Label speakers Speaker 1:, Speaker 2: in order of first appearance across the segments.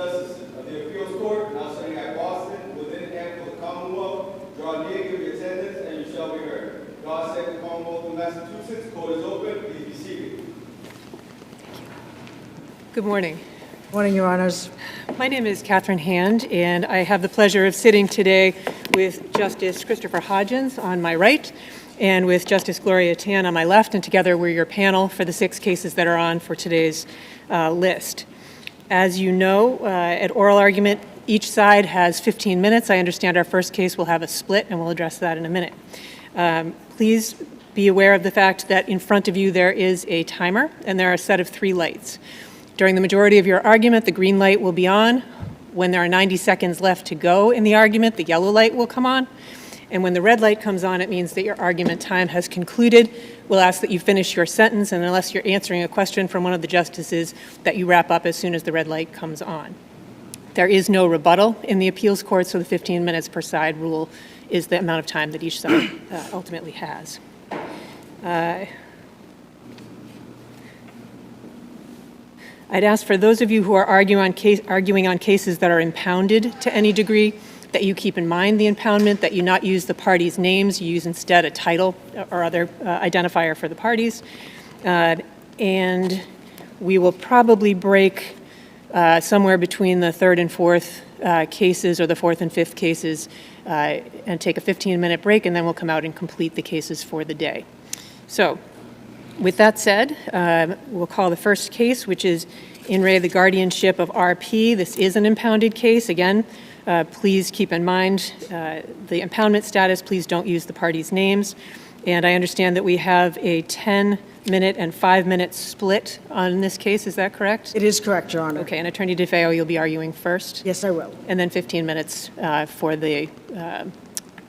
Speaker 1: Justice of the Appeals Court, now sitting at Boston, within and for the Commonwealth, draw near, give your attendance, and you shall be heard. God save the Commonwealth of Massachusetts. Court is open. Please be seated.
Speaker 2: Good morning.
Speaker 3: Good morning, Your Honors.
Speaker 2: My name is Catherine Hand, and I have the pleasure of sitting today with Justice Christopher Hodgens on my right and with Justice Gloria Tan on my left, and together we're your panel for the 6 cases that are on for today's list. As you know, at oral argument, each side has 15 minutes. I understand our first case will have a split, and we'll address that in a minute. Please be aware of the fact that in front of you there is a timer, and there are a set of 3 lights. During the majority of your argument, the green light will be on. When there are 90 seconds left to go in the argument, the yellow light will come on. And when the red light comes on, it means that your argument time has concluded. We'll ask that you finish your sentence, and unless you're answering a question from one of the justices, that you wrap up as soon as the red light comes on. There is no rebuttal in the appeals court, so the 15 minutes per side rule is the amount of time that each side ultimately has. I'd ask for those of you who are arguing on cases that are impounded to any degree, that you keep in mind the impoundment, that you not use the parties' names, you use instead a title or other identifier for the parties. And we will probably break somewhere between the 3rd and 4th cases, or the 4th and 5th cases, and take a 15-minute break, and then we'll come out and complete the cases for the day. So, with that said, we'll call the first case, which is in re the guardianship of RP. This is an impounded case. Again, please keep in mind the impoundment status. Please don't use the parties' names. And I understand that we have a 10-minute and 5-minute split on this case. Is that correct?
Speaker 3: It is correct, Your Honor.
Speaker 2: Okay, and Attorney DeFeo, you'll be arguing first?
Speaker 3: Yes, I will.
Speaker 2: And then 15 minutes for the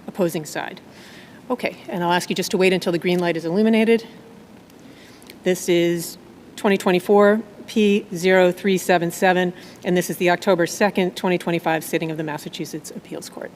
Speaker 2: opposing side. Okay, and I'll ask you just to wait until the green light is illuminated. This is 2024 P0377, and this is the October 2nd, 2025 sitting of the Massachusetts Appeals Court.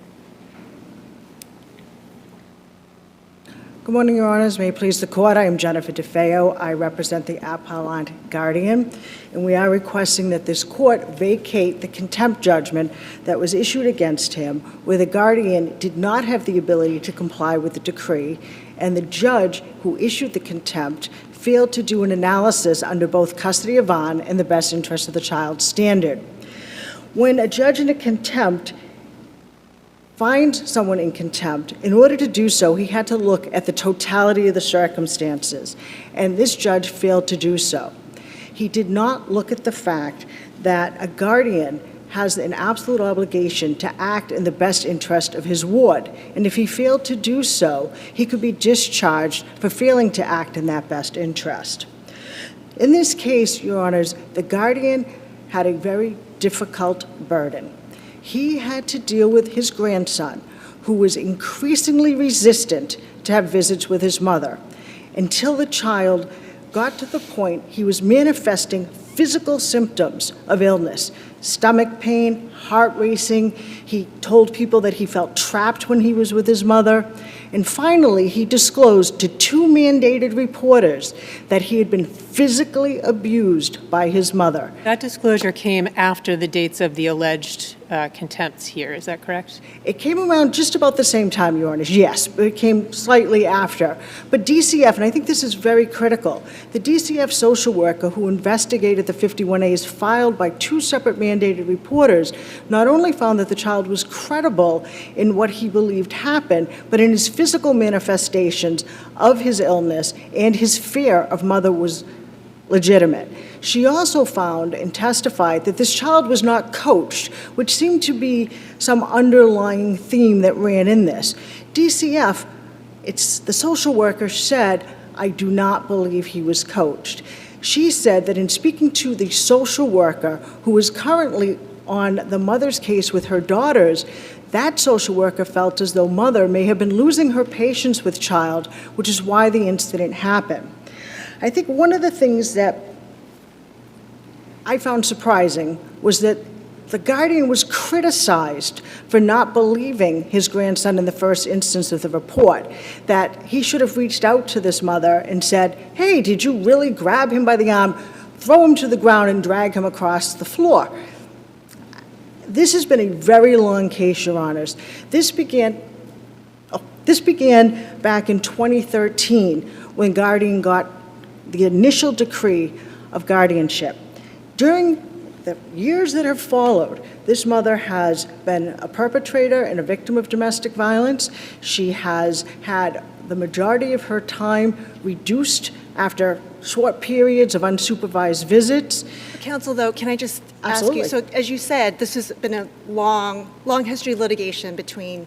Speaker 3: Good morning, Your Honors. May it please the Court. I am Jennifer DeFeo. I represent the appellant guardian, and we are requesting that this Court vacate the contempt judgment that was issued against him, where the guardian did not have the ability to comply with the decree, and the judge who issued the contempt failed to do an analysis under both custody of on and the best interest of the child standard. When a judge in a contempt finds someone in contempt, in order to do so, he had to look at the totality of the circumstances, and this judge failed to do so. He did not look at the fact that a guardian has an absolute obligation to act in the best interest of his ward, and if he failed to do so, he could be discharged for failing to act in that best interest. In this case, Your Honors, the guardian had a very difficult burden. He had to deal with his grandson, who was increasingly resistant to have visits with his mother, until the child got to the point he was manifesting physical symptoms of illness, stomach pain, heart racing. He told people that he felt trapped when he was with his mother. And finally, he disclosed to 2 mandated reporters that he had been physically abused by his mother.
Speaker 2: That disclosure came after the dates of the alleged contempts here, is that correct?
Speaker 3: It came around just about the same time, Your Honor. Yes, but it came slightly after. But DCF, and I think this is very critical, the DCF social worker who investigated the 51As filed by 2 separate mandated reporters not only found that the child was credible in what he believed happened, but in his physical manifestations of his illness, and his fear of mother was legitimate. She also found and testified that this child was not coached, which seemed to be some underlying theme that ran in this. DCF, the social worker said, I do not believe he was coached. She said that in speaking to the social worker who is currently on the mother's case with her daughters, that social worker felt as though mother may have been losing her patience with child, which is why the incident happened. I think one of the things that I found surprising was that the guardian was criticized for not believing his grandson in the first instance of the report, that he should have reached out to this mother and said, hey, did you really grab him by the arm, throw him to the ground, and drag him across the floor? This has been a very long case, Your Honors. This began back in 2013 when Guardian got the initial decree of guardianship. During the years that have followed, this mother has been a perpetrator and a victim of domestic violence. She has had the majority of her time reduced after short periods of unsupervised visits.
Speaker 4: Counsel, though, can I just ask
Speaker 3: Absolutely.
Speaker 4: you, so as you said, this has been a long history of litigation between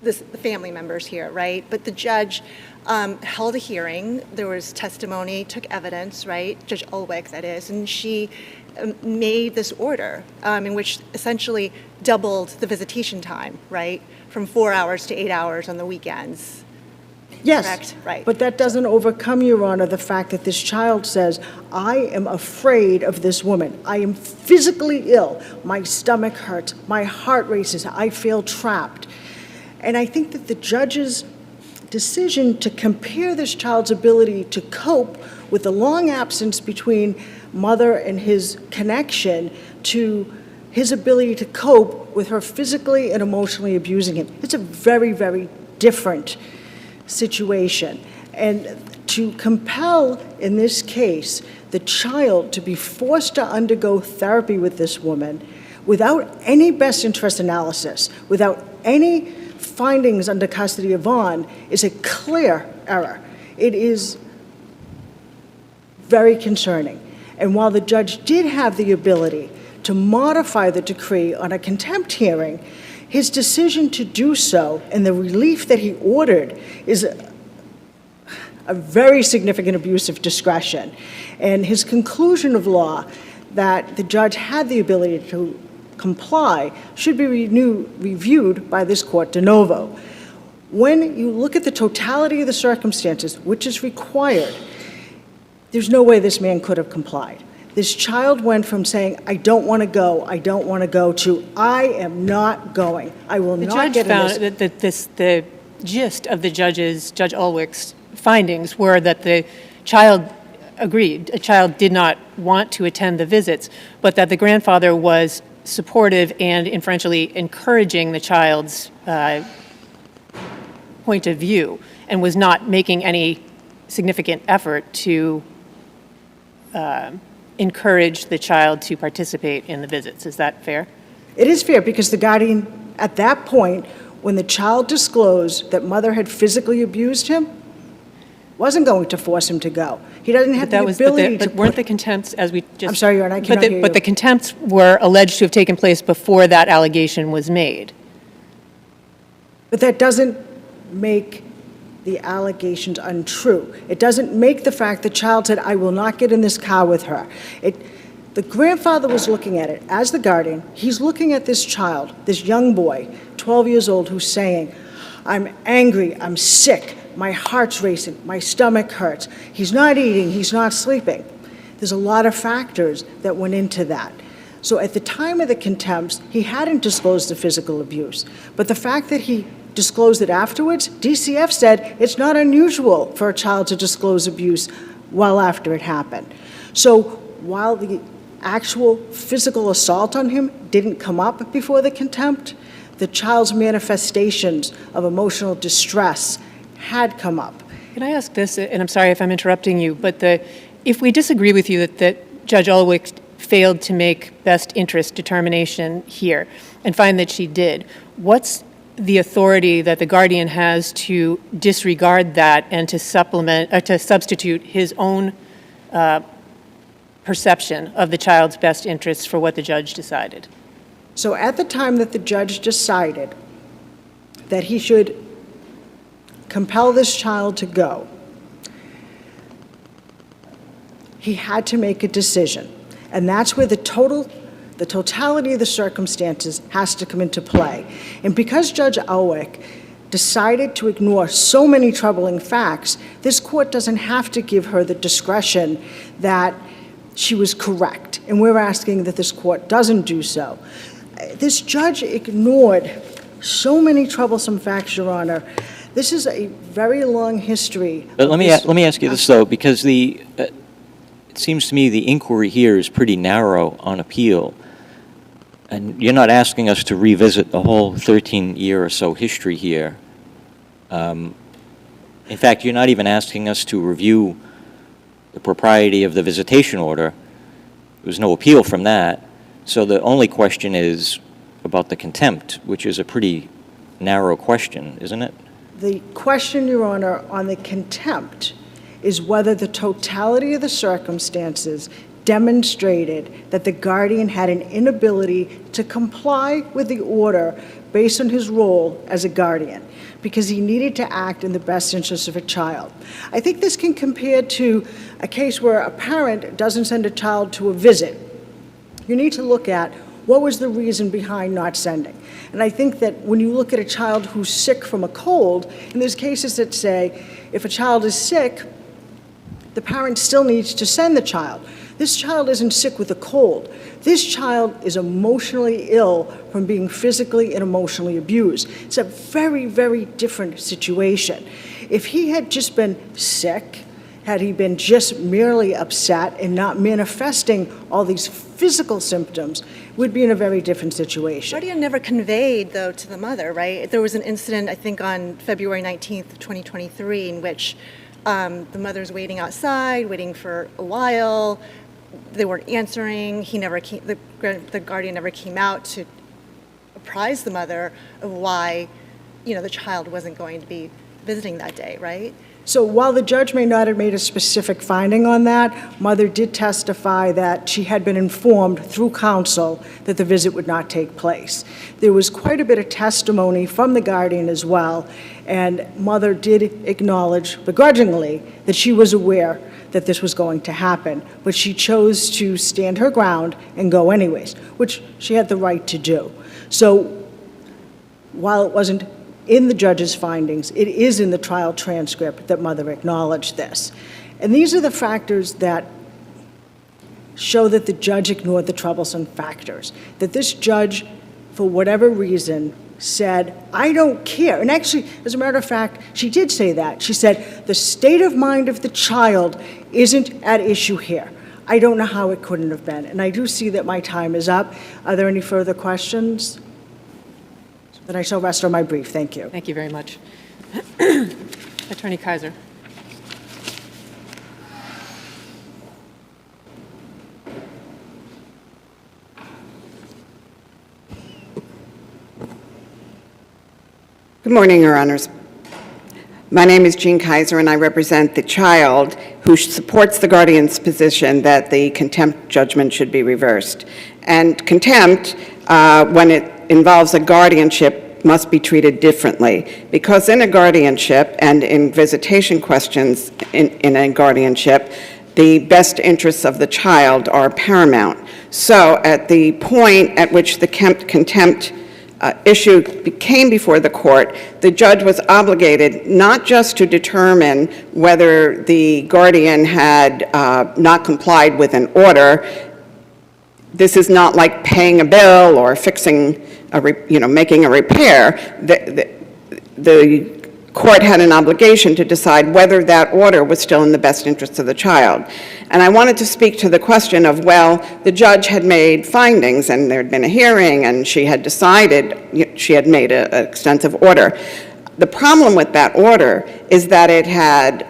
Speaker 4: the family members here, right? But the judge held a hearing, there was testimony, took evidence, right? Judge Ulwick, that is, and she made this order in which essentially doubled the visitation time, right? From 4 hours to 8 hours on the weekends.
Speaker 3: Yes,
Speaker 4: Correct, right.
Speaker 3: but that doesn't overcome, Your Honor, the fact that this child says, I am afraid of this woman. I am physically ill. My stomach hurts. My heart races. I feel trapped. And I think that the judge's decision to compare this child's ability to cope with the long absence between mother and his connection to his ability to cope with her physically and emotionally abusing him. It's a very, very different situation. And to compel, in this case, the child to be forced to undergo therapy with this woman without any best interest analysis, without any findings under custody of Vaughn, is a clear error. It is very concerning. And while the judge did have the ability to modify the decree on a contempt hearing, his decision to do so and the relief that he ordered is a very significant abuse of discretion. And his conclusion of law that the judge had the ability to comply should be reviewed by this court de novo. When you look at the totality of the circumstances, which is required, there's no way this man could have complied. This child went from saying, I don't want to go, to, I am not going. I will not get in this.
Speaker 2: The judge found that the gist of Judge Ulwick's findings were that the child agreed. A child did not want to attend the visits, but that the grandfather was supportive and inferentially encouraging the child's point of view and was not making any significant effort to encourage the child to participate in the visits. Is that fair?
Speaker 3: It is fair because the guardian, at that point, when the child disclosed that mother had physically abused him, wasn't going to force him to go. He doesn't have the ability to.
Speaker 2: But weren't the contempts, as we just.
Speaker 3: I'm sorry, Your Honor, I cannot hear you.
Speaker 2: But the contempts were alleged to have taken place before that allegation was made.
Speaker 3: But that doesn't make the allegations untrue. It doesn't make the fact the child said, I will not get in this car with her. The grandfather was looking at it as the guardian. He's looking at this child, this young boy, 12 years old, who's saying, I'm angry, I'm sick, my heart's racing, my stomach hurts. He's not eating, he's not sleeping. There's a lot of factors that went into that. So at the time of the contempts, he hadn't disclosed the physical abuse. But the fact that he disclosed it afterwards, DCF said it's not unusual for a child to disclose abuse well after it happened. So while the actual physical assault on him didn't come up before the contempt, the child's manifestations of emotional distress had come up.
Speaker 2: Can I ask this, and I'm sorry if I'm interrupting you, but if we disagree with you that Judge Ulwick failed to make best interest determination here and find that she did, what's the authority that the guardian has to disregard that and to supplement or to substitute his own perception of the child's best interests for what the judge decided?
Speaker 3: So at the time that the judge decided that he should compel this child to go, he had to make a decision. And that's where the totality of the circumstances has to come into play. And because Judge Ulwick decided to ignore so many troubling facts, this court doesn't have to give her the discretion that she was correct. And we're asking that this court doesn't do so. This judge ignored so many troublesome facts, Your Honor. This is a very long history.
Speaker 5: But let me ask you this, though, because it seems to me the inquiry here is pretty narrow on appeal. And you're not asking us to revisit the whole 13-year or so history here. In fact, you're not even asking us to review the propriety of the visitation order. There was no appeal from that. So the only question is about the contempt, which is a pretty narrow question, isn't it?
Speaker 3: The question, Your Honor, on the contempt is whether the totality of the circumstances demonstrated that the guardian had an inability to comply with the order based on his role as a guardian, because he needed to act in the best interest of a child. I think this can compare to a case where a parent doesn't send a child to a visit. You need to look at what was the reason behind not sending. And I think that when you look at a child who's sick from a cold, and there's cases that say if a child is sick, the parent still needs to send the child. This child isn't sick with a cold. This child is emotionally ill from being physically and emotionally abused. It's a very, very different situation. If he had just been sick, had he been just merely upset and not manifesting all these physical symptoms, we'd be in a very different situation.
Speaker 4: Guardian never conveyed, though, to the mother, right? There was an incident, I think, on February 19th, 2023, in which the mother's waiting outside, waiting for a while. They weren't answering. He never came, the guardian never came out to apprise the mother of why, the child wasn't going to be visiting that day, right?
Speaker 3: So while the judge may not have made a specific finding on that, mother did testify that she had been informed through counsel that the visit would not take place. There was quite a bit of testimony from the guardian as well, and mother did acknowledge begrudgingly that she was aware that this was going to happen, but she chose to stand her ground and go anyways, which she had the right to do. So while it wasn't in the judge's findings, it is in the trial transcript that mother acknowledged this. And these are the factors that show that the judge ignored the troublesome factors, that this judge, for whatever reason, said, I don't care. And actually, as a matter of fact, she did say that. She said, the state of mind of the child isn't at issue here. I don't know how it couldn't have been. And I do see that my time is up. Are there any further questions? Then I shall rest on my brief. Thank you.
Speaker 2: Thank you very much. Attorney Kaiser.
Speaker 6: Good morning, Your Honors. My name is Jean Kaiser, and I represent the child who supports the guardian's position that the contempt judgment should be reversed. And contempt, when it involves a guardianship, must be treated differently, because in a guardianship and in visitation questions in a guardianship, the best interests of the child are paramount. So at the point at which the contempt issue came before the court, the judge was obligated not just to determine whether the guardian had not complied with an order. This is not like paying a bill or fixing, making a repair. The court had an obligation to decide whether that order was still in the best interest of the child. And I wanted to speak to the question of, well, the judge had made findings and there had been a hearing and she had decided, she had made an extensive order. The problem with that order is that it had,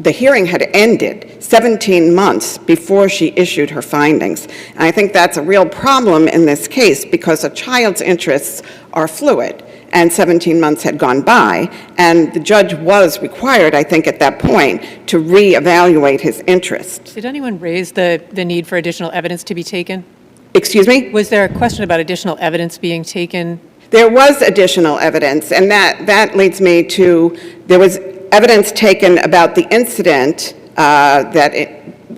Speaker 6: the hearing had ended 17 months before she issued her findings. And I think that's a real problem in this case because a child's interests are fluid. And 17 months had gone by, and the judge was required, I think, at that point, to reevaluate his interests.
Speaker 2: Did anyone raise the need for additional evidence to be taken?
Speaker 6: Excuse me?
Speaker 2: Was there a question about additional evidence being taken?
Speaker 6: There was additional evidence, and that leads me to, there was evidence taken about the incident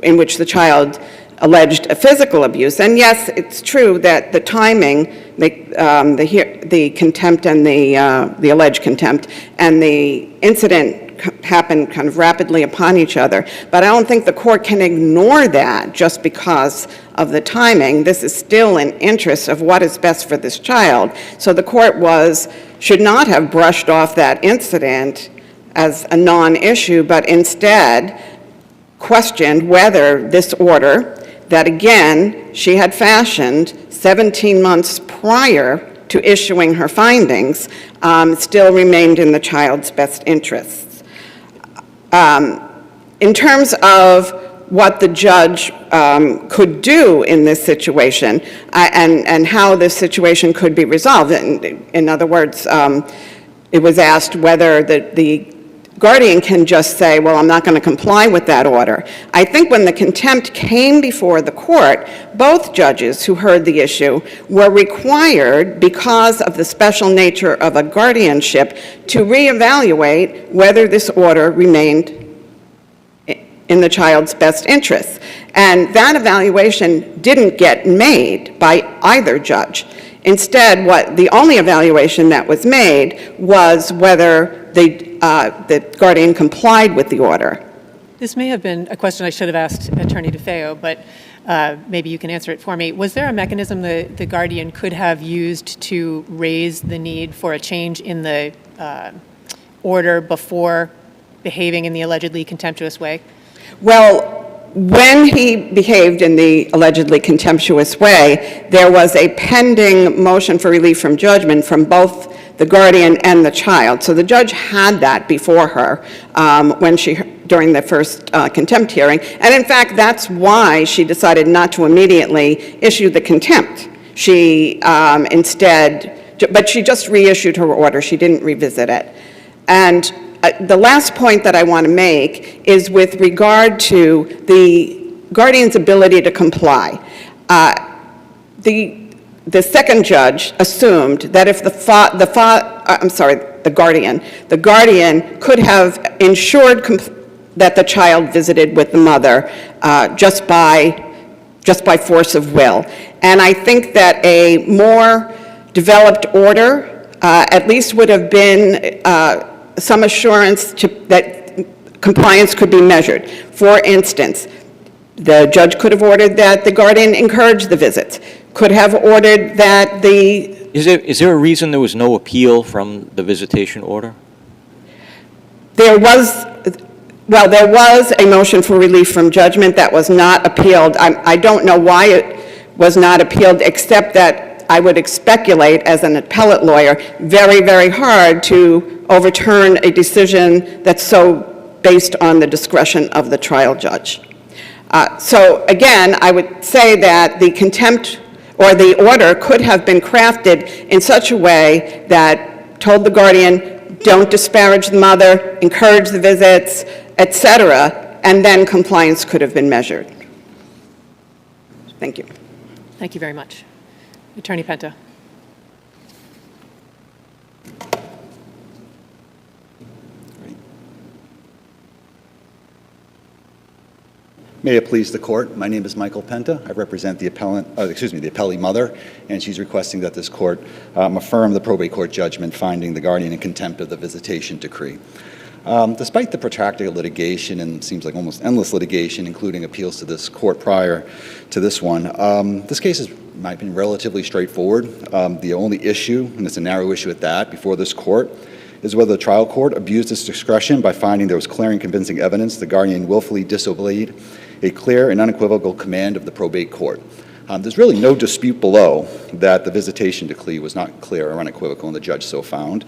Speaker 6: in which the child alleged a physical abuse. And yes, it's true that the timing, the contempt and the alleged contempt and the incident happened kind of rapidly upon each other. But I don't think the court can ignore that just because of the timing. This is still in interest of what is best for this child. So the court should not have brushed off that incident as a non-issue, but instead questioned whether this order that, again, she had fashioned 17 months prior to issuing her findings, still remained in the child's best interests. In terms of what the judge could do in this situation and how this situation could be resolved, in other words, it was asked whether the guardian can just say, well, I'm not going to comply with that order. I think when the contempt came before the court, both judges who heard the issue were required, because of the special nature of a guardianship, to reevaluate whether this order remained in the child's best interests. And that evaluation didn't get made by either judge. Instead, the only evaluation that was made was whether the guardian complied with the order.
Speaker 2: This may have been a question I should have asked Attorney DeFeo, but maybe you can answer it for me. Was there a mechanism the guardian could have used to raise the need for a change in the order before behaving in the allegedly contemptuous way?
Speaker 6: Well, when he behaved in the allegedly contemptuous way, there was a pending motion for relief from judgment from both the guardian and the child. So the judge had that before her during the first contempt hearing. And in fact, that's why she decided not to immediately issue the contempt. She but she just reissued her order. She didn't revisit it. And the last point that I want to make is with regard to the guardian's ability to comply. The second judge assumed that if the guardian could have ensured that the child visited with the mother just by force of will. And I think that a more developed order at least would have been some assurance that compliance could be measured. For instance, the judge could have ordered that the guardian encourage the visits, could have ordered that
Speaker 5: Is there a reason there was no appeal from the visitation order?
Speaker 6: There was a motion for relief from judgment that was not appealed. I don't know why it was not appealed, except that I would speculate as an appellate lawyer, very, very hard to overturn a decision that's so based on the discretion of the trial judge. So again, I would say that the contempt or the order could have been crafted in such a way that told the guardian, don't disparage the mother, encourage the visits, etc., and then compliance could have been measured. Thank you.
Speaker 2: Thank you very much. Attorney Penta.
Speaker 7: May it please the court, my name is Michael Penta. I represent the appellee mother, and she's requesting that this court affirm the probate court judgment finding the guardian in contempt of the visitation decree. Despite the protracted litigation and seems like almost endless litigation, including appeals to this court prior to this one, this case is, in my opinion, relatively straightforward. The only issue, and it's a narrow issue at that, before this court, is whether the trial court abused its discretion by finding there was clear and convincing evidence the guardian willfully disobeyed a clear and unequivocal command of the probate court. There's really no dispute below that the visitation decree was not clear or unequivocal, and the judge so found.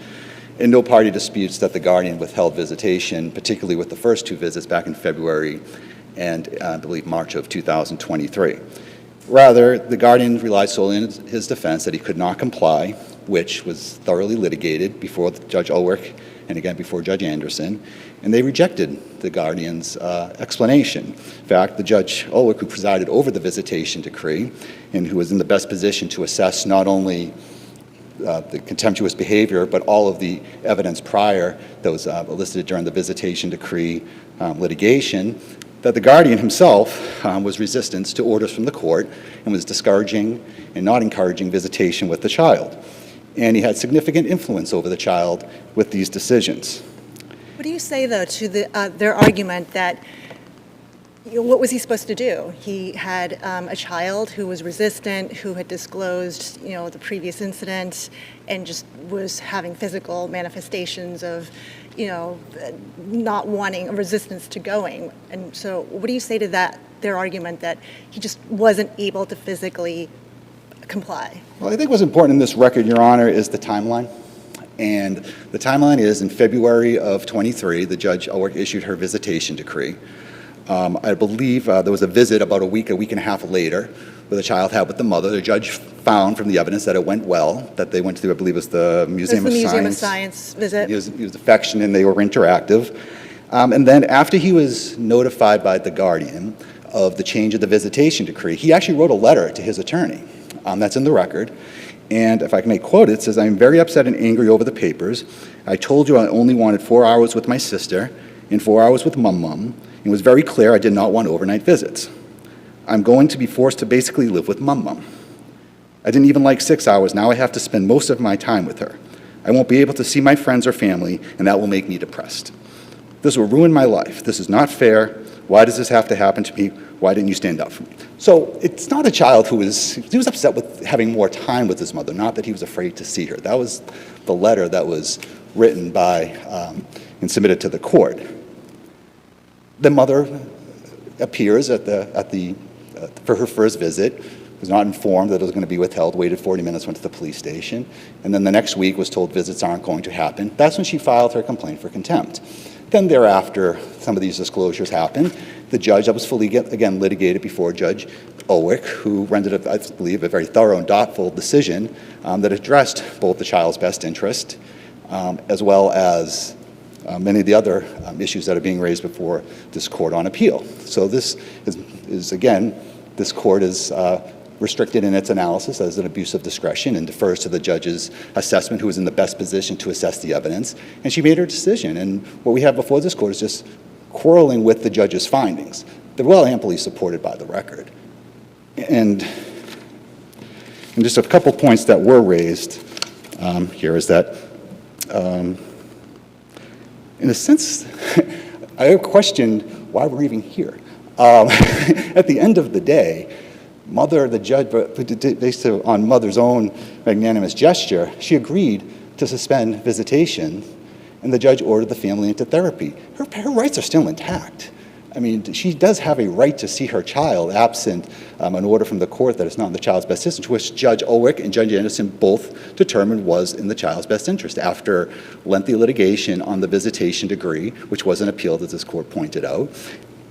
Speaker 7: And no party disputes that the guardian withheld visitation, particularly with the first two visits back in February and I believe March of 2023. Rather, the guardian relied solely on his defense that he could not comply, which was thoroughly litigated before Judge Ulrich and again before Judge Anderson, and they rejected the guardian's explanation. In fact, the Judge Ulrich, who presided over the visitation decree and who was in the best position to assess not only the contemptuous behavior, but all of the evidence prior that was elicited during the visitation decree litigation, that the guardian himself was resistant to orders from the court and was discouraging and not encouraging visitation with the child. And he had significant influence over the child with these decisions.
Speaker 4: What do you say, though, to their argument that, what was he supposed to do? He had a child who was resistant, who had disclosed, the previous incident, and just was having physical manifestations of, not wanting a resistance to going. And so what do you say to that, their argument that he just wasn't able to physically comply?
Speaker 7: Well, I think what's important in this record, Your Honor, is the timeline. And the timeline is in February of 23, the Judge issued her visitation decree. I believe there was a visit about a week and a half later where the child had with the mother. The judge found from the evidence that it went well, that they went to, I believe it was the Museum of Science.
Speaker 4: Museum of Science visit.
Speaker 7: He was affectionate and they were interactive. And then after he was notified by the guardian of the change of the visitation decree, he actually wrote a letter to his attorney. That's in the record. And if I may quote it says, "I'm very upset and angry over the papers. I told you I only wanted 4 hours with my sister and 4 hours with Mum. It was very clear I did not want overnight visits. I'm going to be forced to basically live with Mum. I didn't even like 6 hours. Now I have to spend most of my time with her. I won't be able to see my friends or family, and that will make me depressed. This will ruin my life. This is not fair. Why does this have to happen to me? Why didn't you stand up for me?" So it's not a child he was upset with having more time with his mother, not that he was afraid to see her. That was the letter that was written by and submitted to the court. The mother appears for her first visit, was not informed that it was going to be withheld, waited 40 minutes, went to the police station, and then the next week was told visits aren't going to happen. That's when she filed her complaint for contempt. Then thereafter, some of these disclosures happened. The judge, that was fully, again, litigated before Judge Owick, who rendered, I believe, a very thorough and thoughtful decision that addressed both the child's best interest as well as many of the other issues that are being raised before this court on appeal. So this is again, this court is restricted in its analysis as an abuse of discretion and defers to the judge's assessment, who is in the best position to assess the evidence. And she made her decision. And what we have before this court is just quarreling with the judge's findings. They're well amply supported by the record. And just a couple points that were raised here is that, in a sense, I questioned why we're even here. At the end of the day, the judge, based on mother's own magnanimous gesture, she agreed to suspend visitation, and the judge ordered the family into therapy. Her rights are still intact. I mean, she does have a right to see her child absent an order from the court that is not in the child's best interest, which Judge Owick and Judge Anderson both determined was in the child's best interest after lengthy litigation on the visitation decree, which was an appeal that this court pointed out.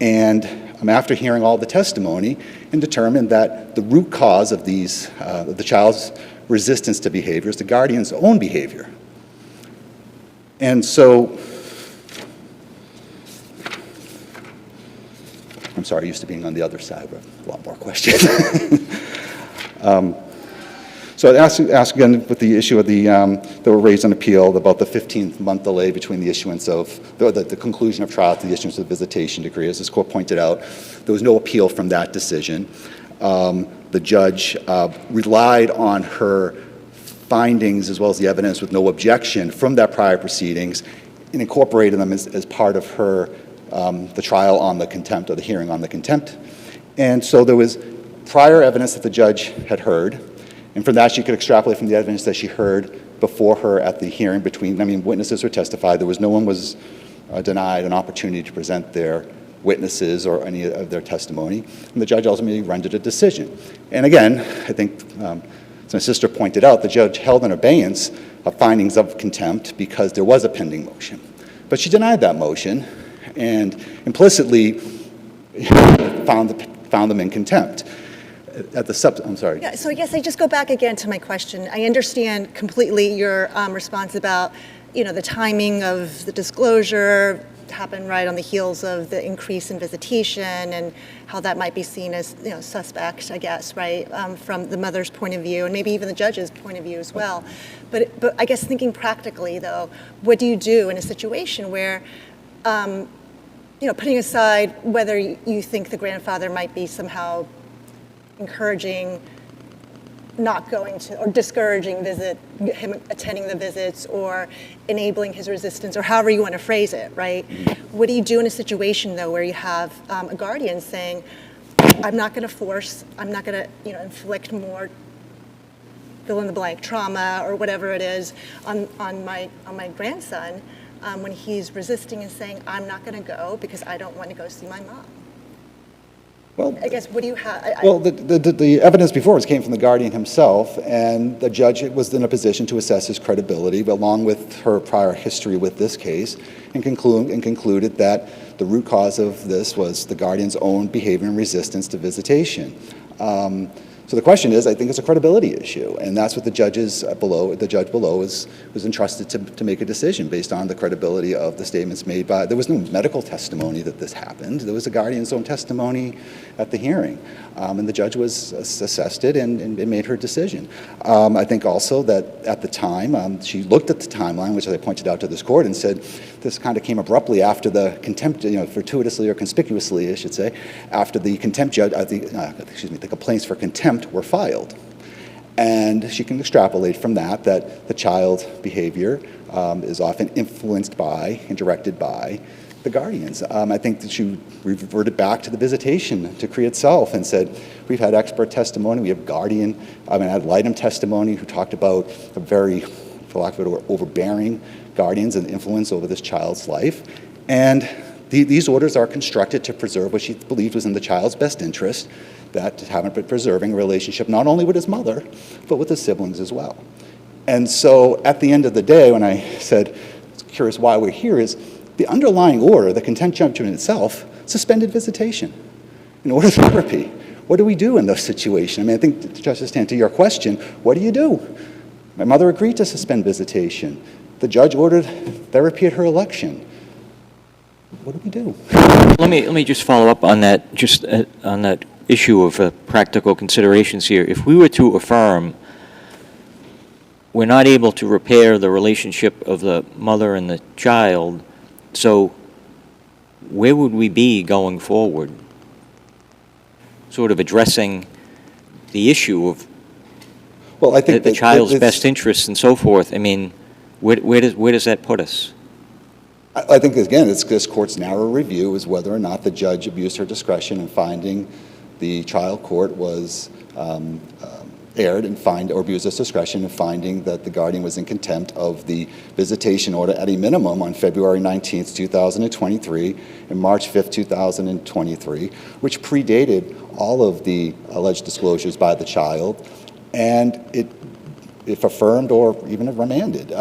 Speaker 7: And after hearing all the testimony, and determined that the root cause of the child's resistance to behavior is the guardian's own behavior. And so, I'm sorry, used to being on the other side, but a lot more questions. So I'd ask again with the issue of that were raised on appeal about the 15-month delay between the issuance of, the conclusion of trial to the issuance of the visitation decree. As this court pointed out, there was no appeal from that decision. The judge relied on her findings as well as the evidence with no objection from that prior proceedings and incorporated them as part of her the trial on the contempt, or the hearing on the contempt. And so there was prior evidence that the judge had heard, and from that she could extrapolate from the evidence that she heard before her at the hearing witnesses were testified. No one was denied an opportunity to present their witnesses or any of their testimony, and the judge ultimately rendered a decision. And again, I think, as my sister pointed out, the judge held in abeyance of findings of contempt because there was a pending motion. But she denied that motion and implicitly found them in contempt. I'm sorry.
Speaker 4: Yeah, so I guess I just go back again to my question. I understand completely your response about, the timing of the disclosure happened right on the heels of the increase in visitation and how that might be seen as, suspect, I guess, right, from the mother's point of view and maybe even the judge's point of view as well. But I guess thinking practically, though, what do you do in a situation where, putting aside whether you think the grandfather might be somehow encouraging not going to, or discouraging him attending the visits, or enabling his resistance, or however you want to phrase it, right? What do you do in a situation, though, where you have a guardian saying, I'm not going to inflict more fill in the blank trauma or whatever it is on my grandson, when he's resisting and saying, I'm not going to go because I don't want to go see my mom?
Speaker 7: Well,
Speaker 4: I guess, what do you have?
Speaker 7: Well, the evidence before us came from the guardian himself, and the judge was in a position to assess his credibility, along with her prior history with this case, and concluded that the root cause of this was the guardian's own behavior and resistance to visitation. So the question is, I think it's a credibility issue, and that's what the judge below was entrusted to make a decision based on the credibility of the statements made by. There was no medical testimony that this happened. There was the guardian's own testimony at the hearing, and the judge was assessed it and made her decision. I think also that at the time she looked at the timeline, which I pointed out to this court, and said this kind of came abruptly after the contempt, fortuitously or conspicuously, I should say, after the contempt the complaints for contempt were filed. And she can extrapolate from that the child's behavior is often influenced by and directed by the guardians. I think that she reverted back to the visitation decree itself and said, we've had expert testimony, we have ad litem testimony who talked about a very, for lack of a word, overbearing guardians and influence over this child's life. And these orders are constructed to preserve what she believed was in the child's best interest, that haven't been preserving a relationship not only with his mother, but with his siblings as well. And so at the end of the day, when I said, curious why we're here, is the underlying order, the contempt judgment itself, suspended visitation in order therapy. What do we do in those situations? I mean, I think, Justice Tan, to your question, what do you do? My mother agreed to suspend visitation. The judge ordered therapy at her election. What do we do?
Speaker 5: Let me just follow up on that, on that issue of practical considerations here. If we were to affirm we're not able to repair the relationship of the mother and the child, so where would we be going forward? Sort of addressing the issue of
Speaker 7: well, I think
Speaker 5: the child's best interests and so forth. I mean, where does that put us?
Speaker 7: I think, again, it's this court's narrow review is whether or not the judge abused her discretion in finding the trial court was erred and or abused its discretion in finding that the guardian was in contempt of the visitation order at a minimum on February 19th, 2023 and March 5th, 2023, which predated all of the alleged disclosures by the child, and if affirmed or even remanded.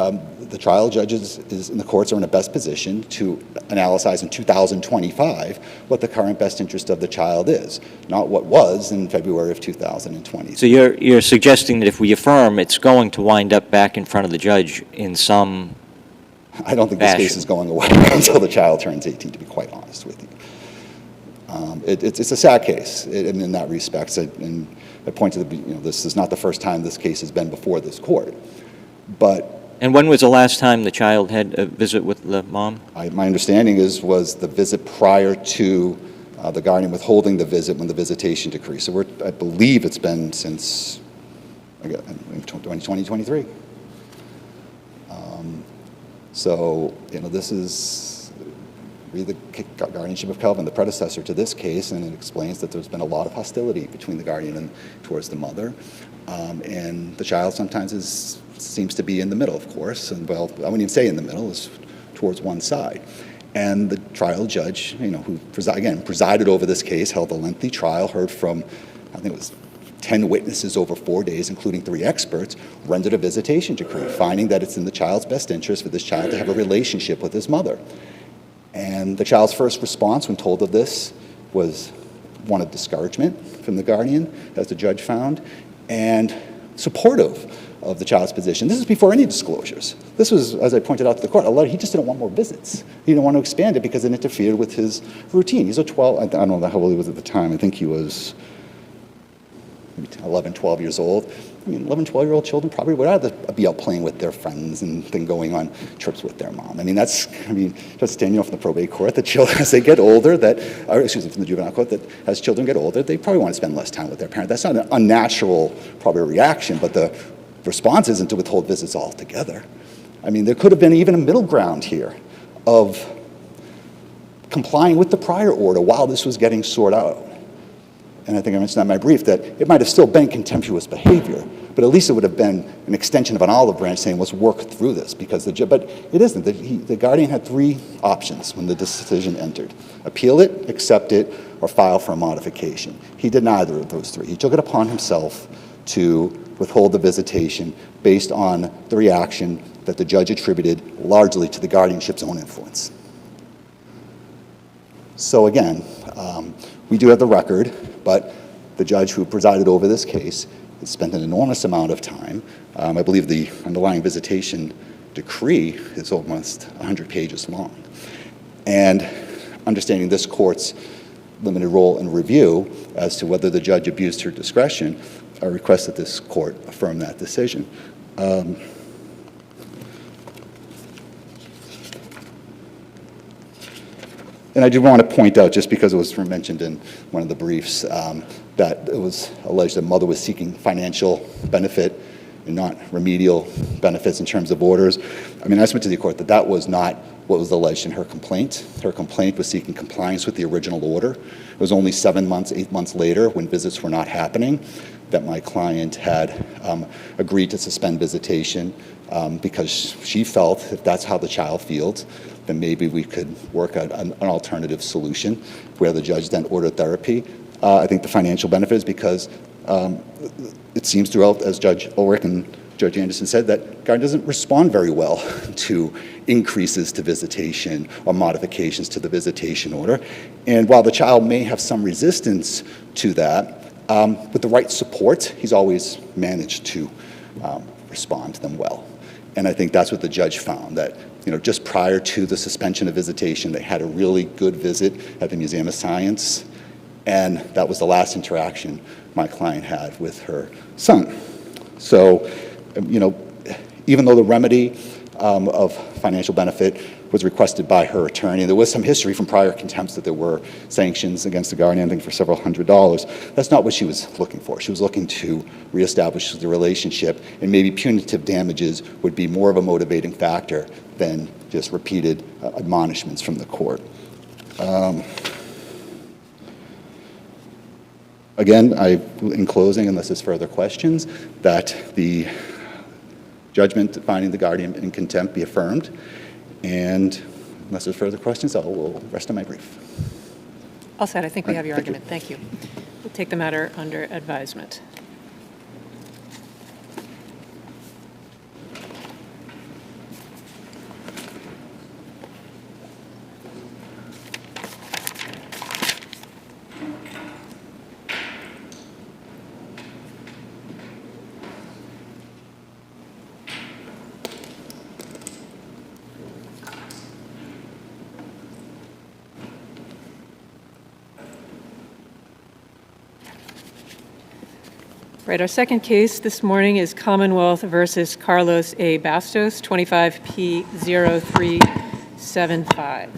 Speaker 7: The trial judges in the courts are in the best position to analyze in 2025 what the current best interest of the child is, not what was in February of 2020.
Speaker 5: So you're suggesting that if we affirm, it's going to wind up back in front of the judge in some
Speaker 7: I don't think
Speaker 5: fashion.
Speaker 7: This case is going away until the child turns 18, to be quite honest with you. It's a sad case in that respect. And I point to this is not the first time this case has been before this court, but.
Speaker 5: And when was the last time the child had a visit with the mom?
Speaker 7: My understanding was the visit prior to the guardian withholding the visit when the visitation decree. So I believe it's been since 2023. So this is really the guardianship of Kelvin, the predecessor to this case, and it explains that there's been a lot of hostility between the guardian and towards the mother, and the child sometimes seems to be in the middle, of course, and well, I wouldn't even say in the middle, is towards one side. And the trial judge, who presided over this case, held a lengthy trial, heard from, I think it was 10 witnesses over 4 days, including 3 experts, rendered a visitation decree, finding that it's in the child's best interest for this child to have a relationship with his mother. And the child's first response when told of this was one of discouragement from the guardian, as the judge found, and supportive of the child's position. This is before any disclosures. This was, as I pointed out to the court, he just didn't want more visits. He didn't want to expand it because it interfered with his routine. He's I don't know how old he was at the time. I think he was maybe 11, 12 years old. I mean, 11, 12-year-old children probably would rather be out playing with their friends than going on trips with their mom. Just standing off from the probate court, the children, as they get older, from the juvenile court, that as children get older, they probably want to spend less time with their parents. That's not an unnatural, probably, reaction, but the response isn't to withhold visits altogether. There could have been even a middle ground here of complying with the prior order while this was getting sorted out. and I think I mentioned that in my brief, that it might have still been contemptuous behavior, but at least it would have been an extension of an olive branch saying, let's work through this, because but it isn't. The guardian had 3 options when the decision entered: appeal it, accept it, or file for a modification. He did neither of those 3. He took it upon himself to withhold the visitation based on the reaction that the judge attributed largely to the guardianship's own influence. So again, we do have the record, but the judge who presided over this case has spent an enormous amount of time. I believe the underlying visitation decree is almost 100 pages long. And understanding this court's limited role in review as to whether the judge abused her discretion, I request that this court affirm that decision. And I do want to point out, just because it was mentioned in one of the briefs, that it was alleged that mother was seeking financial benefit and not remedial benefits in terms of orders. I mean, I submit to the court that that was not what was alleged in her complaint. Her complaint was seeking compliance with the original order. It was only 7 months, 8 months later, when visits were not happening, that my client had agreed to suspend visitation because she felt if that's how the child feels, then maybe we could work out an alternative solution where the judge then ordered therapy. I think the financial benefit is because it seems throughout, as Judge Ulrich and Judge Anderson said, that guardian doesn't respond very well to increases to visitation or modifications to the visitation order. And while the child may have some resistance to that, with the right support, he's always managed to respond to them well. And I think that's what the judge found, that just prior to the suspension of visitation, they had a really good visit at the Museum of Science, and that was the last interaction my client had with her son. So, even though the remedy of financial benefit was requested by her attorney, there was some history from prior contempts that there were sanctions against the guardian, I think for several $100s. That's not what she was looking for. She was looking to reestablish the relationship, and maybe punitive damages would be more of a motivating factor than just repeated admonishments from the court. Again, in closing, unless there's further questions, that the judgment finding the guardian in contempt be affirmed. And unless there's further questions, I will rest on my brief.
Speaker 2: All set. I think we have your
Speaker 7: Thank you.
Speaker 2: argument. Thank you. We'll take the matter under advisement. Right, our second case this morning is Commonwealth versus Carlos A. Bastos, 25P0375.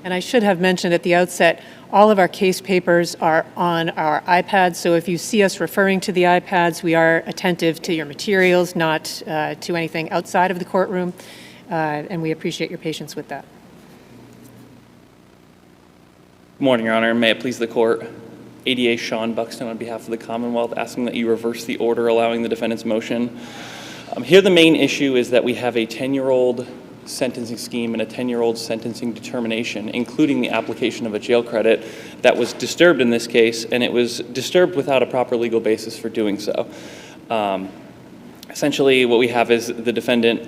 Speaker 2: And I should have mentioned at the outset, all of our case papers are on our iPads, so if you see us referring to the iPads, we are attentive to your materials, not to anything outside of the courtroom, and we appreciate your patience with that.
Speaker 8: Good morning, Your Honor. May it please the court. ADA Sean Buxton on behalf of the Commonwealth, asking that you reverse the order allowing the defendant's motion. Here the main issue is that we have a 10-year-old sentencing scheme and a 10-year-old sentencing determination, including the application of a jail credit that was disturbed in this case, and it was disturbed without a proper legal basis for doing so. Essentially, what we have is the defendant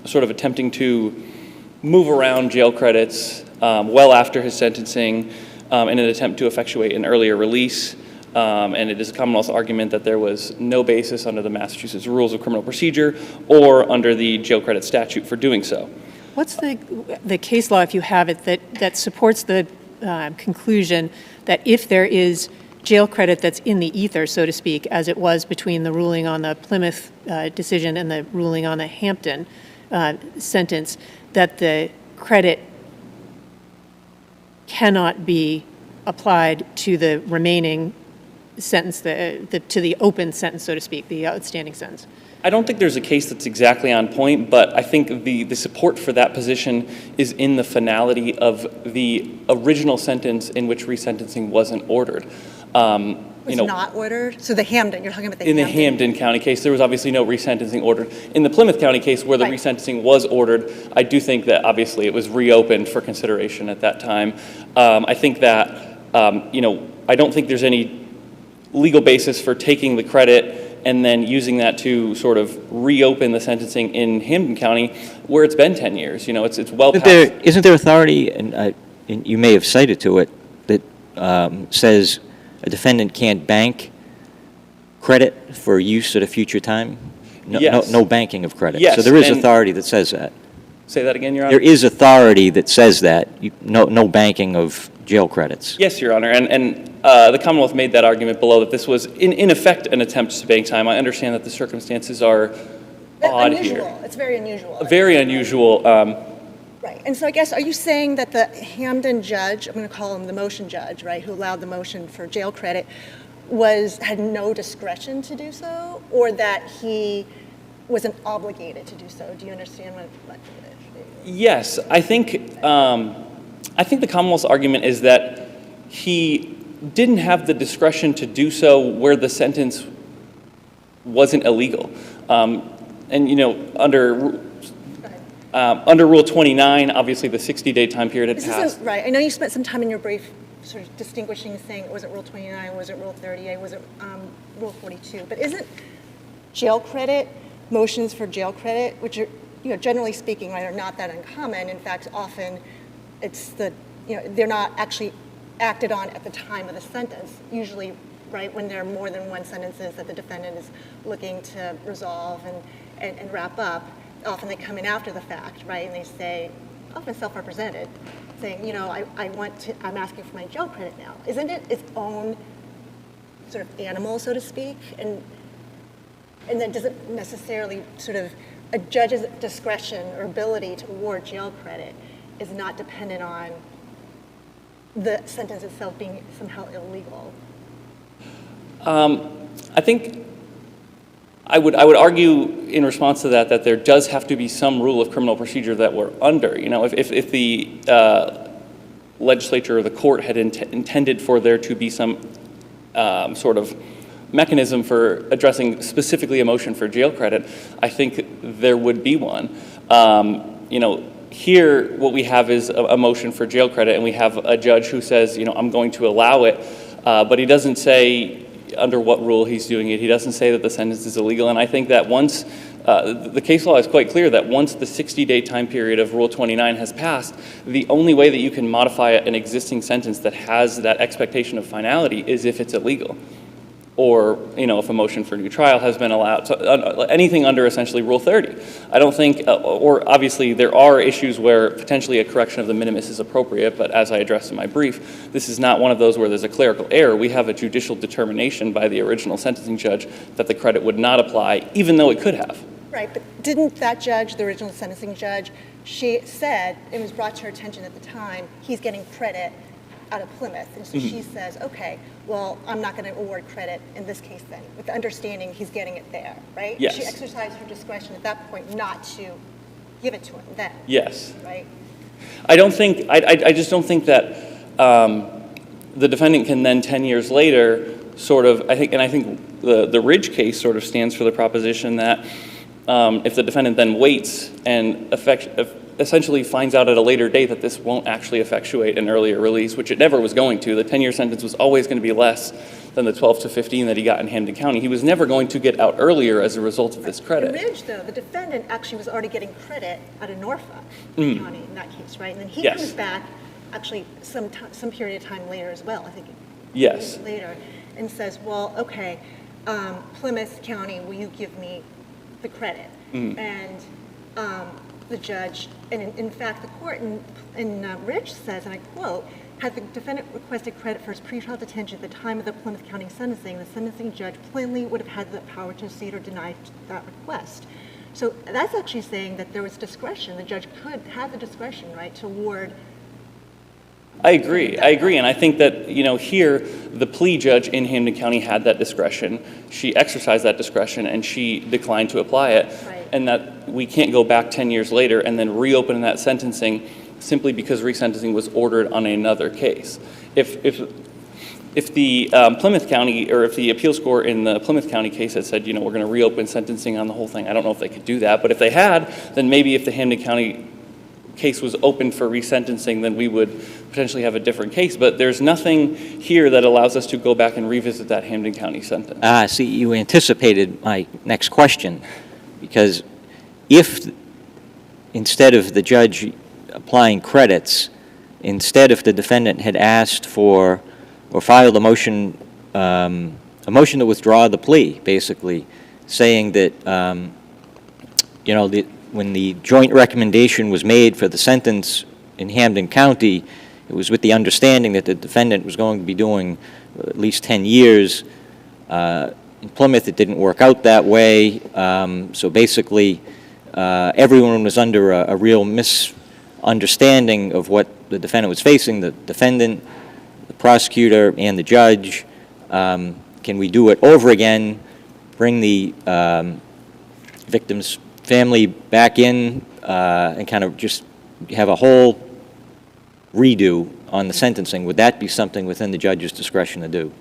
Speaker 8: sort of attempting to move around jail credits well after his sentencing, in an attempt to effectuate an earlier release, and it is a Commonwealth's argument that there was no basis under the Massachusetts Rules of Criminal Procedure or under the jail credit statute for doing so.
Speaker 2: What's the case law, if you have it, that supports the conclusion that if there is jail credit that's in the ether, so to speak, as it was between the ruling on the Plymouth decision and the ruling on the Hampton sentence, that the credit cannot be applied to the remaining sentence, to the open sentence, so to speak, the outstanding sentence?
Speaker 8: I don't think there's a case that's exactly on point, but I think the support for that position is in the finality of the original sentence in which resentencing wasn't ordered.
Speaker 4: Was not ordered? So the Hampden, you're talking about the
Speaker 8: in
Speaker 4: Hampden.
Speaker 8: the Hampden County case, there was obviously no resentencing ordered. In the Plymouth County case, where the
Speaker 4: Right.
Speaker 8: resentencing was ordered, I do think that obviously it was reopened for consideration at that time. I think that, I don't think there's any legal basis for taking the credit and then using that to sort of reopen the sentencing in Hampden County, where it's been 10 years. It's well past.
Speaker 5: Isn't there authority, and you may have cited to it, that says a defendant can't bank credit for use at a future time?
Speaker 8: Yes.
Speaker 5: No banking of credit.
Speaker 8: Yes,
Speaker 5: So there is
Speaker 8: and-
Speaker 5: authority that says that.
Speaker 8: Say that again, Your Honor?
Speaker 5: There is authority that says that, no banking of jail credits.
Speaker 8: Yes, Your Honor, and the Commonwealth made that argument below that this was, in effect, an attempt to bank time. I understand that the circumstances are odd
Speaker 4: Unusual.
Speaker 8: here.
Speaker 4: It's very unusual.
Speaker 8: Very unusual.
Speaker 4: Right. And so I guess, are you saying that the Hampden judge, I'm going to call him the motion judge, right, who allowed the motion for jail credit, had no discretion to do so, or that he wasn't obligated to do so? Do you understand what
Speaker 8: Yes, I think the Commonwealth's argument is that he didn't have the discretion to do so where the sentence wasn't illegal. Under Rule 29, obviously the 60-day time period had
Speaker 4: This
Speaker 8: passed.
Speaker 4: isn't right. I know you spent some time in your brief sort of distinguishing, saying, was it Rule 29, was it Rule 38, was it Rule 42? But isn't jail credit, motions for jail credit, which are, generally speaking, right, are not that uncommon. In fact, often it's they're not actually acted on at the time of the sentence. Usually, right, when there are more than one sentences that the defendant is looking to resolve and wrap up, often they come in after the fact, right, and they say, often self-represented, saying, I'm asking for my jail credit now. Isn't it its own sort of animal, so to speak? And then does it necessarily sort of, a judge's discretion or ability to award jail credit is not dependent on the sentence itself being somehow illegal?
Speaker 8: I think I would argue in response to that there does have to be some rule of criminal procedure that we're under. If the legislature or the court had intended for there to be some sort of mechanism for addressing specifically a motion for jail credit, I think there would be one. Here what we have is a motion for jail credit, and we have a judge who says, I'm going to allow it, but he doesn't say under what rule he's doing it. He doesn't say that the sentence is illegal, and I think that once the case law is quite clear that once the 60-day time period of Rule 29 has passed, the only way that you can modify an existing sentence that has that expectation of finality is if it's illegal, or if a motion for new trial has been allowed. So anything under essentially Rule 30. I don't think, or obviously there are issues where potentially a correction of the minimus is appropriate, but as I addressed in my brief, this is not one of those where there's a clerical error. We have a judicial determination by the original sentencing judge that the credit would not apply, even though it could have.
Speaker 4: Right, but didn't that judge, the original sentencing judge, she said, it was brought to her attention at the time, he's getting credit out of Plymouth. And so she says, okay, well, I'm not going to award credit in this case then, with the understanding he's getting it there, right?
Speaker 8: Yes.
Speaker 4: She exercised her discretion at that point not to give it to him then.
Speaker 8: Yes.
Speaker 4: Right?
Speaker 8: I just don't think that the defendant can then 10 years later sort of, I think the Ridge case sort of stands for the proposition that if the defendant then waits and essentially finds out at a later date that this won't actually effectuate an earlier release, which it never was going to. The 10-year sentence was always going to be less than the 12 to 15 that he got in Hampden County. He was never going to get out earlier as a result of this credit.
Speaker 4: In Ridge, though, the defendant actually was already getting credit out of Norfolk County in that case, right? And then he comes back actually some period of time later as well, I think
Speaker 8: yes.
Speaker 4: later, and says, well, okay, Plymouth County, will you give me the credit? And the judge, and in fact, the court in Ridge says, and I quote, had the defendant requested credit for his pretrial detention at the time of the Plymouth County sentencing, the sentencing judge plainly would have had the power to accede or deny that request. So that's actually saying that there was discretion. The judge could have the discretion, right, to award
Speaker 8: I agree, and I think that, here, the plea judge in Hampden County had that discretion. She exercised that discretion, and she declined to apply it.
Speaker 4: Right.
Speaker 8: And that we can't go back 10 years later and then reopen that sentencing simply because resentencing was ordered on another case. If the Plymouth County, or if the appeals court in the Plymouth County case had said, we're going to reopen sentencing on the whole thing, I don't know if they could do that, but if they had, then maybe if the Hampden County case was open for resentencing, then we would potentially have a different case. But there's nothing here that allows us to go back and revisit that Hampden County sentence.
Speaker 5: See, you anticipated my next question, because if instead of the judge applying credits, instead if the defendant had asked for or filed a motion to withdraw the plea, basically, saying that, when the joint recommendation was made for the sentence in Hampden County, it was with the understanding that the defendant was going to be doing at least 10 years. In Plymouth, it didn't work out that way. So basically, everyone was under a real misunderstanding of what the defendant was facing, the defendant, the prosecutor, and the judge. Can we do it over again, bring the victim's family back in, and kind of just have a whole redo on the sentencing? Would that be something within the judge's discretion to do?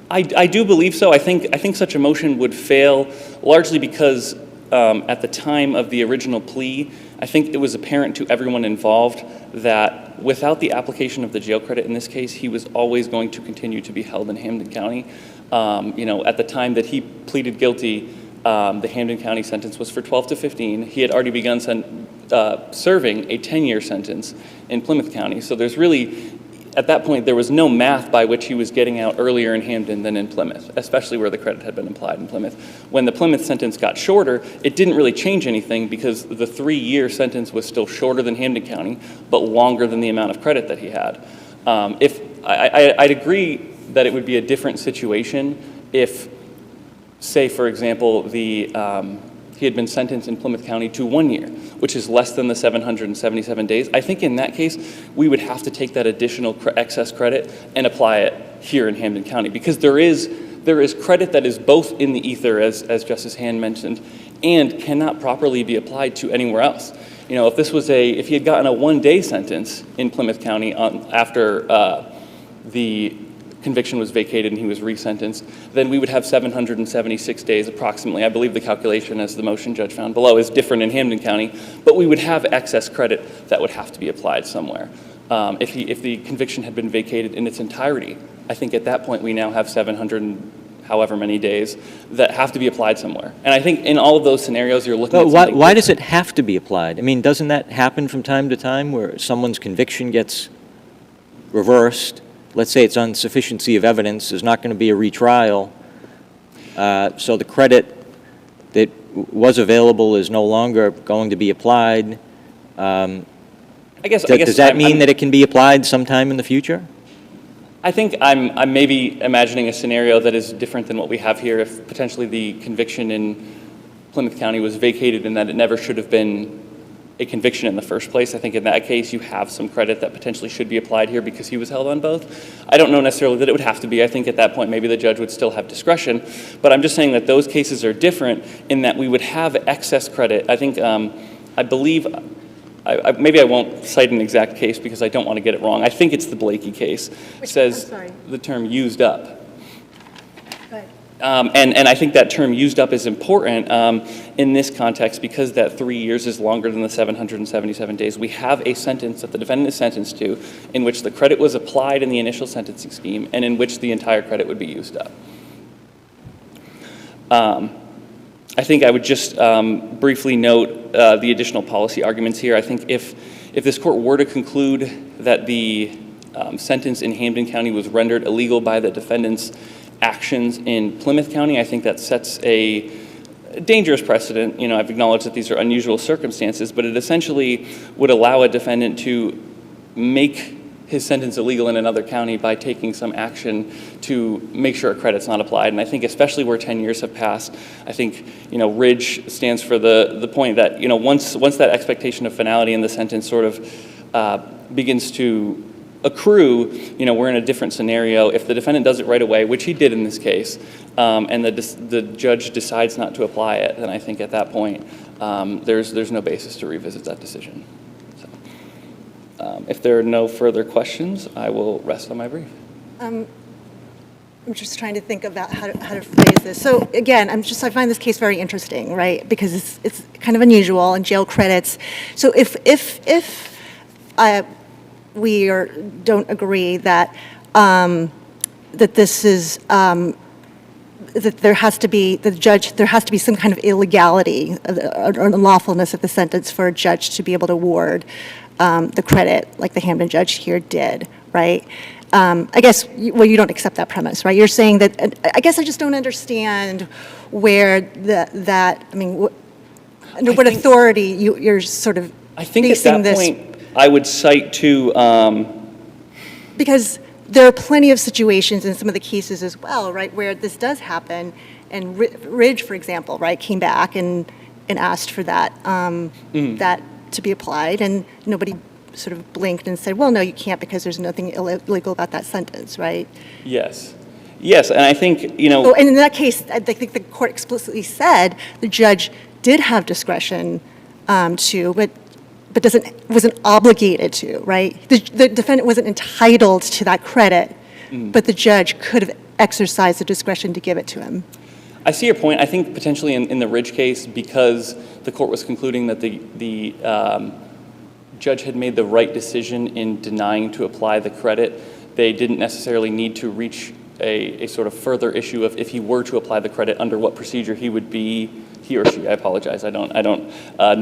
Speaker 8: I do believe so. I think such a motion would fail largely because at the time of the original plea, I think it was apparent to everyone involved that without the application of the jail credit in this case, he was always going to continue to be held in Hampden County. At the time that he pleaded guilty, the Hampden County sentence was for 12 to 15. He had already begun serving a 10-year sentence in Plymouth County. So there's really, at that point, there was no math by which he was getting out earlier in Hampden than in Plymouth, especially where the credit had been applied in Plymouth. When the Plymouth sentence got shorter, it didn't really change anything because the 3-year sentence was still shorter than Hampden County, but longer than the amount of credit that he had. I'd agree that it would be a different situation if, say, for example, he had been sentenced in Plymouth County to 1 year, which is less than the 777 days. I think in that case, we would have to take that additional excess credit and apply it here in Hampden County, because there is credit that is both in the ether, as Justice Hand mentioned, and cannot properly be applied to anywhere else. If he had gotten a 1-day sentence in Plymouth County after the conviction was vacated and he was resentenced, then we would have 776 days approximately. I believe the calculation, as the motion judge found below, is different in Hampden County, but we would have excess credit that would have to be applied somewhere. If the conviction had been vacated in its entirety, I think at that point we now have 700 and however many days that have to be applied somewhere. And I think in all of those scenarios, you're looking at something
Speaker 5: why does it have to be applied? I mean, doesn't that happen from time to time where someone's conviction gets reversed? Let's say it's on sufficiency of evidence, there's not going to be a retrial, so the credit that was available is no longer going to be applied. Does that mean that it can be applied sometime in the future?
Speaker 8: I think I'm maybe imagining a scenario that is different than what we have here if potentially the conviction in Plymouth County was vacated and that it never should have been a conviction in the first place. I think in that case you have some credit that potentially should be applied here because he was held on both. I don't know necessarily that it would have to be. I think at that point maybe the judge would still have discretion, but I'm just saying that those cases are different in that we would have excess credit. I think, I believe, maybe I won't cite an exact case because I don't want to get it wrong. I think it's the Blakey case. It says the term used up. And I think that term used up is important in this context because that 3 years is longer than the 777 days. We have a sentence that the defendant is sentenced to in which the credit was applied in the initial sentencing scheme and in which the entire credit would be used up. I think I would just briefly note the additional policy arguments here. I think if this court were to conclude that the sentence in Hampden County was rendered illegal by the defendant's actions in Plymouth County, I think that sets a dangerous precedent. I've acknowledged that these are unusual circumstances, but it essentially would allow a defendant to make his sentence illegal in another county by taking some action to make sure a credit's not applied. And I think especially where 10 years have passed, I think, RIDGE stands for the point that, once that expectation of finality in the sentence sort of begins to accrue, we're in a different scenario. If the defendant does it right away, which he did in this case, and the judge decides not to apply it, then I think at that point there's no basis to revisit that decision. So, if there are no further questions, I will rest on my brief.
Speaker 4: I'm just trying to think about how to phrase this. So again, I find this case very interesting, right? Because it's kind of unusual and jail credits. So if we don't agree that that this is that there has to be there has to be some kind of illegality or unlawfulness of the sentence for a judge to be able to award the credit like the Hampton judge here did, right? I guess, you don't accept that premise, right? You're saying that, I guess I just don't understand where under what authority you're sort of
Speaker 8: I think
Speaker 4: basing
Speaker 8: at that
Speaker 4: this.
Speaker 8: point, I would cite to...
Speaker 4: Because there are plenty of situations in some of the cases as well, right, where this does happen. And Ridge, for example, right, came back and asked for that, that to be applied, and nobody sort of blinked and said, well, no, you can't because there's nothing illegal about that sentence, right?
Speaker 8: Yes. Yes, and I think,
Speaker 4: So, and in that case, I think the court explicitly said the judge did have discretion to, but wasn't obligated to, right? The defendant wasn't entitled to that credit, but the judge could have exercised the discretion to give it to him.
Speaker 8: I see your point. I think potentially in the Ridge case, because the court was concluding that the judge had made the right decision in denying to apply the credit, they didn't necessarily need to reach a sort of further issue of if he were to apply the credit, under what procedure he would be, he or she, I apologize, I don't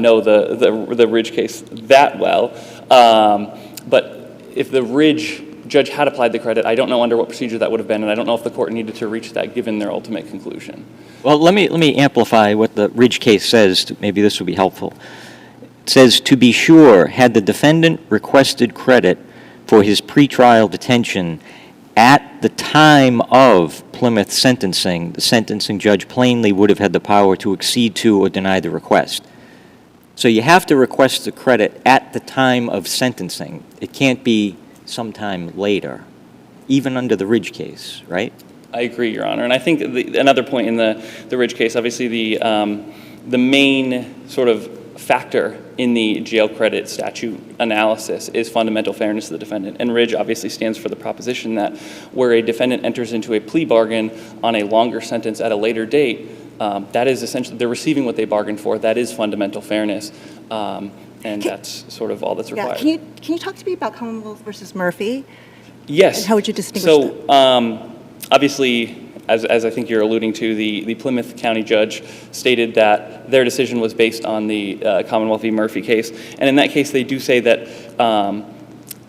Speaker 8: know the Ridge case that well, but if the Ridge judge had applied the credit, I don't know under what procedure that would have been, and I don't know if the court needed to reach that given their ultimate conclusion.
Speaker 5: Well, let me amplify what the Ridge case says. Maybe this would be helpful. It says, to be sure, had the defendant requested credit for his pretrial detention at the time of Plymouth sentencing, the sentencing judge plainly would have had the power to accede to or deny the request. So you have to request the credit at the time of sentencing. It can't be sometime later, even under the Ridge case, right?
Speaker 8: I agree, Your Honor. And I think another point in the Ridge case, obviously the main sort of factor in the jail credit statute analysis is fundamental fairness of the defendant. And Ridge obviously stands for the proposition that where a defendant enters into a plea bargain on a longer sentence at a later date, that is essentially, they're receiving what they bargained for. That is fundamental fairness. And that's sort of all that's required.
Speaker 4: Yeah, can you talk to me about Commonwealth versus Murphy?
Speaker 8: Yes.
Speaker 4: And how would you distinguish
Speaker 8: them?
Speaker 4: So,
Speaker 8: obviously, as I think you're alluding to, the Plymouth County judge stated that their decision was based on the Commonwealth v. Murphy case. And in that case, they do say that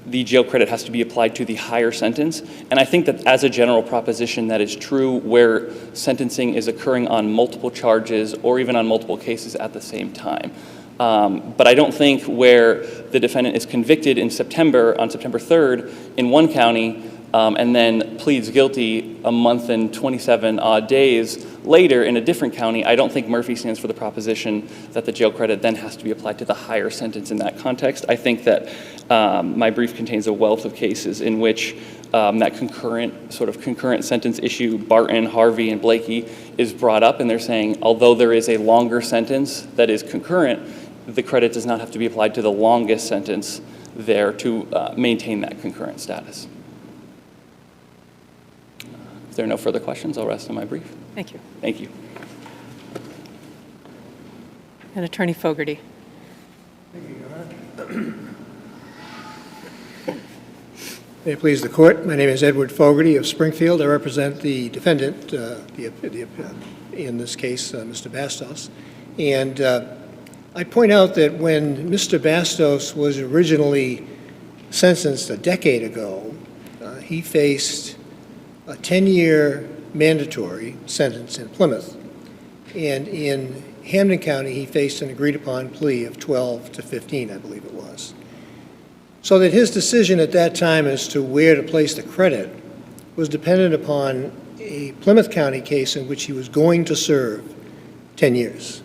Speaker 8: the jail credit has to be applied to the higher sentence. And I think that as a general proposition, that is true where sentencing is occurring on multiple charges or even on multiple cases at the same time. But I don't think where the defendant is convicted on September 3rd in one county and then pleads guilty a month and 27 odd days later in a different county, I don't think Murphy stands for the proposition that the jail credit then has to be applied to the higher sentence in that context. I think that my brief contains a wealth of cases in which that concurrent sentence issue, Barton, Harvey, and Blakey, is brought up, and they're saying, although there is a longer sentence that is concurrent, the credit does not have to be applied to the longest sentence there to maintain that concurrent status. If there are no further questions, I'll rest on my brief.
Speaker 2: Thank you.
Speaker 8: Thank you.
Speaker 2: And Attorney Fogarty.
Speaker 9: Thank you, Your Honor. May it please the court, my name is Edward Fogarty of Springfield. I represent the defendant in this case, Mr. Bastos. And I point out that when Mr. Bastos was originally sentenced a decade ago, he faced a 10-year mandatory sentence in Plymouth. And in Hampden County, he faced an agreed-upon plea of 12 to 15, I believe it was. So that his decision at that time as to where to place the credit was dependent upon a Plymouth County case in which he was going to serve 10 years.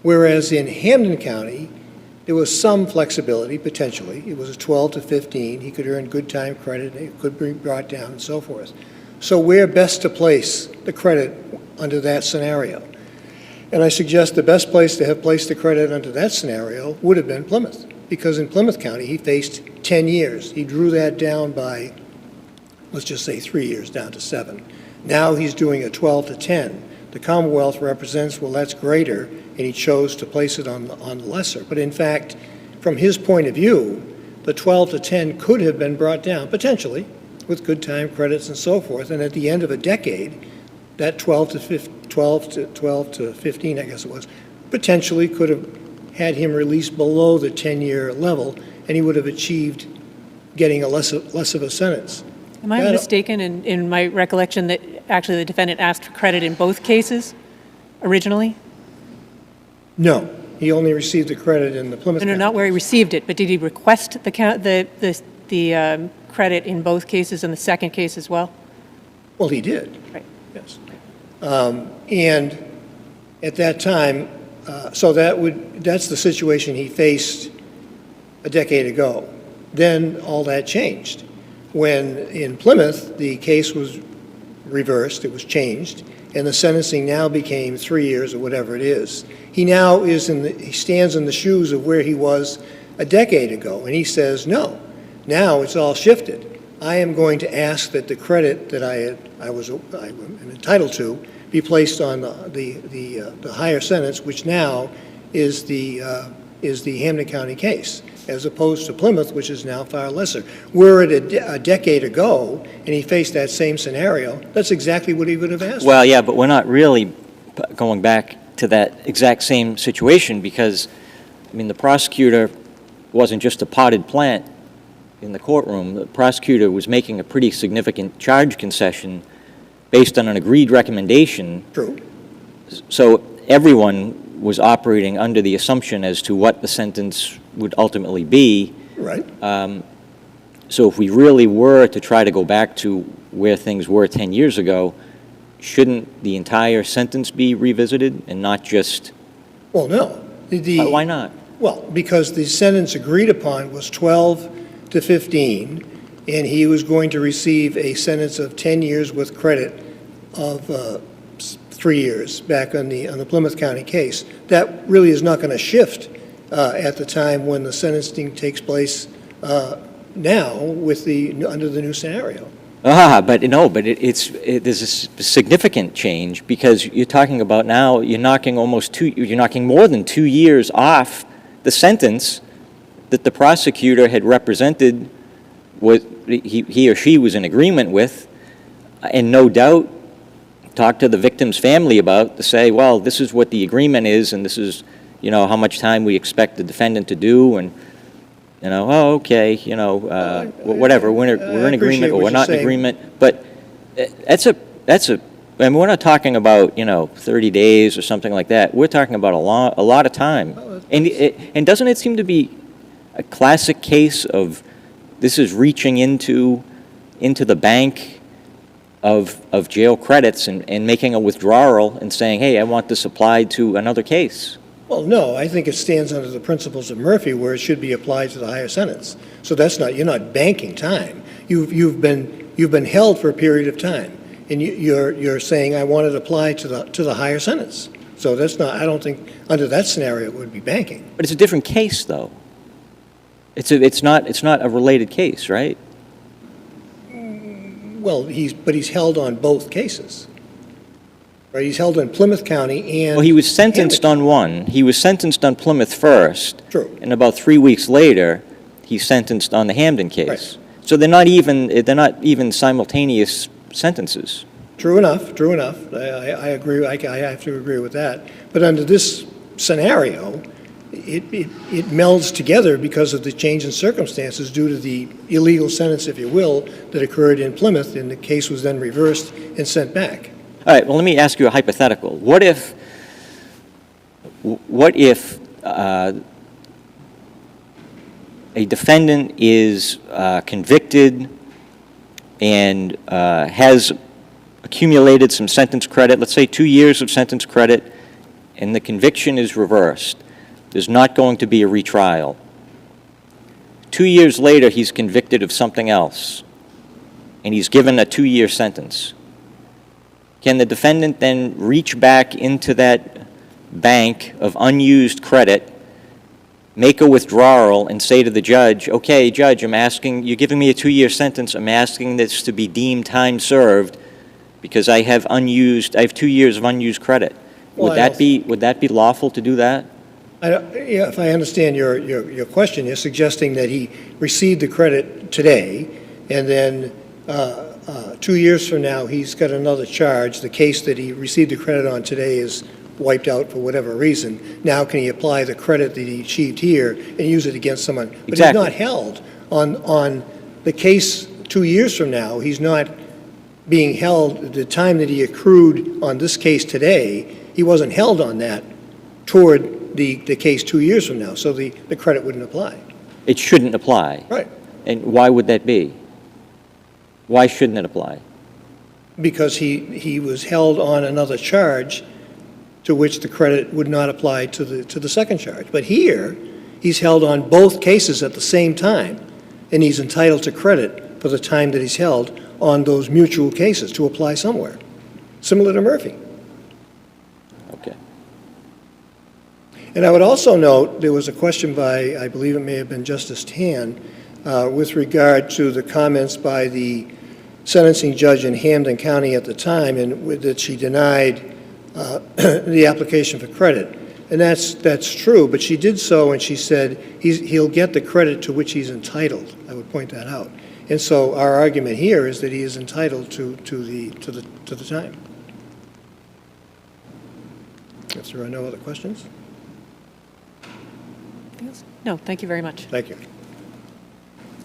Speaker 9: Whereas in Hampden County, there was some flexibility, potentially. It was a 12 to 15. He could earn good time credit, and it could be brought down and so forth. So where best to place the credit under that scenario? And I suggest the best place to have placed the credit under that scenario would have been Plymouth, because in Plymouth County, he faced 10 years. He drew that down by, let's just say 3 years, down to 7. Now he's doing a 12 to 10. The Commonwealth represents, well, that's greater, and he chose to place it on the lesser. But in fact, from his point of view, the 12 to 10 could have been brought down, potentially, with good time credits and so forth. And at the end of a decade, that 12 to 15, I guess it was, potentially could have had him released below the 10-year level, and he would have achieved getting a less of a sentence.
Speaker 2: Am I mistaken in my recollection that actually the defendant asked for credit in both cases originally?
Speaker 9: No, he only received the credit in the Plymouth
Speaker 2: No,
Speaker 9: County.
Speaker 2: not where he received it, but did he request the credit in both cases and the second case as well?
Speaker 9: Well, he did.
Speaker 2: Right.
Speaker 9: Yes. And at that time, so that's the situation he faced a decade ago. Then all that changed. When in Plymouth, the case was reversed, it was changed, and the sentencing now became 3 years or whatever it is. He now he stands in the shoes of where he was a decade ago, and he says, no, now it's all shifted. I am going to ask that the credit that I'm entitled to be placed on the higher sentence, which now is the Hampden County case, as opposed to Plymouth, which is now far lesser. Were it a decade ago, and he faced that same scenario, that's exactly what he would have asked.
Speaker 5: Well, yeah, but we're not really going back to that exact same situation because, I mean, the prosecutor wasn't just a potted plant in the courtroom. The prosecutor was making a pretty significant charge concession based on an agreed recommendation.
Speaker 9: True.
Speaker 5: So everyone was operating under the assumption as to what the sentence would ultimately be.
Speaker 9: Right.
Speaker 5: So if we really were to try to go back to where things were 10 years ago, shouldn't the entire sentence be revisited and not just...
Speaker 9: Well, no.
Speaker 5: Why not?
Speaker 9: Well, because the sentence agreed upon was 12 to 15, and he was going to receive a sentence of 10 years with credit of 3 years back on the Plymouth County case. That really is not going to shift at the time when the sentencing takes place now under the new scenario.
Speaker 5: But no, but there's a significant change because you're talking about now you're knocking more than 2 years off the sentence that the prosecutor had represented he or she was in agreement with, and no doubt talked to the victim's family about to say, well, this is what the agreement is, and this is, how much time we expect the defendant to do, and, oh, okay, whatever, we're in agreement or we're not in agreement. But that's a, I mean, we're not talking about, 30 days or something like that. We're talking about a lot of time. And doesn't it seem to be a classic case of this is reaching into the bank of jail credits and making a withdrawal and saying, hey, I want this applied to another case?
Speaker 9: Well, no, I think it stands under the principles of Murphy where it should be applied to the higher sentence. So you're not banking time. You've been held for a period of time, and you're saying I want it applied to the higher sentence. So I don't think under that scenario it would be banking.
Speaker 5: But it's a different case, though. It's not a related case, right?
Speaker 9: Well, he's held on both cases. Right? He's held in Plymouth County and...
Speaker 5: Well, he was sentenced on one. He was sentenced on Plymouth first.
Speaker 9: True.
Speaker 5: And about 3 weeks later, he's sentenced on the Hampden case.
Speaker 9: Right.
Speaker 5: So they're not even simultaneous sentences.
Speaker 9: True enough. I agree. I have to agree with that. But under this scenario, it melds together because of the change in circumstances due to the illegal sentence, if you will, that occurred in Plymouth, and the case was then reversed and sent back.
Speaker 5: All right, well, let me ask you a hypothetical. What if a defendant is convicted and has accumulated some sentence credit, let's say 2 years of sentence credit, and the conviction is reversed, There's not going to be a retrial. 2 years later, he's convicted of something else, and he's given a 2-year sentence. Can the defendant then reach back into that bank of unused credit, make a withdrawal, and say to the judge, okay, judge, you're giving me a 2-year sentence, I'm asking this to be deemed time served because I have 2 years of unused credit.
Speaker 9: Well,
Speaker 5: Would that be lawful to do that?
Speaker 9: Yeah, if I understand your question, you're suggesting that he received the credit today, and then 2 years from now, he's got another charge. The case that he received the credit on today is wiped out for whatever reason. Now can he apply the credit that he achieved here and use it against someone? But
Speaker 5: Exactly.
Speaker 9: he's not held on the case 2 years from now. He's not being held the time that he accrued on this case today. He wasn't held on that toward the case 2 years from now, so the credit wouldn't apply.
Speaker 5: It shouldn't apply.
Speaker 9: Right.
Speaker 5: And why would that be? Why shouldn't it apply?
Speaker 9: Because he was held on another charge to which the credit would not apply to the second charge. But here, he's held on both cases at the same time, and he's entitled to credit for the time that he's held on those mutual cases to apply somewhere, similar to Murphy.
Speaker 5: Okay.
Speaker 9: And I would also note, there was a question by, I believe it may have been Justice Tan, with regard to the comments by the sentencing judge in Hampden County at the time, and that she denied the application for credit. And that's true, but she did so, and she said he'll get the credit to which he's entitled. I would point that out. And so our argument here is that he is entitled to the time. If there are no other questions?
Speaker 2: No, thank you very much.
Speaker 9: Thank you.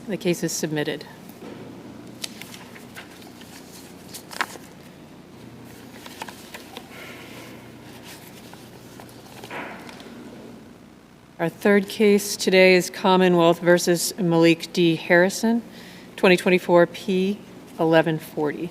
Speaker 2: The case is submitted. Our third case today is Commonwealth versus MELIK D. Harrison, 2024 P. 1140.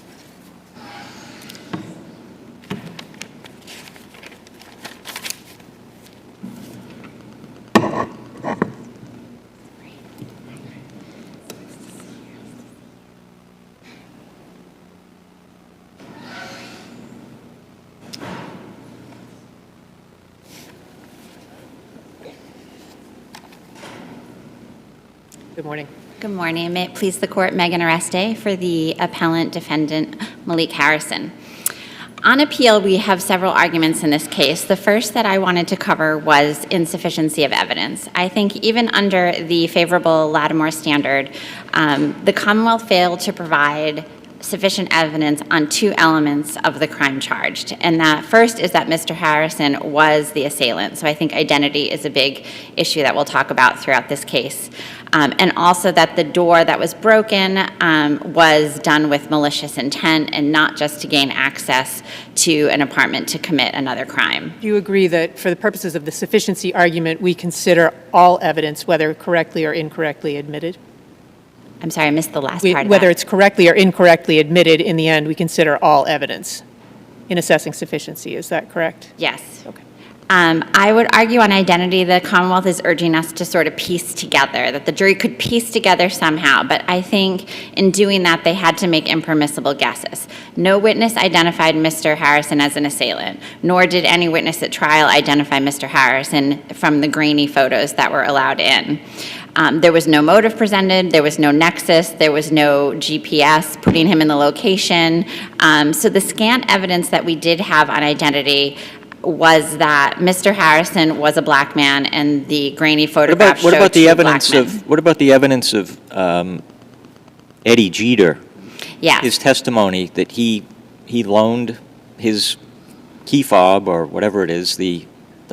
Speaker 2: Good morning.
Speaker 10: Good morning. May it please the court, Megan Areste for the appellant defendant MELIK Harrison. On appeal, we have several arguments in this case. The first that I wanted to cover was insufficiency of evidence. I think even under the favorable Lattimore standard, the Commonwealth failed to provide sufficient evidence on two elements of the crime charged. And that first is that Mr. Harrison was the assailant. So I think identity is a big issue that we'll talk about throughout this case. And also that the door that was broken was done with malicious intent and not just to gain access to an apartment to commit another crime.
Speaker 2: Do you agree that for the purposes of the sufficiency argument, we consider all evidence, whether correctly or incorrectly admitted?
Speaker 10: I'm sorry, I missed the last part of that.
Speaker 2: Whether it's correctly or incorrectly admitted, in the end, we consider all evidence in assessing sufficiency. Is that correct?
Speaker 10: Yes.
Speaker 2: Okay.
Speaker 10: I would argue on identity, the Commonwealth is urging us to sort of piece together, that the jury could piece together somehow, but I think in doing that, they had to make impermissible guesses. No witness identified Mr. Harrison as an assailant, nor did any witness at trial identify Mr. Harrison from the grainy photos that were allowed in. There was no motive presented, there was no nexus, there was no GPS putting him in the location. So the scant evidence that we did have on identity was that Mr. Harrison was a black man, and the grainy photograph
Speaker 5: What about
Speaker 10: showed
Speaker 5: the
Speaker 10: two
Speaker 5: evidence
Speaker 10: black men.
Speaker 5: what about the evidence of Eddie Jeter?
Speaker 10: Yes.
Speaker 5: His testimony that he loaned his key fob or whatever it is, the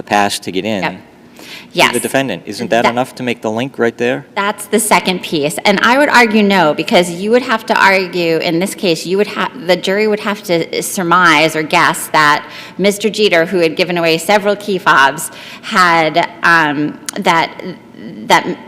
Speaker 5: pass to get in.
Speaker 10: Yep. Yes.
Speaker 5: To the defendant. Isn't that enough to make the link right there?
Speaker 10: That's the second piece. And I would argue no, because you would have to argue, in this case, the jury would have to surmise or guess that Mr. Jeter, who had given away several key fobs, had that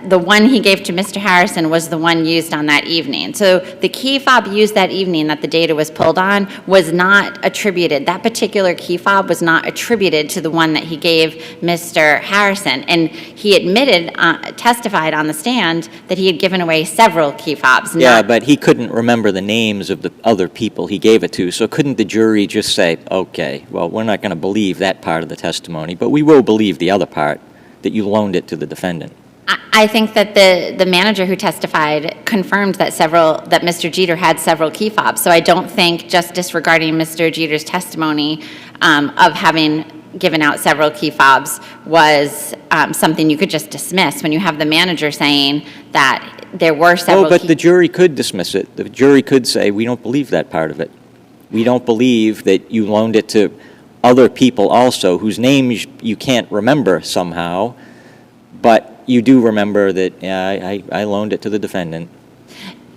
Speaker 10: the one he gave to Mr. Harrison was the one used on that evening. So the key fob used that evening that the data was pulled on was not attributed. That particular key fob was not attributed to the one that he gave Mr. Harrison. And he admitted, testified on the stand that he had given away several key fobs.
Speaker 5: Yeah, but he couldn't remember the names of the other people he gave it to, so couldn't the jury just say, okay, well, we're not going to believe that part of the testimony, but we will believe the other part, that you loaned it to the defendant?
Speaker 10: I think that the manager who testified confirmed that Mr. Jeter had several key fobs. So I don't think just disregarding Mr. Jeter's testimony of having given out several key fobs was something you could just dismiss when you have the manager saying that there were several.
Speaker 5: Oh, but the jury could dismiss it. The jury could say, we don't believe that part of it. We don't believe that you loaned it to other people also whose names you can't remember somehow, but you do remember that, yeah, I loaned it to the defendant.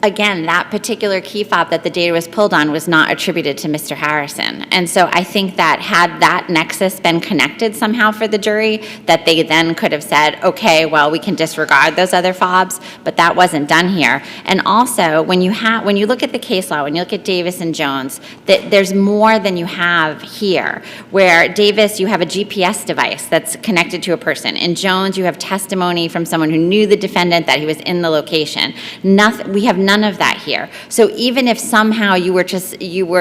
Speaker 10: Again, that particular key fob that the data was pulled on was not attributed to Mr. Harrison. And so I think that had that nexus been connected somehow for the jury, that they then could have said, okay, well, we can disregard those other fobs, but that wasn't done here. And also, when you look at the case law, when you look at Davis and Jones, there's more than you have here. Where Davis, you have a GPS device that's connected to a person. In Jones, you have testimony from someone who knew the defendant, that he was in the location. We have none of that here. So even if somehow you were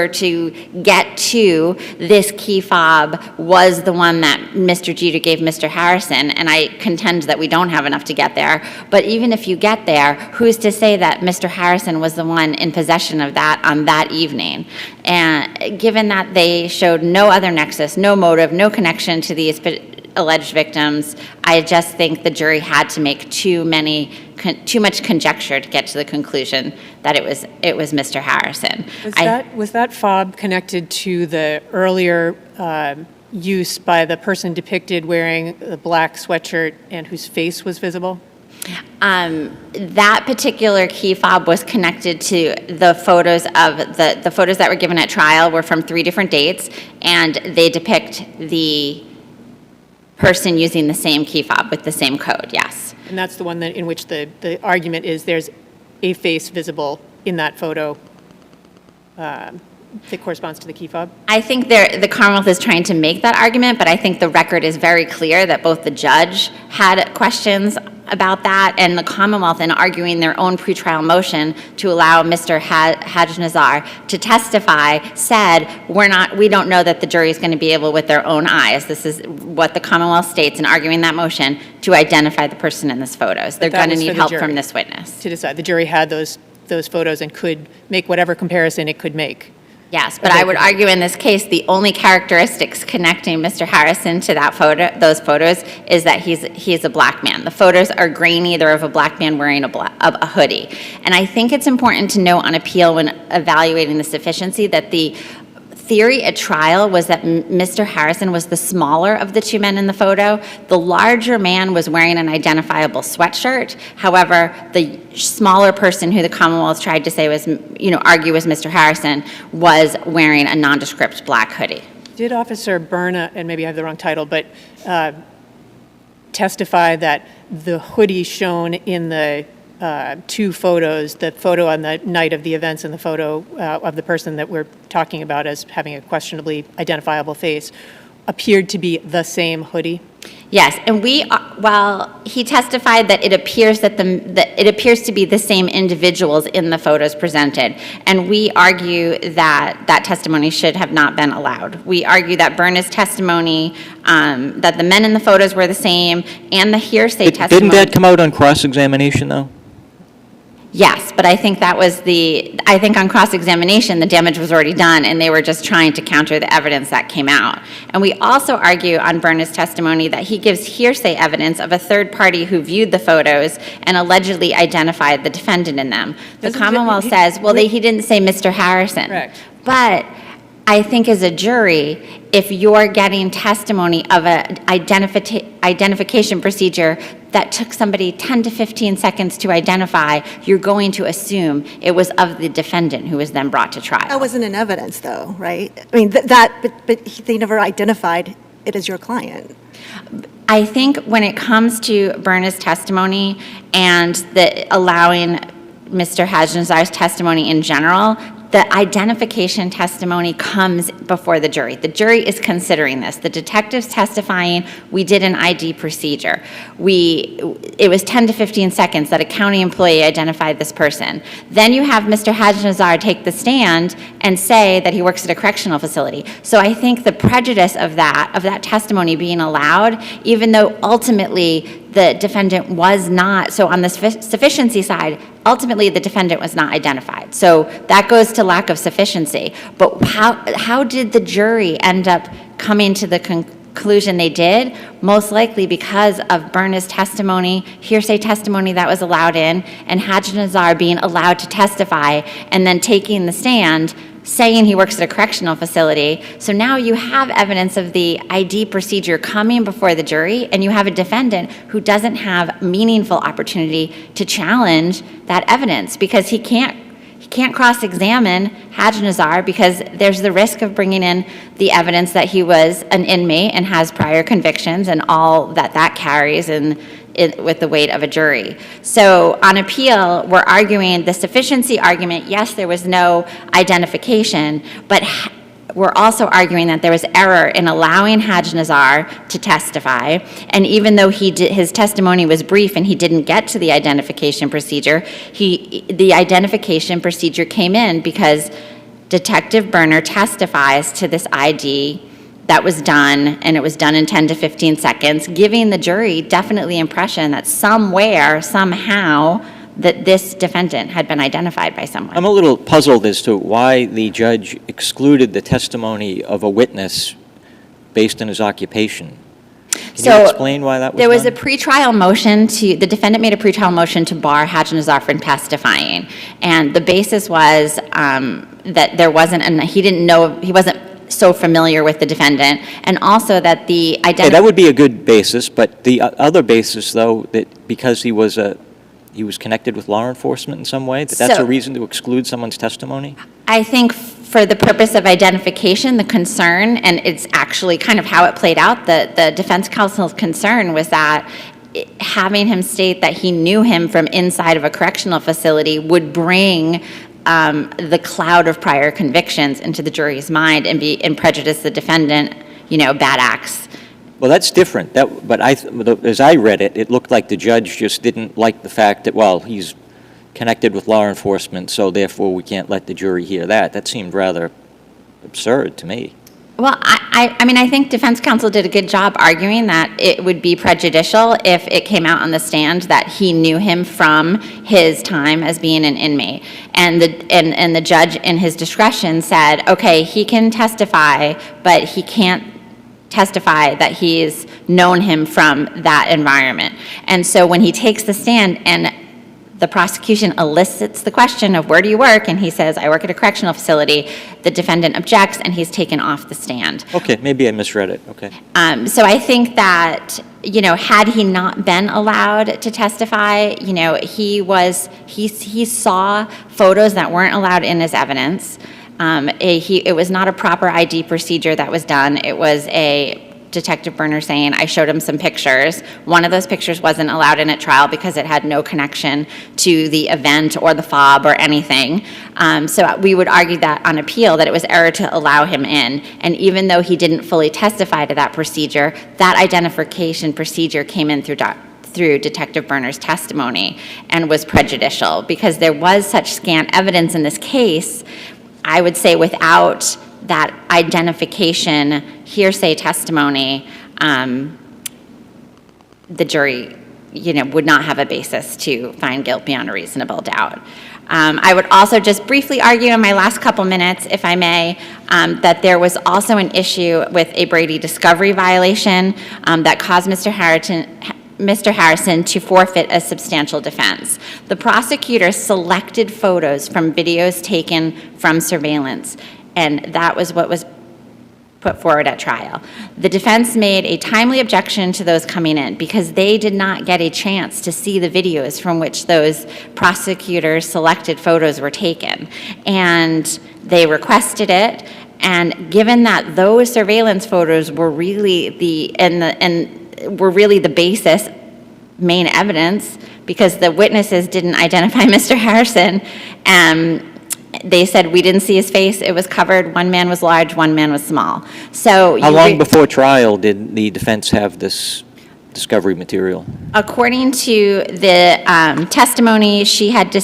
Speaker 10: to get to this key fob was the one that Mr. Jeter gave Mr. Harrison, and I contend that we don't have enough to get there, but even if you get there, who's to say that Mr. Harrison was the one in possession of that on that evening? And given that they showed no other nexus, no motive, no connection to these alleged victims, I just think the jury had to make too much conjecture to get to the conclusion that it was Mr. Harrison.
Speaker 2: Was that fob connected to the earlier use by the person depicted wearing the black sweatshirt and whose face was visible?
Speaker 10: That particular key fob was connected to the photos of the photos that were given at trial were from 3 different dates, and they depict the person using the same key fob with the same code, yes.
Speaker 2: And that's the one that in which the argument is there's a face visible in that photo that corresponds to the key fob?
Speaker 10: I think the Commonwealth is trying to make that argument, but I think the record is very clear that both the judge had questions about that, and the Commonwealth, in arguing their own pretrial motion to allow Mr. Hodgens to testify, said, we don't know that the jury is going to be able with their own eyes. This is what the Commonwealth states in arguing that motion, to identify the person in these photos. They're going to need help from this witness.
Speaker 2: To decide. The jury had those photos and could make whatever comparison it could make.
Speaker 10: Yes, but I would argue in this case, the only characteristics connecting Mr. Harrison to those photos is that he's a black man. The photos are grainy. They're of a black man wearing a hoodie. And I think it's important to note on appeal when evaluating the sufficiency that the theory at trial was that Mr. Harrison was the smaller of the 2 men in the photo. The larger man was wearing an identifiable sweatshirt. However, the smaller person who the Commonwealth tried to say was, argue was Mr. Harrison, was wearing a nondescript black hoodie.
Speaker 2: Did Officer Berna, and maybe I have the wrong title, but testify that the hoodie shown in the 2 photos, the photo on the night of the events and the photo of the person that we're talking about as having a questionably identifiable face, appeared to be the same hoodie?
Speaker 10: Yes, and he testified that it appears it appears to be the same individuals in the photos presented, and we argue that that testimony should have not been allowed. We argue that Berna's testimony, that the men in the photos were the same, and the hearsay testimony.
Speaker 5: Didn't that come out on cross-examination, though?
Speaker 10: Yes, but I think on cross-examination, the damage was already done, and they were just trying to counter the evidence that came out. And we also argue on Berna's testimony that he gives hearsay evidence of a third party who viewed the photos and allegedly identified the defendant in them. The Commonwealth says, well, he didn't say Mr. Harrison.
Speaker 2: Correct.
Speaker 10: But I think as a jury, if you're getting testimony of an identification procedure that took somebody 10 to 15 seconds to identify, you're going to assume it was of the defendant who was then brought to trial.
Speaker 4: That wasn't in evidence, though, right? I mean, but they never identified it as your client.
Speaker 10: I think when it comes to Berna's testimony and allowing Mr. Hodgens' testimony in general, the identification testimony comes before the jury. The jury is considering this. The detective's testifying, we did an ID procedure. It was 10 to 15 seconds that a county employee identified this person. Then you have Mr. Hodgens take the stand and say that he works at a correctional facility. So I think the prejudice of that testimony being allowed, even though ultimately the defendant was not, so on the sufficiency side, ultimately the defendant was not identified. So that goes to lack of sufficiency. But how did the jury end up coming to the conclusion they did? Most likely because of Berna's testimony, hearsay testimony that was allowed in, and Hodgens being allowed to testify and then taking the stand saying he works at a correctional facility. So now you have evidence of the ID procedure coming before the jury, and you have a defendant who doesn't have meaningful opportunity to challenge that evidence because he can't cross-examine Hodgens because there's the risk of bringing in the evidence that he was an inmate and has prior convictions and all that carries with the weight of a jury. So on appeal, we're arguing the sufficiency argument. Yes, there was no identification, but we're also arguing that there was error in allowing Hodgens to testify. And even though his testimony was brief and he didn't get to the identification procedure, the identification procedure came in because Detective Berner testifies to this ID that was done, and it was done in 10 to 15 seconds, giving the jury definitely impression that somewhere, somehow, that this defendant had been identified by someone.
Speaker 5: I'm a little puzzled as to why the judge excluded the testimony of a witness based on his occupation. Can you explain why that was
Speaker 10: There was
Speaker 5: done?
Speaker 10: a pretrial motion the defendant made a pretrial motion to bar Hodgens from testifying. And the basis was that there wasn't, and he didn't know, he wasn't so familiar with the defendant, and also that the identity...
Speaker 5: that would be a good basis, but the other basis, though, that because he was connected with law enforcement in some way, that's a reason to exclude someone's testimony?
Speaker 10: I think for the purpose of identification, the concern, and it's actually kind of how it played out, the defense counsel's concern was that having him state that he knew him from inside of a correctional facility would bring the cloud of prior convictions into the jury's mind and prejudice the defendant, bad acts.
Speaker 5: Well, that's different. But as I read it, it looked like the judge just didn't like the fact that, well, he's connected with law enforcement, so therefore we can't let the jury hear that. That seemed rather absurd to me.
Speaker 10: Well, I think defense counsel did a good job arguing that it would be prejudicial if it came out on the stand that he knew him from his time as being an inmate. And the judge, in his discretion, said, okay, he can testify, but he can't testify that he's known him from that environment. And so when he takes the stand and the prosecution elicits the question of where do you work, and he says, I work at a correctional facility, the defendant objects and he's taken off the stand.
Speaker 5: Okay, maybe I misread it, okay.
Speaker 10: So I think that, had he not been allowed to testify, he saw photos that weren't allowed in as evidence. It was not a proper ID procedure that was done. It was a Detective Berner saying, I showed him some pictures. One of those pictures wasn't allowed in at trial because it had no connection to the event or the fob or anything. So we would argue that on appeal that it was error to allow him in. And even though he didn't fully testify to that procedure, that identification procedure came in through Detective Berner's testimony and was prejudicial because there was such scant evidence in this case. I would say without that identification hearsay testimony, the jury, would not have a basis to find guilt beyond a reasonable doubt. I would also just briefly argue in my last couple minutes, if I may, that there was also an issue with a Brady discovery violation that caused Mr. Harrison to forfeit a substantial defense. The prosecutor selected photos from videos taken from surveillance, and that was what was put forward at trial. The defense made a timely objection to those coming in because they did not get a chance to see the videos from which those prosecutors selected photos were taken. And they requested it, and given that those surveillance photos were really were really the basis, main evidence, because the witnesses didn't identify Mr. Harrison. They said, we didn't see his face, it was covered, one man was large, one man was small. So
Speaker 5: How long before trial did the defense have this discovery material?
Speaker 10: According to the testimony, she had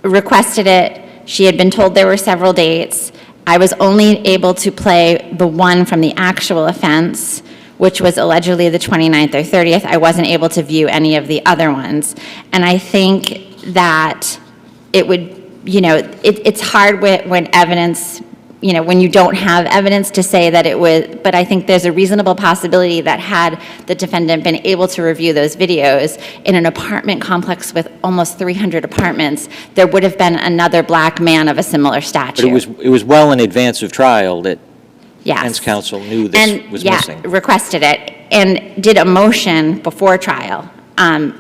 Speaker 10: requested it. She had been told there were several dates. I was only able to play the one from the actual offense, which was allegedly the 29th or 30th. I wasn't able to view any of the other ones. And I think that it would, it's hard when evidence, when you don't have evidence to say that it was, but I think there's a reasonable possibility that had the defendant been able to review those videos in an apartment complex with almost 300 apartments, there would have been another black man of a similar stature.
Speaker 5: But it was well in advance of trial that
Speaker 10: Yes.
Speaker 5: defense counsel knew this was missing.
Speaker 10: Requested it and did a motion before trial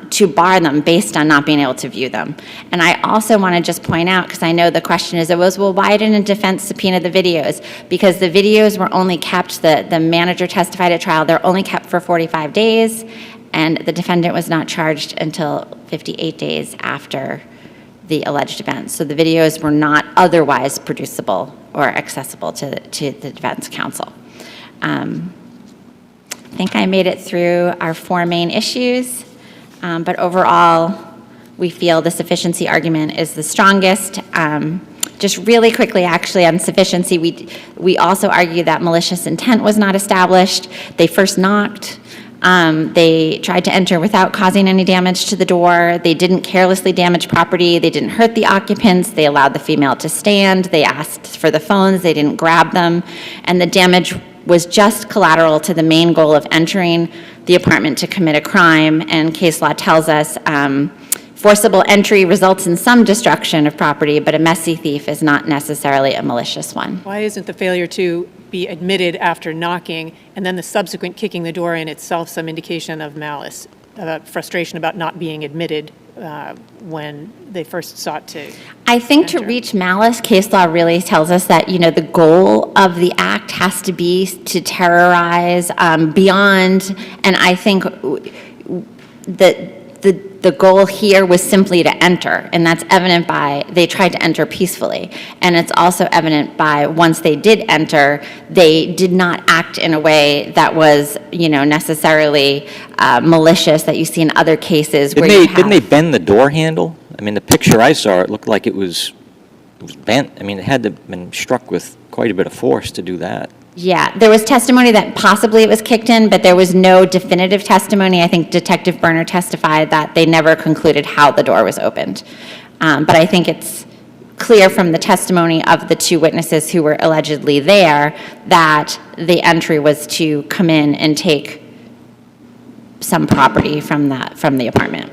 Speaker 10: to bar them based on not being able to view them. And I also want to just point out, because I know the question is, well, why didn't defense subpoena the videos? Because the videos were only kept, the manager testified at trial, they're only kept for 45 days, and the defendant was not charged until 58 days after the alleged event. So the videos were not otherwise producible or accessible to the defense counsel. I think I made it through our four main issues, but overall, we feel the sufficiency argument is the strongest. Just really quickly, actually, on sufficiency, we also argue that malicious intent was not established. They first knocked. They tried to enter without causing any damage to the door. They didn't carelessly damage property. They didn't hurt the occupants. They allowed the female to stand. They asked for the phones. They didn't grab them. And the damage was just collateral to the main goal of entering the apartment to commit a crime. And case law tells us forcible entry results in some destruction of property, but a messy thief is not necessarily a malicious one.
Speaker 2: Why isn't the failure to be admitted after knocking and then the subsequent kicking the door in itself some indication of malice, frustration about not being admitted when they first sought to
Speaker 10: I think
Speaker 2: enter?
Speaker 10: to reach malice, case law really tells us that, the goal of the act has to be to terrorize beyond, and I think the goal here was simply to enter, and that's evident by they tried to enter peacefully. And it's also evident by once they did enter, they did not act in a way that was, necessarily malicious that you see in other cases where
Speaker 5: Didn't they bend the door handle? I mean, the picture I saw, it looked like it was bent. I mean, it had to have been struck with quite a bit of force to do that.
Speaker 10: Yeah, there was testimony that possibly it was kicked in, but there was no definitive testimony. I think Detective Berner testified that they never concluded how the door was opened. But I think it's clear from the testimony of the two witnesses who were allegedly there that the entry was to come in and take some property from the apartment.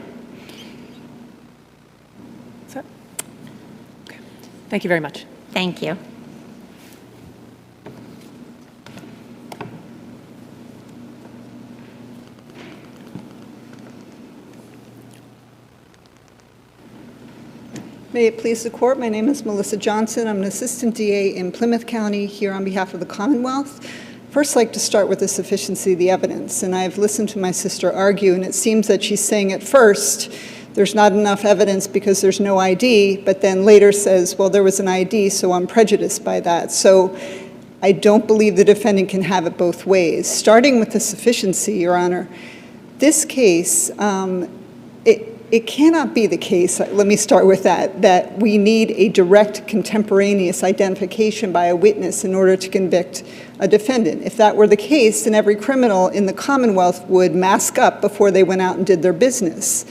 Speaker 2: Okay. Thank you very much.
Speaker 10: Thank you.
Speaker 11: May it please the court, my name is Melissa Johnson. I'm an assistant DA in Plymouth County here on behalf of the Commonwealth. First, I'd like to start with the sufficiency of the evidence. And I've listened to my sister argue, and it seems that she's saying at first there's not enough evidence because there's no ID, but then later says, well, there was an ID, so I'm prejudiced by that. So I don't believe the defendant can have it both ways. Starting with the sufficiency, Your Honor, this case, it cannot be the case, let me start with that we need a direct contemporaneous identification by a witness in order to convict a defendant. If that were the case, then every criminal in the Commonwealth would mask up before they went out and did their business.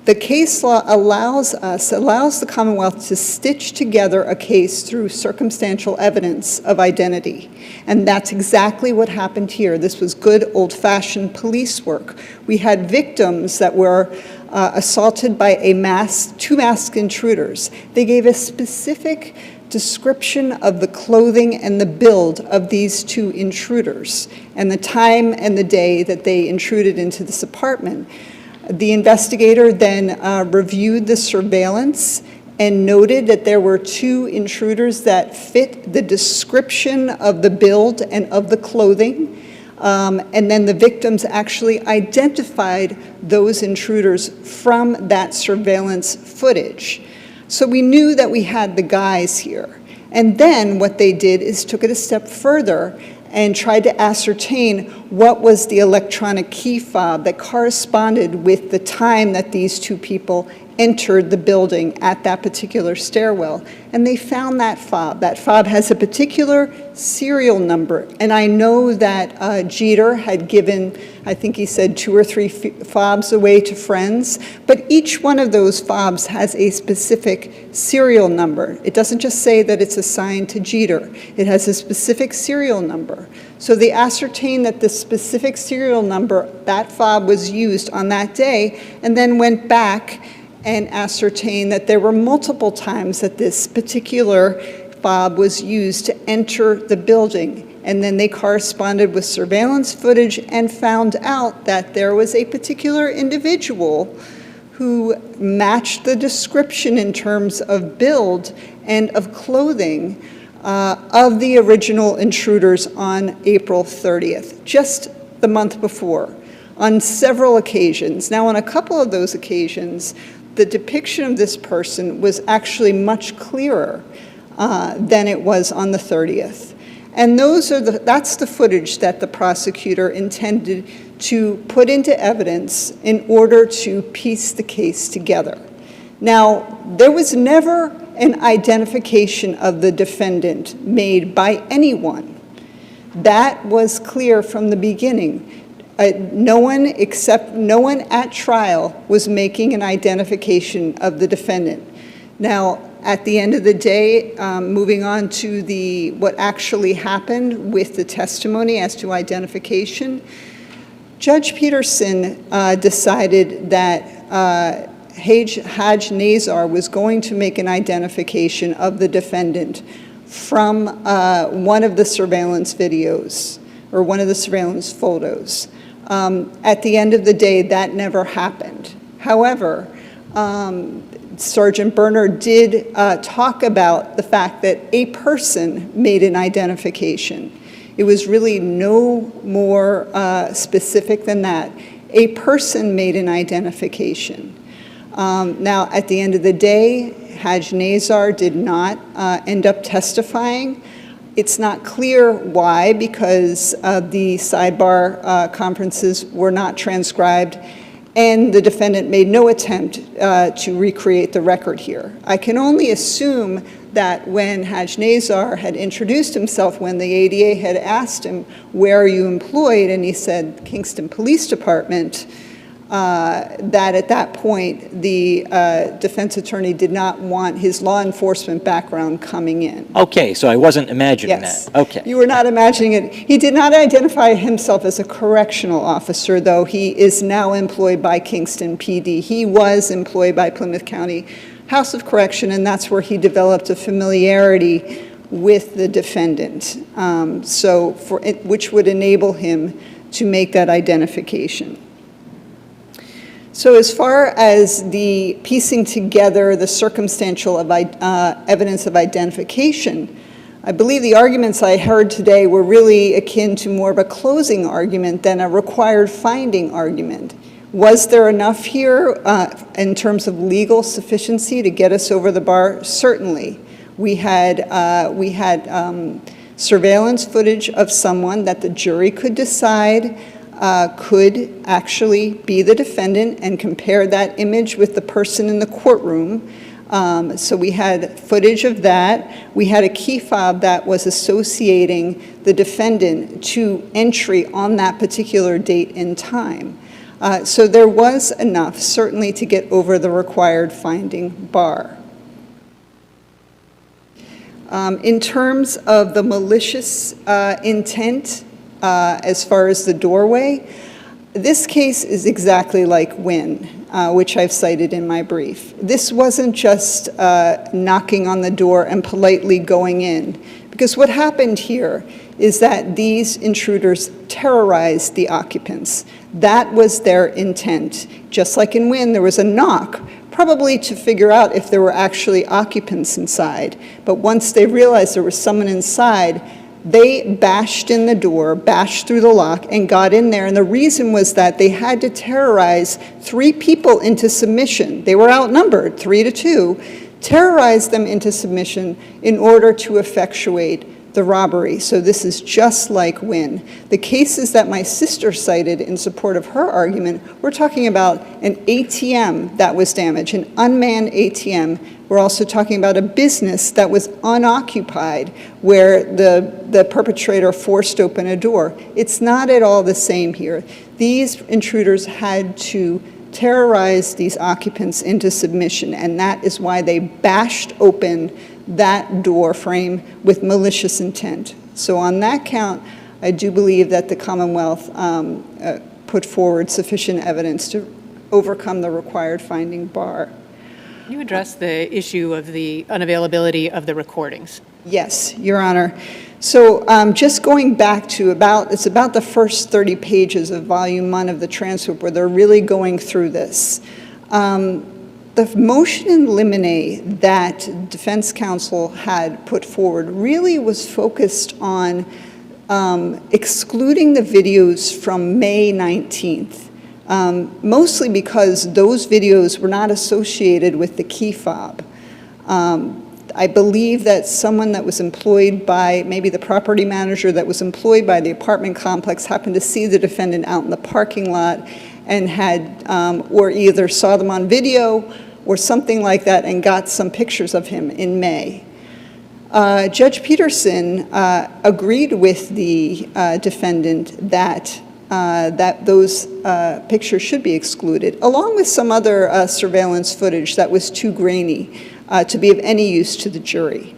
Speaker 11: The case law allows the Commonwealth to stitch together a case through circumstantial evidence of identity. And that's exactly what happened here. This was good old-fashioned police work. We had victims that were assaulted by two masked intruders. They gave a specific description of the clothing and the build of these two intruders and the time and the day that they intruded into this apartment. The investigator then reviewed the surveillance and noted that there were two intruders that fit the description of the build and of the clothing. And then the victims actually identified those intruders from that surveillance footage. So we knew that we had the guys here. And then what they did is took it a step further and tried to ascertain what was the electronic key fob that corresponded with the time that these two people entered the building at that particular stairwell. And they found that fob. That fob has a particular serial number. And I know that Jeter had given, I think he said 2 or 3 fobs away to friends, but each one of those fobs has a specific serial number. It doesn't just say that it's assigned to Jeter. It has a specific serial number. So they ascertained that the specific serial number, that fob was used on that day, and then went back and ascertained that there were multiple times that this particular fob was used to enter the building. And then they corresponded with surveillance footage and found out that there was a particular individual who matched the description in terms of build and of clothing of the original intruders on April 30th, just the month before, on several occasions. Now, on a couple of those occasions, the depiction of this person was actually much clearer than it was on the 30th. And that's the footage that the prosecutor intended to put into evidence in order to piece the case together. Now, there was never an identification of the defendant made by anyone. That was clear from the beginning. No one at trial was making an identification of the defendant. Now, at the end of the day, moving on to what actually happened with the testimony as to identification, Judge Peterson decided that Haj Nazar was going to make an identification of the defendant from one of the surveillance videos or one of the surveillance photos. At the end of the day, that never happened. However, Sergeant Berner did talk about the fact that a person made an identification. It was really no more specific than that. A person made an identification. Now, at the end of the day, Haj Nazar did not end up testifying. It's not clear why, because the sidebar conferences were not transcribed, and the defendant made no attempt to recreate the record here. I can only assume that when Haj Nazar had introduced himself, when the ADA had asked him, "Where are you employed?" and he said, "Kingston Police Department," that at that point, the defense attorney did not want his law enforcement background coming in.
Speaker 5: Okay, so I wasn't imagining
Speaker 11: Yes.
Speaker 5: that. Okay.
Speaker 11: You were not imagining it. He did not identify himself as a correctional officer, though he is now employed by Kingston PD. He was employed by Plymouth County House of Correction, and that's where he developed a familiarity with the defendant, which would enable him to make that identification. So as far as the piecing together the circumstantial evidence of identification, I believe the arguments I heard today were really akin to more of a closing argument than a required finding argument. Was there enough here in terms of legal sufficiency to get us over the bar? Certainly. We had surveillance footage of someone that the jury could decide could actually be the defendant and compare that image with the person in the courtroom. So we had footage of that. We had a key fob that was associating the defendant to entry on that particular date and time. So there was enough, certainly, to get over the required finding bar. In terms of the malicious intent, as far as the doorway, this case is exactly like Wynn, which I've cited in my brief. This wasn't just knocking on the door and politely going in, because what happened here is that these intruders terrorized the occupants. That was their intent. Just like in Wynn, there was a knock, probably to figure out if there were actually occupants inside. But once they realized there was someone inside, They bashed in the door, bashed through the lock, and got in there. And the reason was that they had to terrorize 3 people into submission. They were outnumbered, 3-2, terrorize them into submission in order to effectuate the robbery. So this is just like Wynn. The cases that my sister cited in support of her argument, we're talking about an ATM that was damaged, an unmanned ATM. We're also talking about a business that was unoccupied where the perpetrator forced open a door. It's not at all the same here. These intruders had to terrorize these occupants into submission, and that is why they bashed open that door frame with malicious intent. So on that count, I do believe that the Commonwealth put forward sufficient evidence to overcome the required finding bar.
Speaker 2: Can you address the issue of the unavailability of the recordings?
Speaker 11: Yes, Your Honor. So just going back to it's about the first 30 pages of Volume 1 of the transcript where they're really going through this. The motion in limine that defense counsel had put forward really was focused on excluding the videos from May 19th, mostly because those videos were not associated with the key fob. I believe that someone that was employed by, maybe the property manager that was employed by the apartment complex happened to see the defendant out in the parking lot and had, or either saw them on video or something like that and got some pictures of him in May. Judge Peterson agreed with the defendant that those pictures should be excluded, along with some other surveillance footage that was too grainy to be of any use to the jury.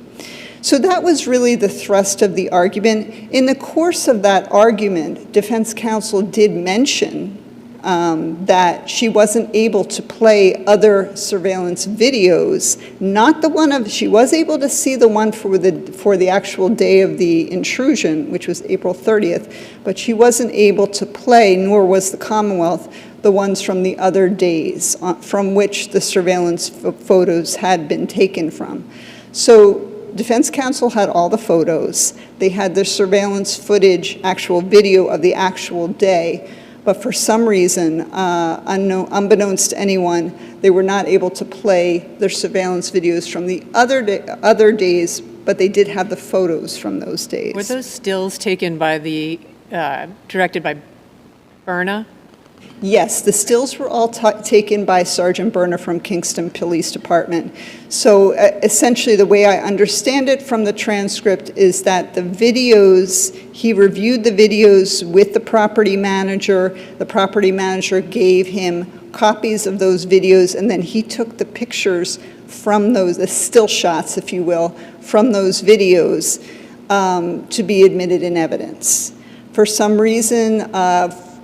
Speaker 11: So that was really the thrust of the argument. In the course of that argument, defense counsel did mention that she wasn't able to play other surveillance videos, not the one of, she was able to see the one for the actual day of the intrusion, which was April 30th, but she wasn't able to play, nor was the Commonwealth, the ones from the other days from which the surveillance photos had been taken from. So defense counsel had all the photos. They had the surveillance footage, actual video of the actual day, but for some reason, unbeknownst to anyone, they were not able to play their surveillance videos from the other days, but they did have the photos from those days.
Speaker 2: Were those stills taken by directed by Berna?
Speaker 11: Yes, the stills were all taken by Sergeant Berna from Kingston Police Department. So essentially the way I understand it from the transcript is that the videos, he reviewed the videos with the property manager. The property manager gave him copies of those videos, and then he took the pictures from those, the still shots, if you will, from those videos to be admitted in evidence. For some reason,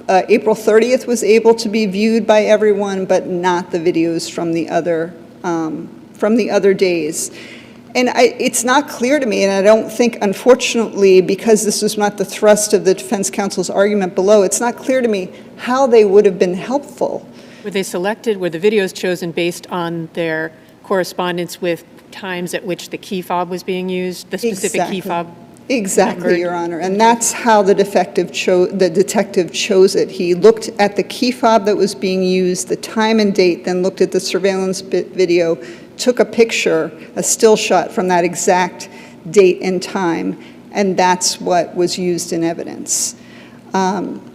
Speaker 11: April 30th was able to be viewed by everyone, but not the videos from the other days. And it's not clear to me, and I don't think, unfortunately, because this was not the thrust of the defense counsel's argument below, it's not clear to me how they would have been helpful.
Speaker 2: Were they selected, were the videos chosen based on their correspondence with times at which the key fob was being used, the specific key fob?
Speaker 11: Exactly, Your Honor, and that's how the detective chose it. He looked at the key fob that was being used, the time and date, then looked at the surveillance video, took a picture, a still shot from that exact date and time, and that's what was used in evidence.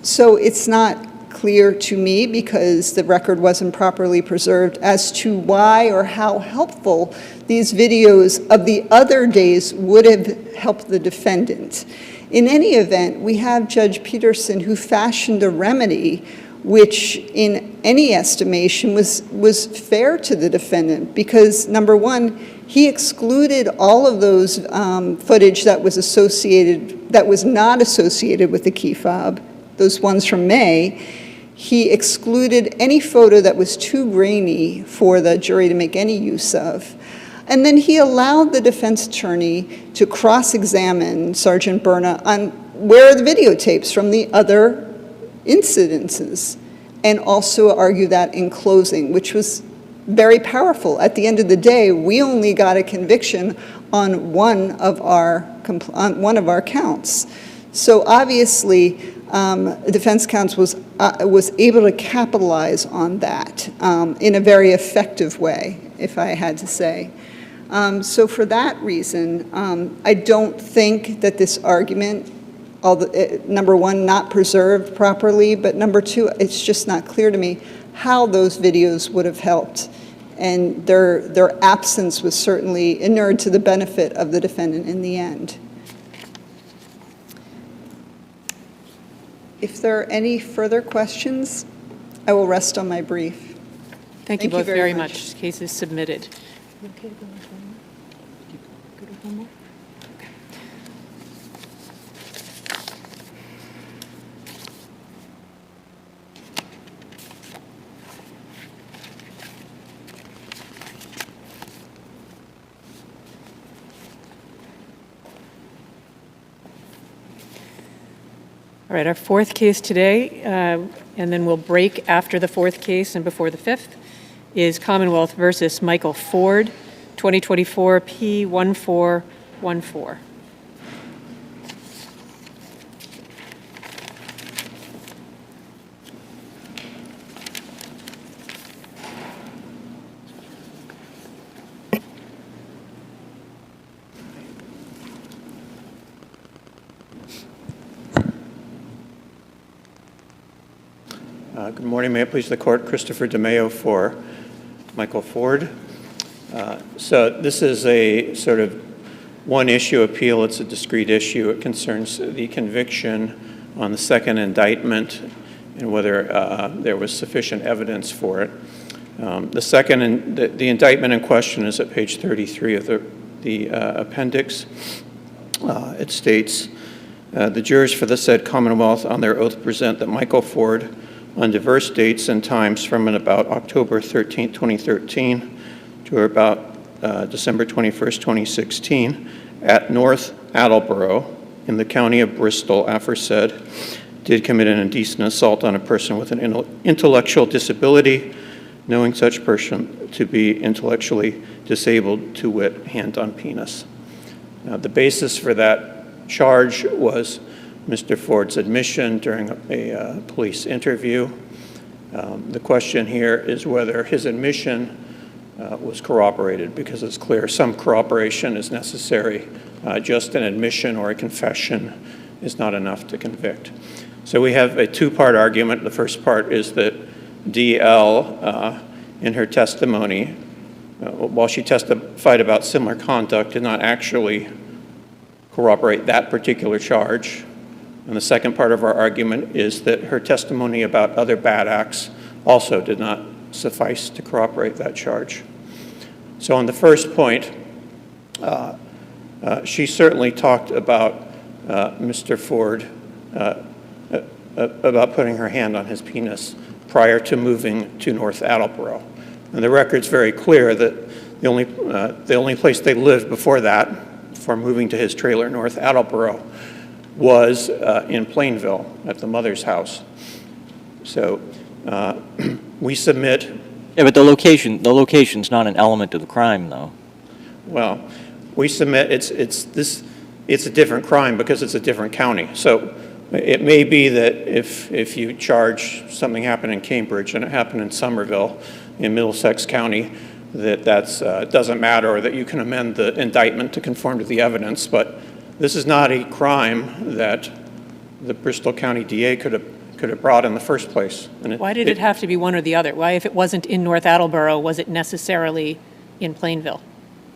Speaker 11: So it's not clear to me, because the record wasn't properly preserved, as to why or how helpful these videos of the other days would have helped the defendant. In any event, we have Judge Peterson, who fashioned a remedy which, in any estimation, was fair to the defendant, because, number one, he excluded all of those footage that was not associated with the key fob, those ones from May. He excluded any photo that was too grainy for the jury to make any use of. And then he allowed the defense attorney to cross-examine Sergeant Berna on where are the videotapes from the other incidences, and also argue that in closing, which was very powerful. At the end of the day, we only got a conviction on one of our counts. So obviously, the defense counsel was able to capitalize on that in a very effective way, if I had to say. So for that reason, I don't think that this argument, number one, not preserved properly, but number two, it's just not clear to me how those videos would have helped. And their absence was certainly inured to the benefit of the defendant in the end. If there are any further questions, I will rest on my brief.
Speaker 2: Thank you both very much. Case is submitted. All right, our fourth case today, and then we'll break after the fourth case and before the fifth, is Commonwealth versus Michael Ford, 2024 P1414.
Speaker 12: Good morning. May it please the court. Christopher DeMeo for Michael Ford. So this is a sort of one-issue appeal. It's a discrete issue. It concerns the conviction on the second indictment and whether there was sufficient evidence for it. The indictment in question is at page 33 of the appendix. It states, the jurors for the said Commonwealth on their oath present that Michael Ford, on diverse dates and times from and about October 13, 2013 to about December 21st, 2016, at North Attleboro in the county of Bristol, aforesaid, did commit an indecent assault on a person with an intellectual disability, knowing such person to be intellectually disabled, to wit, hand on penis. Now, the basis for that charge was Mr. Ford's admission during a police interview. The question here is whether his admission was corroborated, because it's clear some corroboration is necessary. Just an admission or a confession is not enough to convict. So we have a two-part argument. The first part is that DL, in her testimony, while she testified about similar conduct, did not actually corroborate that particular charge. And the second part of our argument is that her testimony about other bad acts also did not suffice to corroborate that charge. So on the first point, she certainly talked about Mr. Ford, about putting her hand on his penis prior to moving to North Attleboro. And the record's very clear that the only place they lived before that, before moving to his trailer, North Attleboro, was in Plainville at the mother's house. So we submit.
Speaker 5: Yeah, but the location's not an element of the crime, though.
Speaker 12: Well, we submit it's a different crime because it's a different county. So it may be that if you charge something happened in Cambridge and it happened in Somerville in Middlesex County, that doesn't matter, or that you can amend the indictment to conform to the evidence. But this is not a crime that the Bristol County DA could have brought in the first place. And
Speaker 2: Why did it have to be one or the other? Why, if it wasn't in North Attleboro, was it necessarily in Plainville?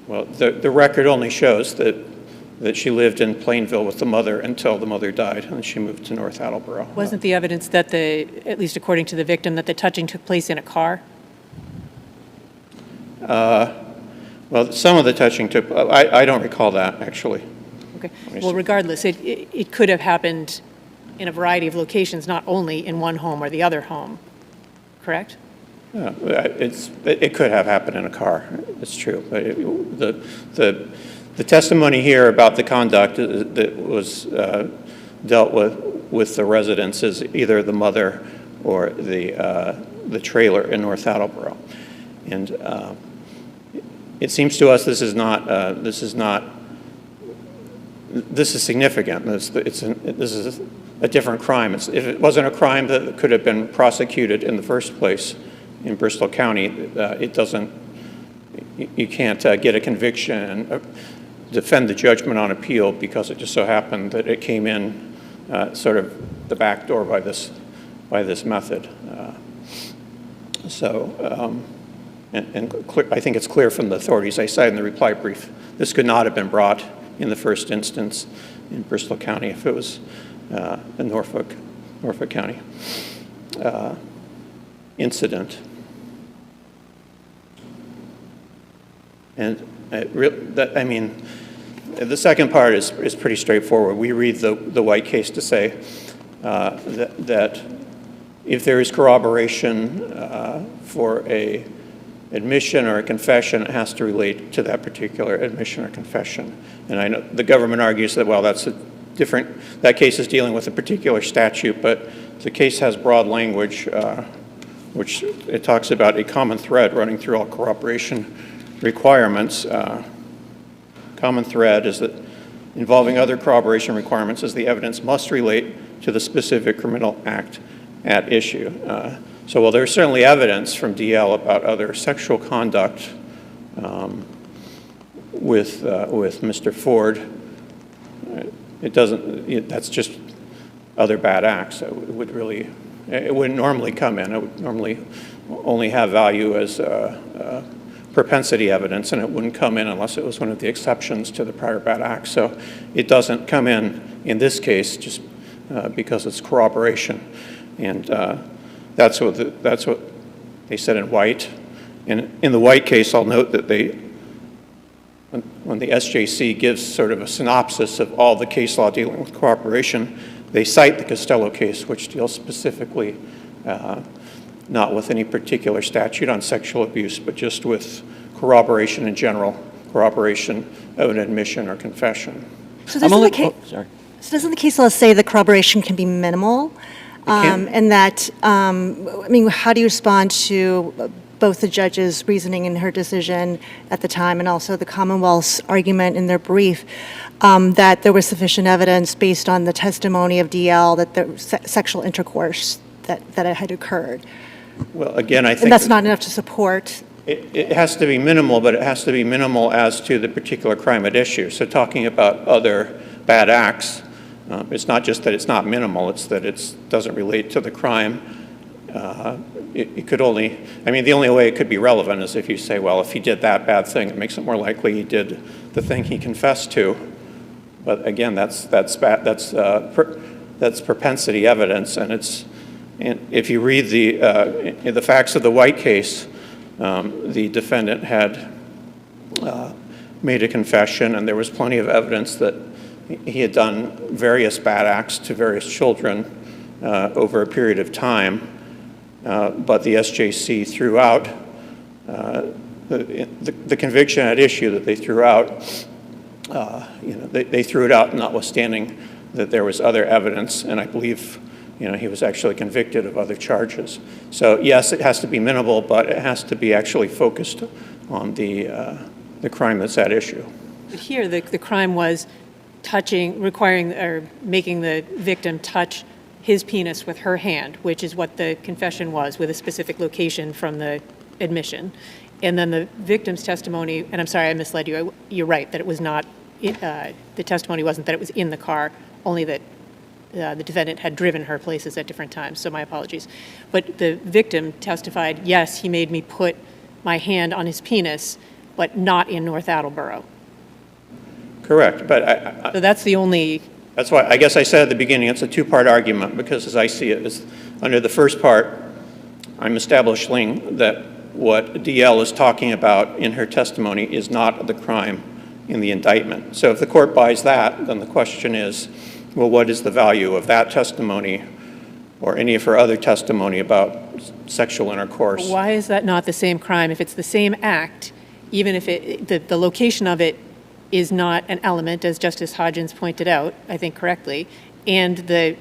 Speaker 12: Well, the record only shows that she lived in Plainville with the mother until the mother died, and she moved to North Attleboro.
Speaker 2: Wasn't the evidence that at least according to the victim, that the touching took place in a car?
Speaker 12: Well, some of the touching took. I don't recall that, actually.
Speaker 2: Okay. Well, regardless, it could have happened in a variety of locations, not only in one home or the other home, correct?
Speaker 12: Yeah, it could have happened in a car. It's true. But the testimony here about the conduct that was dealt with the residents is either the mother or the trailer in North Attleboro. And it seems to us this is significant. This is a different crime. If it wasn't a crime that could have been prosecuted in the first place in Bristol County, you can't get a conviction and defend the judgment on appeal because it just so happened that it came in sort of the back door by this method. I think it's clear from the authorities I cited in the reply brief, this could not have been brought in the first instance in Bristol County if it was a Norfolk County incident. And the second part is pretty straightforward. We read the White case to say that if there is corroboration for a admission or a confession, it has to relate to that particular admission or confession. And I know the government argues that, well, that case is dealing with a particular statute, but the case has broad language, which it talks about a common thread running through all corroboration requirements. Common thread is that involving other corroboration requirements is the evidence must relate to the specific criminal act at issue. So while there's certainly evidence from DL about other sexual conduct with Mr. Ford, that's just other bad acts. It wouldn't normally come in. It would normally only have value as propensity evidence, and it wouldn't come in unless it was one of the exceptions to the prior bad acts. So it doesn't come in this case just because it's corroboration. And that's what they said in White. And in the White case, I'll note that when the SJC gives sort of a synopsis of all the case law dealing with corroboration, they cite the Costello case, which deals specifically not with any particular statute on sexual abuse, but just with corroboration in general, corroboration of an admission or confession.
Speaker 4: So doesn't the case law say the corroboration can be minimal? And that, how do you respond to both the judge's reasoning in her decision at the time and also the Commonwealth's argument in their brief that there was sufficient evidence based on the testimony of DL that the sexual intercourse that it had occurred?
Speaker 12: Well, again, I think...
Speaker 4: And that's not enough to support...
Speaker 12: It has to be minimal, but it has to be minimal as to the particular crime at issue. So talking about other bad acts, it's not just that it's not minimal, it's that it doesn't relate to the crime. It could only, the only way it could be relevant is if you say, well, if he did that bad thing, it makes it more likely he did the thing he confessed to. But again, that's propensity evidence, and if you read the facts of the White case, the defendant had made a confession, and there was plenty of evidence that he had done various bad acts to various children over a period of time, but the SJC threw out the conviction at issue that they threw out. They threw it out notwithstanding that there was other evidence, and I believe he was actually convicted of other charges. So yes, it has to be minimal, but it has to be actually focused on the crime that's at issue.
Speaker 2: But here, the crime was making the victim touch his penis with her hand, which is what the confession was, with a specific location from the admission. And then the victim's testimony, and I'm sorry I misled you, you're right, that it was not, the testimony wasn't that it was in the car, only that the defendant had driven her places at different times, so my apologies. But the victim testified, yes, he made me put my hand on his penis, but not in North Attleboro.
Speaker 12: Correct, but
Speaker 2: so that's the only...
Speaker 12: That's why I guess I said at the beginning it's a two-part argument, because as I see it, is under the first part, I'm establishing that what DL is talking about in her testimony is not the crime in the indictment. So if the court buys that, then the question is, well, what is the value of that testimony or any of her other testimony about sexual intercourse?
Speaker 2: Why is that not the same crime? If it's the same act, even if the location of it is not an element, as Justice Hodgens pointed out, I think correctly, and the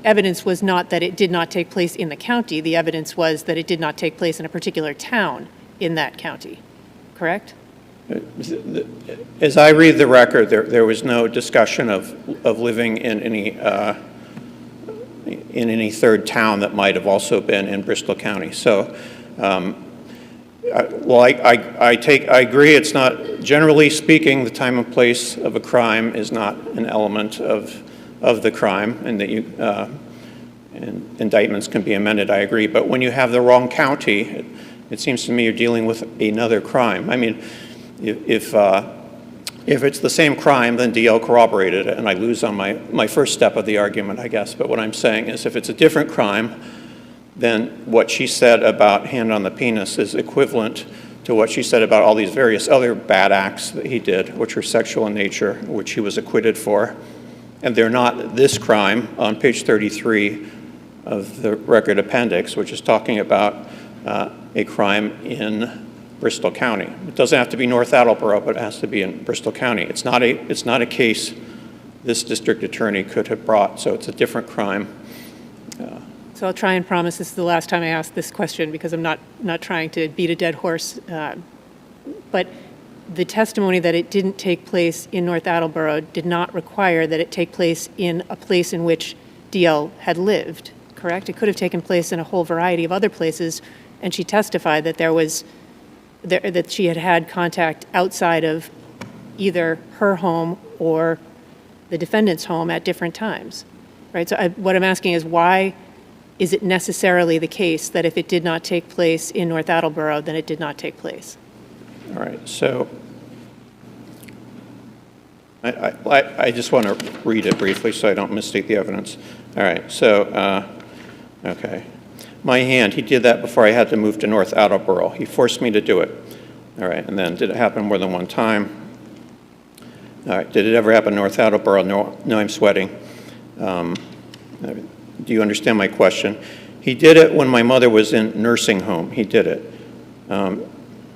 Speaker 2: evidence was not that it did not take place in the county, the evidence was that it did not take place in a particular town in that county, correct?
Speaker 12: As I read the record, there was no discussion of living in any third town that might have also been in Bristol County. So, well, I agree. It's not, generally speaking, the time and place of a crime is not an element of the crime, and that and indictments can be amended. I agree. But when you have the wrong county, it seems to me you're dealing with another crime. I mean, if it's the same crime, then DL corroborated it, and I lose on my first step of the argument, I guess. But what I'm saying is, if it's a different crime, then what she said about hand on the penis is equivalent to what she said about all these various other bad acts that he did, which were sexual in nature, which he was acquitted for. And they're not this crime on page 33 of the record appendix, which is talking about a crime in Bristol County. It doesn't have to be North Attleboro, but it has to be in Bristol County. It's not a case this district attorney could have brought, so it's a different crime.
Speaker 2: So I'll try and promise this is the last time I ask this question, because I'm not trying to beat a dead horse. But the testimony that it didn't take place in North Attleboro did not require that it take place in a place in which DL had lived, correct? It could have taken place in a whole variety of other places, and she testified that that she had contact outside of either her home or the defendant's home at different times, right? So what I'm asking is, why is it necessarily the case that if it did not take place in North Attleboro, then it did not take place?
Speaker 12: All right, so I just want to read it briefly so I don't misstate the evidence. All right, so, okay. My hand, he did that before I had to move to North Attleboro. He forced me to do it. All right, and then did it happen more than one time? All right, did it ever happen in North Attleboro? No, I'm sweating. Do you understand my question? He did it when my mother was in nursing home. He did it. And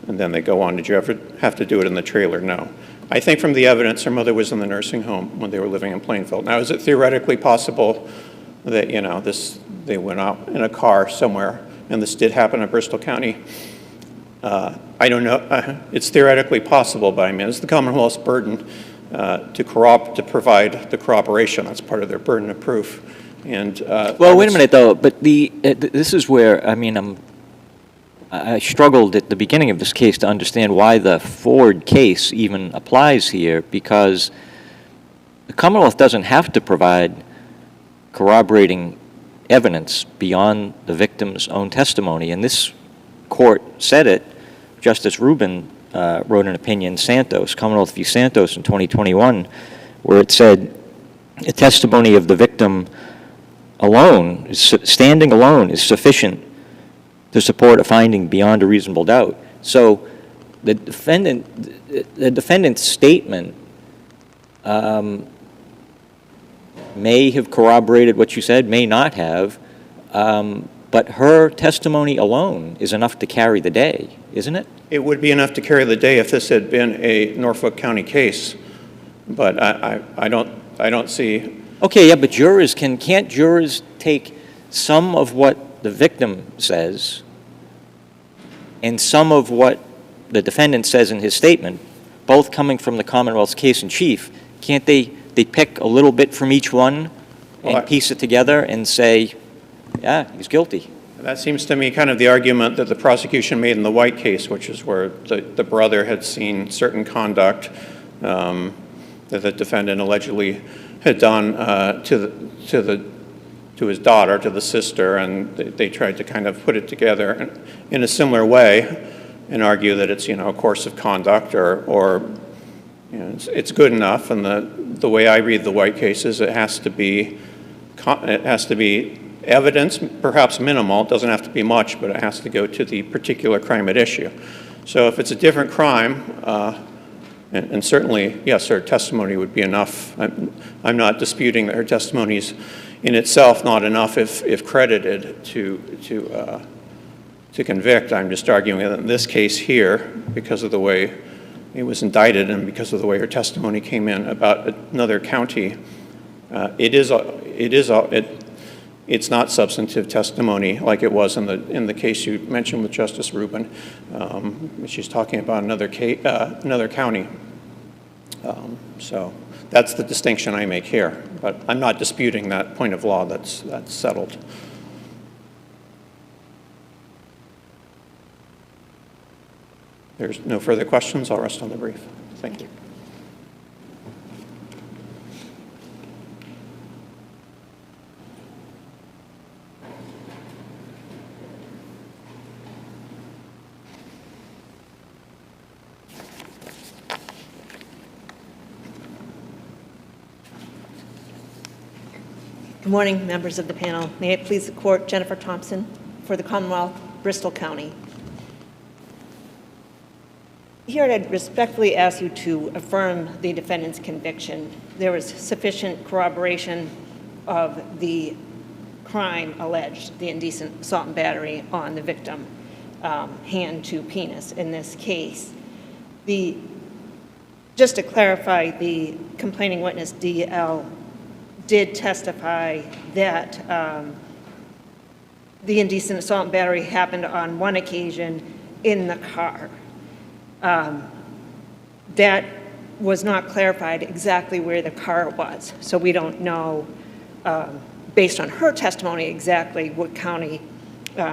Speaker 12: then they go on, did you ever have to do it in the trailer? No. I think from the evidence, her mother was in the nursing home when they were living in Plainfield. Now, is it theoretically possible that, they went out in a car somewhere, and this did happen in Bristol County? I don't know. It's theoretically possible, but I mean, it's the Commonwealth's burden to provide the corroboration. That's part of their burden of proof. And
Speaker 5: well, wait a minute though. But this is where I struggled at the beginning of this case to understand why the Ford case even applies here, because the Commonwealth doesn't have to provide corroborating evidence beyond the victim's own testimony. And this court said it. Justice Rubin wrote an opinion, Santos, Commonwealth v. Santos in 2021, where it said a testimony of the victim alone, standing alone, is sufficient to support a finding beyond a reasonable doubt. So the defendant's statement may have corroborated what you said, may not have, but her testimony alone is enough to carry the day, isn't it?
Speaker 12: It would be enough to carry the day if this had been a Norfolk County case, but I don't see.
Speaker 5: Okay, yeah, but can't jurors take some of what the victim says and some of what the defendant says in his statement, both coming from the Commonwealth's case in chief? Can't they pick a little bit from each one and piece it together and say, yeah, he's guilty?
Speaker 12: That seems to me kind of the argument that the prosecution made in the White case, which is where the brother had seen certain conduct that the defendant allegedly had done to his daughter, to the sister, and they tried to kind of put it together in a similar way and argue that it's, a course of conduct or it's good enough. And the way I read the White case is it has to be evidence, perhaps minimal. It doesn't have to be much, but it has to go to the particular crime at issue. So if it's a different crime, and certainly, yes, her testimony would be enough. I'm not disputing that her testimony is in itself not enough if credited to convict. I'm just arguing that in this case here, because of the way it was indicted and because of the way her testimony came in about another county, It's not substantive testimony like it was in the case you mentioned with Justice Rubin. She's talking about another county. So that's the distinction I make here. But I'm not disputing that point of law that's settled. There's no further questions. I'll rest on the brief. Thank you.
Speaker 13: Good morning, members of the panel. May it please the court, Jennifer Thompson for the Commonwealth, Bristol County. Here, I'd respectfully ask you to affirm the defendant's conviction. There was sufficient corroboration of the crime alleged, the indecent assault and battery on the victim, hand to penis in this case. Just to clarify, the complaining witness, DL, did testify that the indecent assault and battery happened on one occasion in the car. That was not clarified exactly where the car was, so we don't know, based on her testimony, exactly what county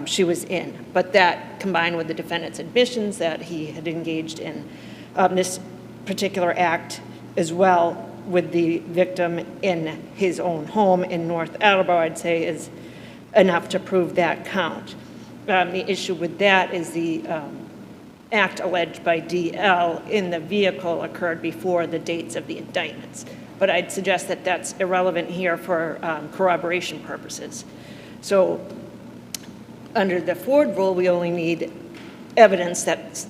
Speaker 13: she was in. But that, combined with the defendant's admissions that he had engaged in this particular act as well with the victim in his own home in North Attleboro, I'd say is enough to prove that count. The issue with that is the act alleged by DL in the vehicle occurred before the dates of the indictments. But I'd suggest that that's irrelevant here for corroboration purposes. So under the Ford rule, we only need evidence that's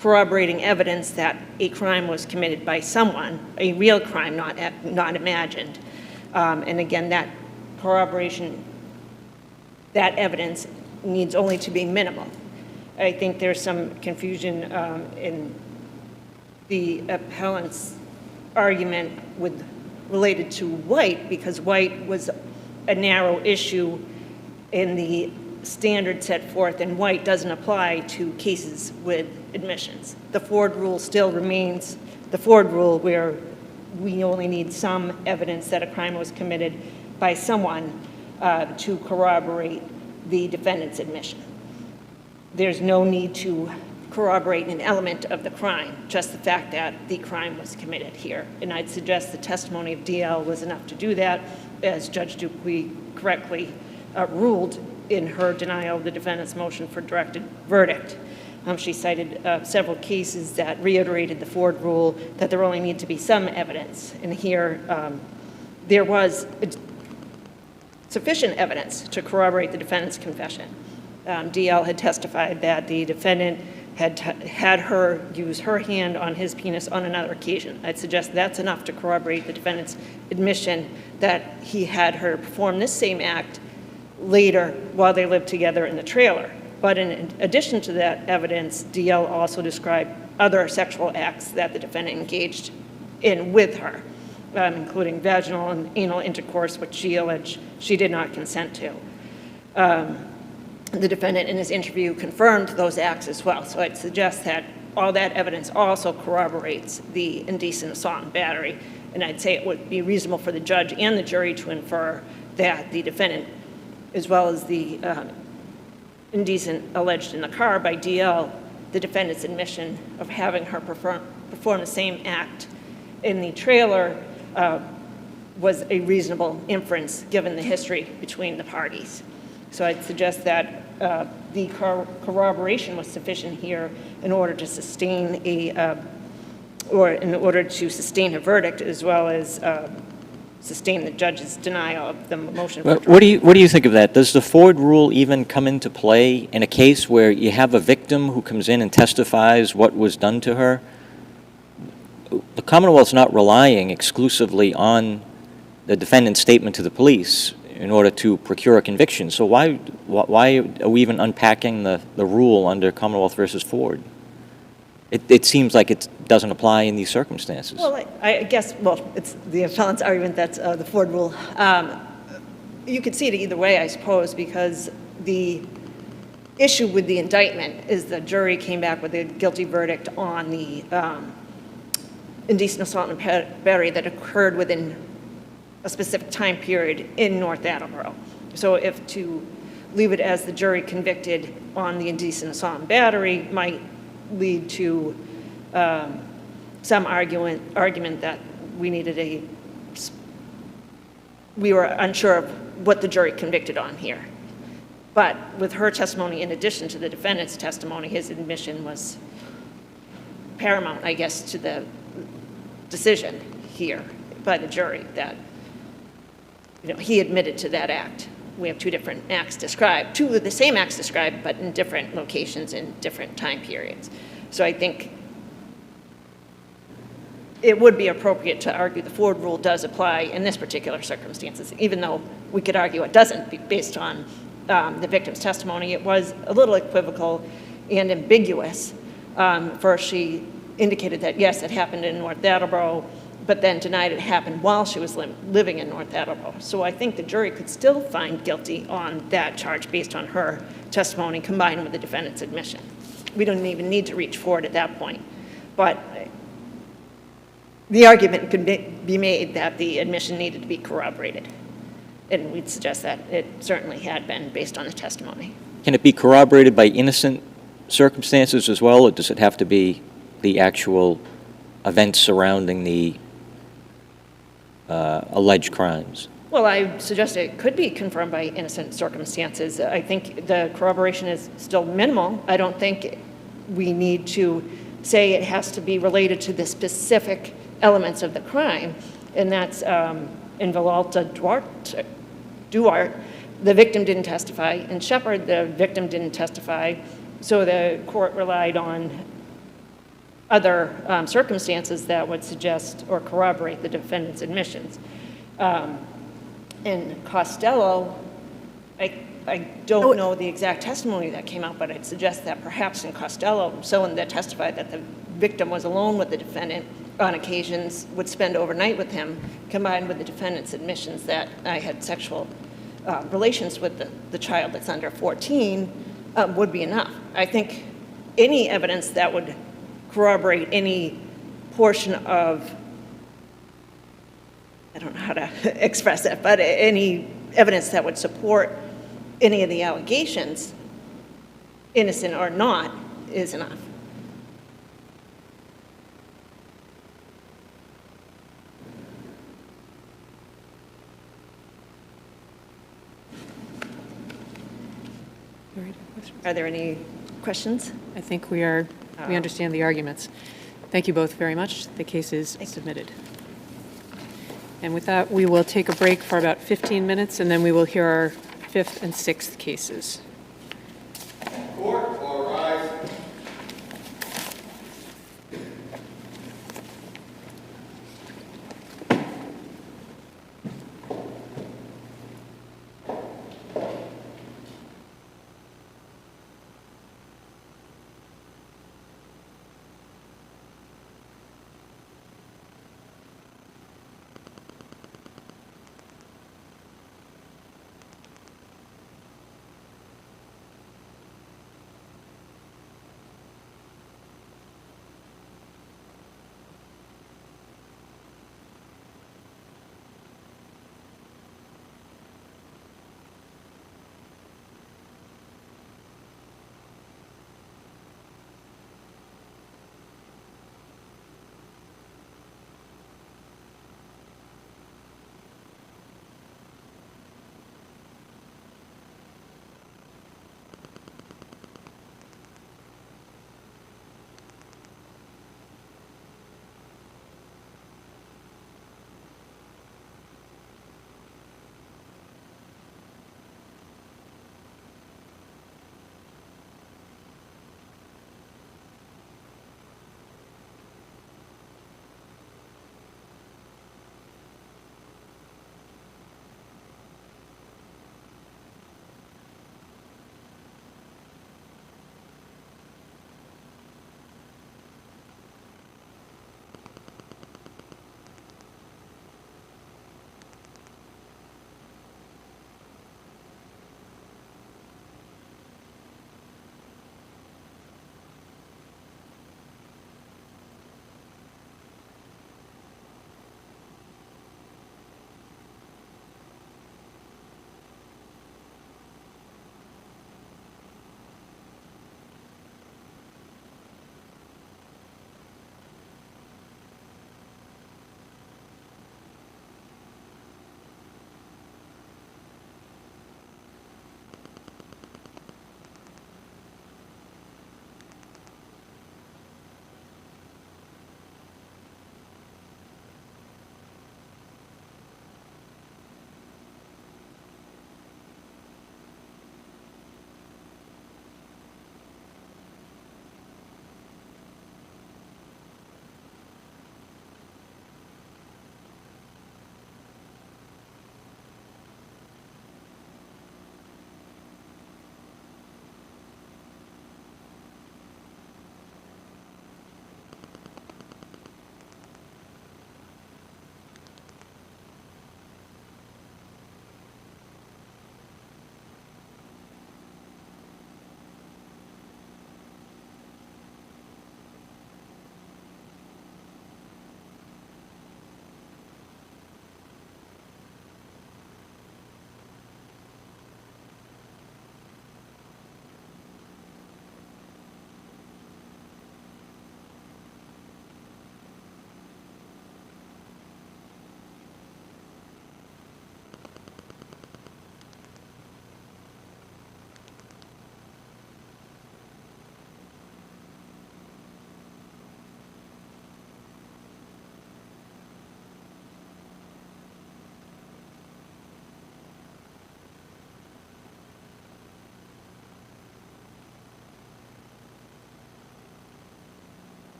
Speaker 13: corroborating evidence that a crime was committed by someone, a real crime, not imagined. And again, that corroboration, that evidence needs only to be minimal. I think there's some confusion in the appellant's argument related to White, because White was a narrow issue in the standard set forth, and White doesn't apply to cases with admissions. The Ford rule still remains the Ford rule, where we only need some evidence that a crime was committed by someone to corroborate the defendant's admission. There's no need to corroborate an element of the crime, just the fact that the crime was committed here. And I'd suggest the testimony of DL was enough to do that, as Judge Dupuy correctly ruled in her denial of the defendant's motion for directed verdict. She cited several cases that reiterated the Ford rule that there only need to be some evidence. And here, there was sufficient evidence to corroborate the defendant's confession. DL had testified that the defendant had her use her hand on his penis on another occasion. I'd suggest that's enough to corroborate the defendant's admission that he had her perform this same act later while they lived together in the trailer. But in addition to that evidence, DL also described other sexual acts that the defendant engaged in with her, including vaginal and anal intercourse, which she alleged she did not consent to. The defendant in his interview confirmed those acts as well. So I'd suggest that all that evidence also corroborates the indecent assault and battery. And I'd say it would be reasonable for the judge and the jury to infer that the defendant, as well as the indecent alleged in the car by DL, the defendant's admission of having her perform the same act in the trailer was a reasonable inference given the history between the parties. So I'd suggest that the corroboration was sufficient here in order to sustain a verdict, as well as sustain the judge's denial of the motion.
Speaker 5: Well, what do you think of that? Does the Ford rule even come into play in a case where you have a victim who comes in and testifies what was done to her? The Commonwealth's not relying exclusively on the defendant's statement to the police in order to procure a conviction. So why are we even unpacking the rule under Commonwealth versus Ford? It seems like it doesn't apply in these circumstances.
Speaker 13: Well, I guess, it's the appellant's argument that's the Ford rule you could see it either way, I suppose, because the issue with the indictment is the jury came back with a guilty verdict on the indecent assault and battery that occurred within a specific time period in North Attleboro. So if to leave it as the jury convicted on the indecent assault and battery might lead to some argument that we were unsure of what the jury convicted on here. But with her testimony, in addition to the defendant's testimony, his admission was paramount, I guess, to the decision here by the jury that, he admitted to that act. We have two different acts described, two of the same acts described, but in different locations in different time periods. So I think it would be appropriate to argue the Ford rule does apply in this particular circumstances, even though we could argue it doesn't based on the victim's testimony. It was a little equivocal and ambiguous. First, she indicated that, yes, it happened in North Attleboro, but then denied it happened while she was living in North Attleboro. So I think the jury could still find guilty on that charge based on her testimony combined with the defendant's admission. We don't even need to reach Ford at that point. But the argument could be made that the admission needed to be corroborated. And we'd suggest that it certainly had been based on the testimony.
Speaker 5: Can it be corroborated by innocent circumstances as well, or does it have to be the actual events surrounding the alleged crimes?
Speaker 13: Well, I suggest it could be confirmed by innocent circumstances. I think the corroboration is still minimal. I don't think we need to say it has to be related to the specific elements of the crime, and that's in Villalta Duarte, the victim didn't testify. In Shepard, the victim didn't testify, so the court relied on other circumstances that would suggest or corroborate the defendant's admissions. In Costello, I don't know the exact testimony that came out, but I'd suggest that perhaps in Costello, someone that testified that the victim was alone with the defendant on occasions would spend overnight with him, combined with the defendant's admissions that I had sexual relations with the child that's under 14 would be enough. I think any evidence that would corroborate any portion of, I don't know how to express it, but any evidence that would support any of the allegations, innocent or not, is enough. Are there any questions?
Speaker 2: I think we understand the arguments. Thank you both very much. The case is submitted. And with that, we will take a break for about 15 minutes, and then we will hear our 5th and 6th cases.
Speaker 1: Court, all rise.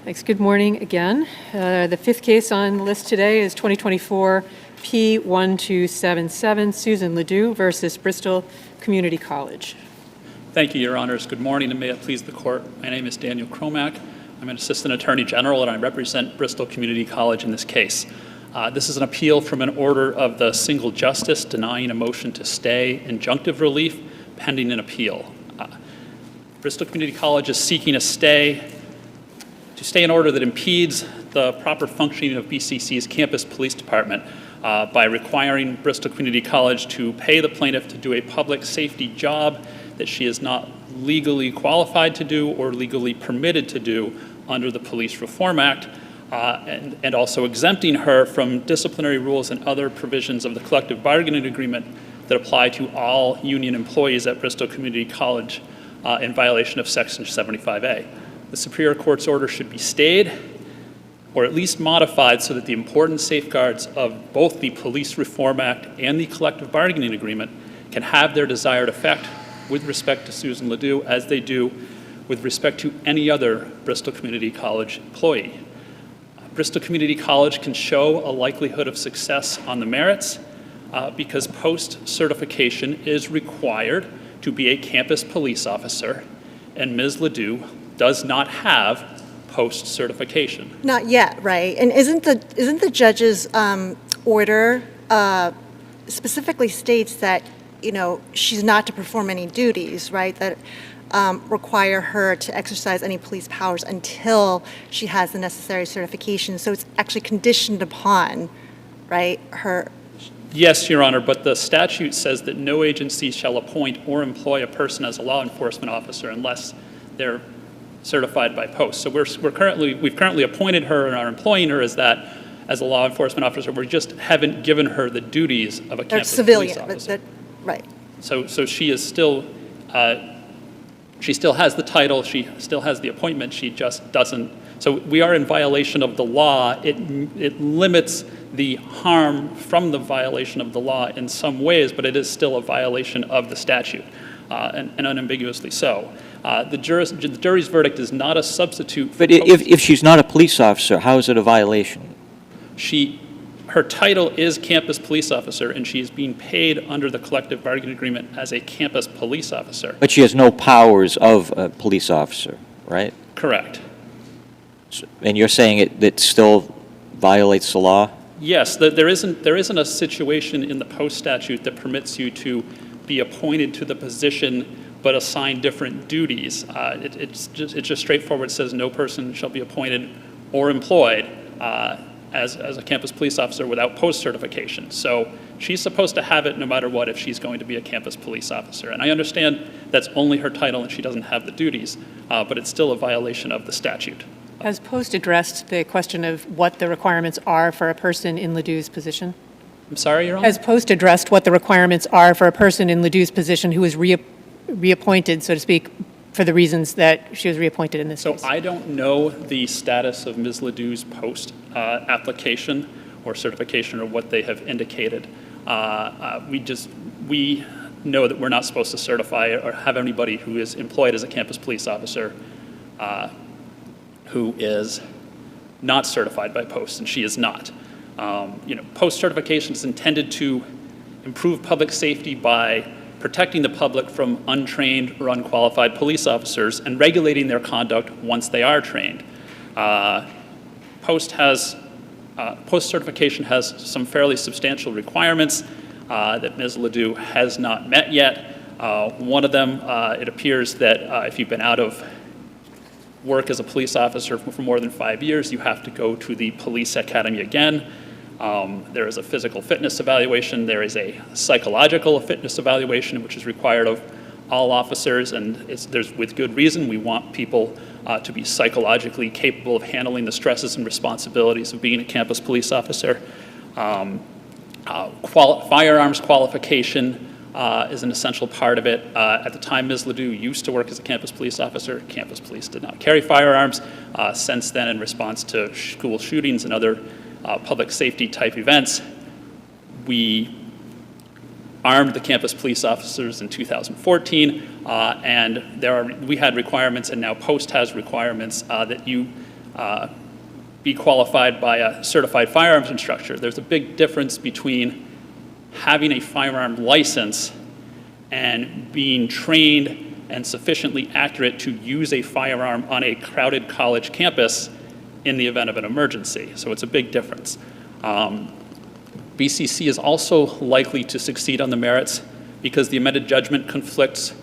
Speaker 2: Thanks. Good morning again. The fifth case on the list today is 2024 P1277, Susan LeDoux versus Bristol Community College.
Speaker 14: Thank you, Your Honors. Good morning, and may it please the Court. My name is Daniel Cromack. I'm an Assistant Attorney General, and I represent Bristol Community College in this case. This is an appeal from an order of the single justice denying a motion to stay injunctive relief pending an appeal. Bristol Community College is seeking a stay in order that impedes the proper functioning of BCC's campus police department by requiring Bristol Community College to pay the plaintiff to do a public safety job that she is not legally qualified to do or legally permitted to do under the Police Reform Act, and also exempting her from disciplinary rules and other provisions of the collective bargaining agreement that apply to all union employees at Bristol Community College in violation of Section 75A. The Superior Court's order should be stayed or at least modified so that the important safeguards of both the Police Reform Act and the collective bargaining agreement can have their desired effect with respect to Susan LeDoux as they do with respect to any other Bristol Community College employee. Bristol Community College can show a likelihood of success on the merits because post-certification is required to be a campus police officer, and Ms. LeDoux does not have post-certification.
Speaker 4: Not yet, right? And isn't the judge's order specifically states that, you know, she's not to perform any duties, right? That require her to exercise any police powers until she has the necessary certification. So it's actually conditioned upon, right, her.
Speaker 14: Yes, Your Honor, but the statute says that no agency shall appoint or employ a person as a law enforcement officer unless they're certified by post. So we've currently appointed her and are employing her as a law enforcement officer. We just haven't given her the duties of a campus police officer.
Speaker 4: Right.
Speaker 14: So she is still, she still has the title, she still has the appointment, she just doesn't. So we are in violation of the law. It limits the harm from the violation of the law in some ways, but it is still a violation of the statute, and unambiguously so. The jury's verdict is not a substitute for.
Speaker 5: But if she's not a police officer, how is it a violation?
Speaker 14: Her title is campus police officer, and she is being paid under the collective bargaining agreement as a campus police officer.
Speaker 5: But she has no powers of a police officer, right?
Speaker 14: Correct.
Speaker 5: And you're saying it still violates the law?
Speaker 14: Yes, there isn't a situation in the post statute that permits you to be appointed to the position but assign different duties. It's just straightforward. It says no person shall be appointed or employed as a campus police officer without post certification. So she's supposed to have it no matter what if she's going to be a campus police officer. And I understand that's only her title and she doesn't have the duties, but it's still a violation of the statute.
Speaker 2: Has Post addressed the question of what the requirements are for a person in LeDoux's position?
Speaker 14: I'm sorry, Your Honor?
Speaker 2: Has Post addressed what the requirements are for a person in LeDoux's position who is reappointed, so to speak, for the reasons that she was reappointed in this case?
Speaker 14: So I don't know the status of Ms. LeDoux's post application or certification or what they have indicated. We know that we're not supposed to certify or have anybody who is employed as a campus police officer who is not certified by Post, and she is not. Post certification is intended to improve public safety by protecting the public from untrained or unqualified police officers and regulating their conduct once they are trained. Post certification has some fairly substantial requirements that Ms. LeDoux has not met yet. One of them, it appears that if you've been out of work as a police officer for more than 5 years, you have to go to the police academy again. There is a physical fitness evaluation. There is a psychological fitness evaluation, which is required of all officers, and there's with good reason. We want people to be psychologically capable of handling the stresses and responsibilities of being a campus police officer. Firearms qualification is an essential part of it. At the time Ms. LeDoux used to work as a campus police officer, campus police did not carry firearms. Since then, in response to school shootings and other public safety type events, we armed the campus police officers in 2014, and we had requirements, and now Post has requirements that you be qualified by a certified firearms instructor. There's a big difference between having a firearm license and being trained and sufficiently accurate to use a firearm on a crowded college campus in the event of an emergency. So it's a big difference. BCC is also likely to succeed on the merits because the amended judgment conflicts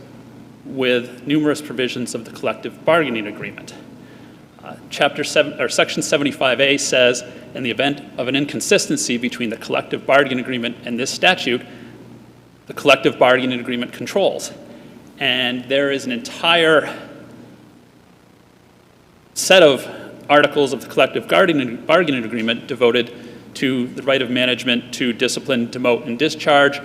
Speaker 14: with numerous provisions of the collective bargaining agreement. Section 75A says, in the event of an inconsistency between the collective bargaining agreement and this statute, the collective bargaining agreement controls. And there is an entire set of articles of the collective bargaining agreement devoted to the right of management to discipline, demote, and discharge,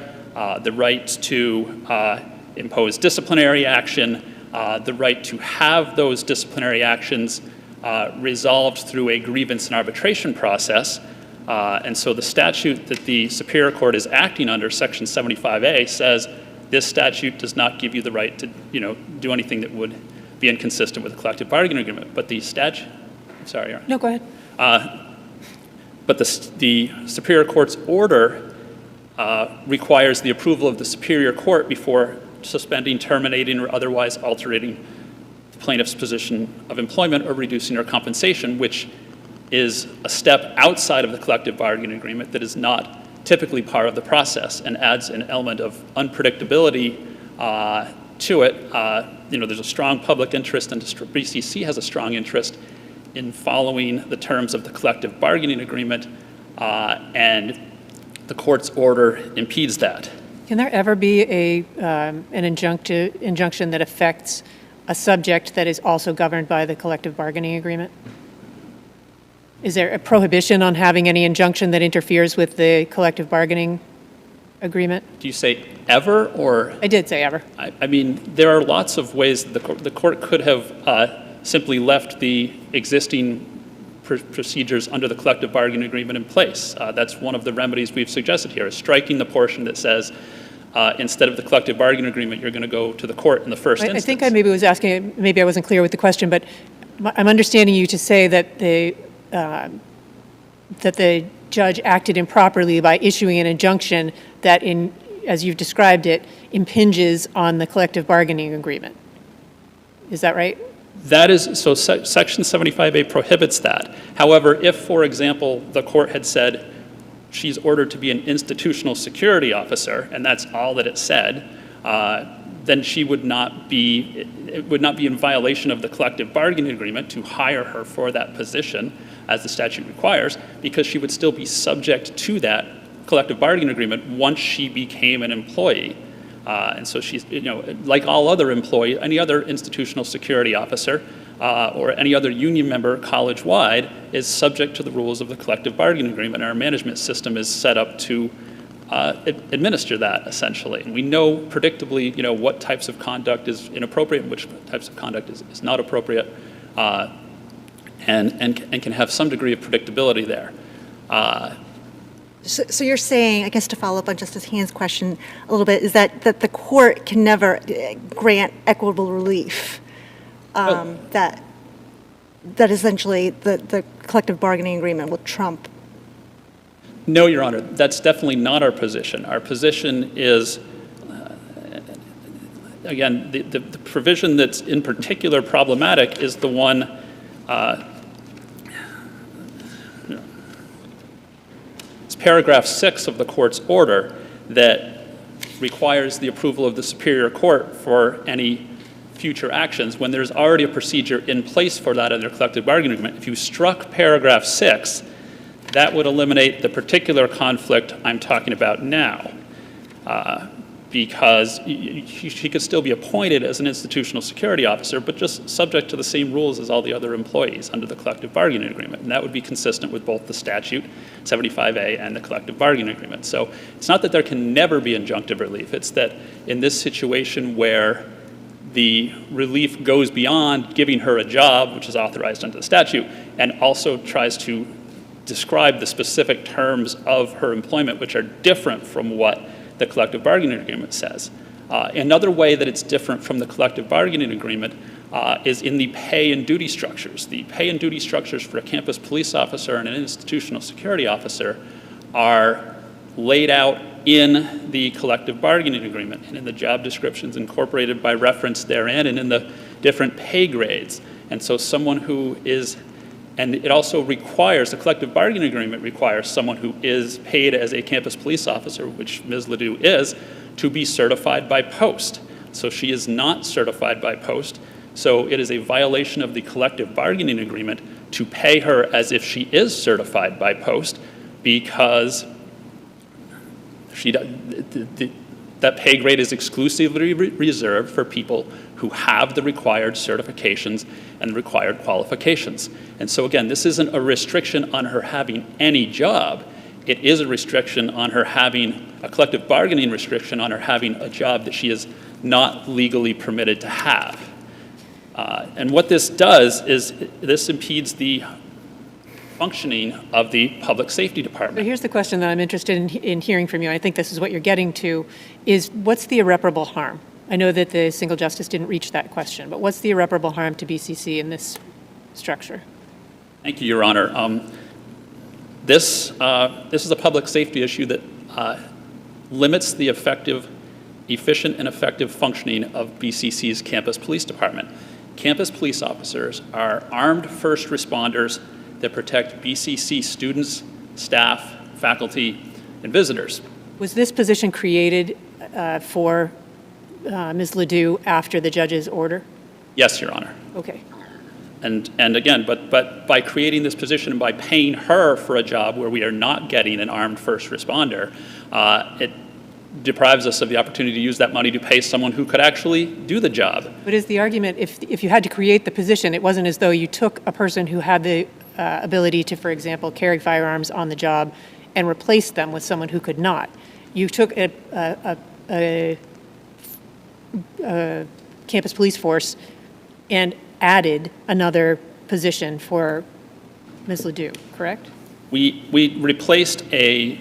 Speaker 14: the right to impose disciplinary action, the right to have those disciplinary actions resolved through a grievance and arbitration process. And so the statute that the Superior Court is acting under, Section 75A, says this statute does not give you the right to, do anything that would be inconsistent with the collective bargaining agreement. But the statute, sorry, Aaron.
Speaker 2: No, go ahead.
Speaker 14: But the Superior Court's order requires the approval of the Superior Court before suspending, terminating, or otherwise altering the plaintiff's position of employment or reducing her compensation, which is a step outside of the collective bargaining agreement that is not typically part of the process and adds an element of unpredictability to it. There's a strong public interest, and BCC has a strong interest in following the terms of the collective bargaining agreement, and the court's order impedes that.
Speaker 2: Can there ever be an injunction that affects a subject that is also governed by the collective bargaining agreement? Is there a prohibition on having any injunction that interferes with the collective bargaining agreement?
Speaker 14: Do you say ever, or?
Speaker 2: I did say ever.
Speaker 14: I mean, there are lots of ways the court could have simply left the existing procedures under the collective bargaining agreement in place. That's one of the remedies we've suggested here, is striking the portion that says instead of the collective bargaining agreement, you're going to go to the court in the first instance.
Speaker 2: I think I maybe was asking, maybe I wasn't clear with the question, but I'm understanding you to say that the judge acted improperly by issuing an injunction that, as you've described it, impinges on the collective bargaining agreement. Is that right?
Speaker 14: That is, so Section 75A prohibits that. However, if, for example, the court had said she's ordered to be an institutional security officer, and that's all that it said, then she would not be, it would not be in violation of the collective bargaining agreement to hire her for that position, as the statute requires, because she would still be subject to that collective bargaining agreement once she became an employee. And so she's, like all other employees, any other institutional security officer or any other union member college-wide is subject to the rules of the collective bargaining agreement. Our management system is set up to administer that, essentially. And we know predictably, what types of conduct is inappropriate and which types of conduct is not appropriate, and can have some degree of predictability there.
Speaker 4: So you're saying, I guess to follow up on Justice Hand's question a little bit, is that the court can never grant equitable relief, that essentially the collective bargaining agreement will trump?
Speaker 14: No, Your Honor, that's definitely not our position. Our position is, again, the provision that's in particular problematic is the one paragraph 6 of the court's order that requires the approval of the Superior Court for any future actions when there's already a procedure in place for that under collective bargaining agreement. If you struck paragraph 6, that would eliminate the particular conflict I'm talking about now, because she could still be appointed as an institutional security officer, but just subject to the same rules as all the other employees under the collective bargaining agreement. And that would be consistent with both the statute, 75A, and the collective bargaining agreement. So it's not that there can never be injunctive relief. It's that in this situation where the relief goes beyond giving her a job, which is authorized under the statute, and also tries to describe the specific terms of her employment, which are different from what the collective bargaining agreement says. Another way that it's different from the collective bargaining agreement is in the pay and duty structures. The pay and duty structures for a campus police officer and an institutional security officer are laid out in the collective bargaining agreement and in the job descriptions incorporated by reference therein and in the different pay grades. And so someone who is, and it also requires, the collective bargaining agreement requires someone who is paid as a campus police officer, which Ms. LEDOUX is, to be certified by post. So she is not certified by post. So it is a violation of the collective bargaining agreement to pay her as if she is certified by post, because that pay grade is exclusively reserved for people who have the required certifications and the required qualifications. And so again, this isn't a restriction on her having any job. It is a restriction on her having, a collective bargaining restriction on her having a job that she is not legally permitted to have. And what this does is this impedes the functioning of the public safety department.
Speaker 2: But here's the question that I'm interested in hearing from you. I think this is what you're getting to, is what's the irreparable harm? I know that the single justice didn't reach that question, but what's the irreparable harm to BCC in this structure?
Speaker 14: Thank you, Your Honor. This is a public safety issue that limits the efficient and effective functioning of BCC's campus police department. Campus police officers are armed first responders that protect BCC students, staff, faculty, and visitors.
Speaker 2: Was this position created for Ms. LEDOUX after the judge's order?
Speaker 14: Yes, Your Honor.
Speaker 2: Okay.
Speaker 14: And again, but by creating this position and by paying her for a job where we are not getting an armed first responder, it deprives us of the opportunity to use that money to pay someone who could actually do the job.
Speaker 2: But is the argument, if you had to create the position, it wasn't as though you took a person who had the ability to, for example, carry firearms on the job and replaced them with someone who could not. You took a campus police force and added another position for Ms. LEDOUX, correct?
Speaker 14: We replaced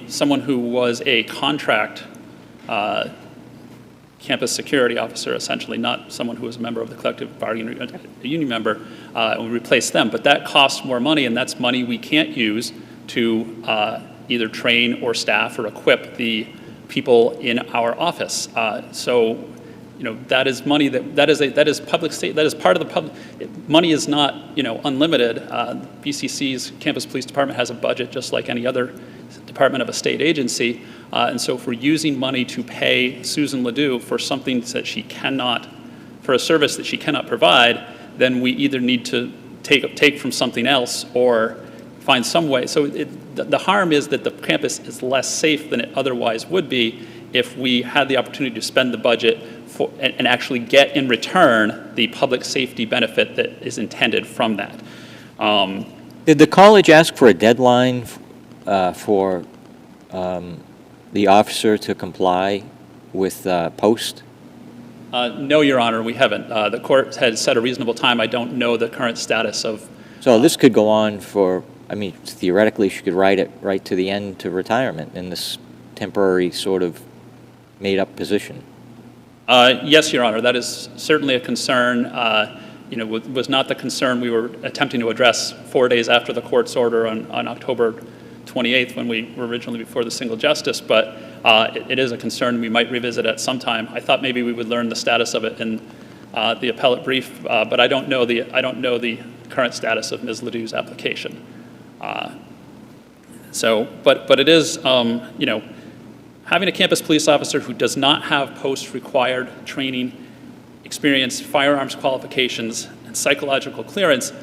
Speaker 14: someone who was a contract campus security officer, essentially, not someone who was a member of the collective bargaining a union member, and we replaced them. But that costs more money, and that's money we can't use to either train or staff or equip the people in our office. So, you know, that is money that is public state. That is part of the public. Money is not, you know, unlimited. BCC's campus police department has a budget just like any other department of a state agency, and so if we're using money to pay Susan LEDOUX for something that she cannot, for a service that she cannot provide, then we either need to take from something else or find some way. So the harm is that the campus is less safe than it otherwise would be if we had the opportunity to spend the budget and actually get in return the public safety benefit that is intended from that.
Speaker 5: Did the college ask for a deadline for the officer to comply with post?
Speaker 14: No, Your Honor, we haven't. The court had set a reasonable time. I don't know the current status of.
Speaker 5: So this could go on for, I mean, theoretically, she could ride it right to the end to retirement in this temporary sort of made-up position.
Speaker 14: Yes, Your Honor, that is certainly a concern. You know, was not the concern we were attempting to address 4 days after the court's order on October 28th when we were originally before the single justice, but it is a concern we might revisit at some time. I thought maybe we would learn the status of it in the appellate brief, but I don't know the current status of Ms. LEDOUX's application. But it is, you know, having a campus police officer who does not have post-required training, experience, firearms qualifications, and psychological clearance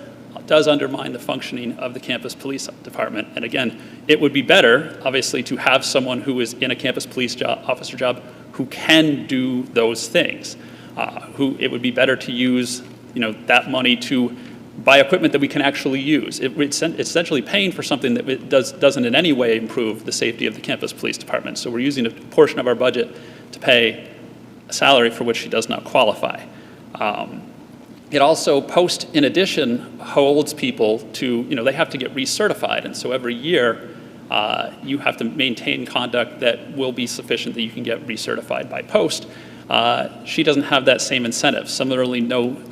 Speaker 14: does undermine the functioning of the campus police department. And again, it would be better, obviously, to have someone who is in a campus police officer job who can do those things. It would be better to use, you know, that money to buy equipment that we can actually use. It's essentially paying for something that doesn't in any way improve the safety of the campus police department. So we're using a portion of our budget to pay a salary for which she does not qualify. It also, post, in addition, holds people to, you know, they have to get recertified. And so every year, you have to maintain conduct that will be sufficient that you can get recertified by post. She doesn't have that same incentive. Similarly, no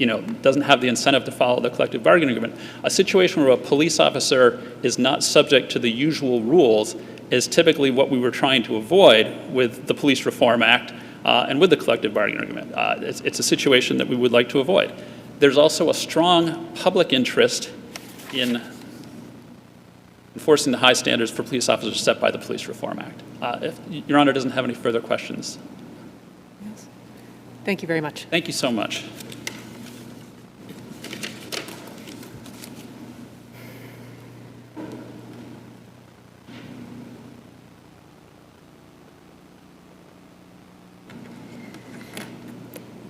Speaker 14: doesn't have the incentive to follow the collective bargaining agreement. A situation where a police officer is not subject to the usual rules is typically what we were trying to avoid with the Police Reform Act and with the collective bargaining agreement. It's a situation that we would like to avoid. There's also a strong public interest in enforcing the high standards for police officers set by the Police Reform Act. If Your Honor doesn't have any further questions.
Speaker 2: Yes. Thank you very much.
Speaker 14: Thank you so much.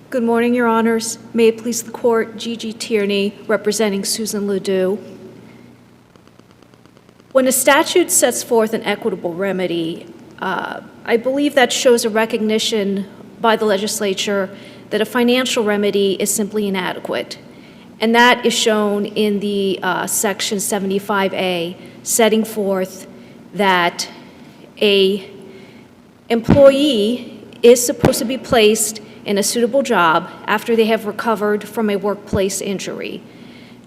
Speaker 15: Good morning, Your Honors. May it please the Court, Gigi Tierney, representing Susan LeDoux. When a statute sets forth an equitable remedy, I believe that shows a recognition by the legislature that a financial remedy is simply inadequate. And that is shown in the Section 75A, setting forth that an employee is supposed to be placed in a suitable job after they have recovered from a workplace injury.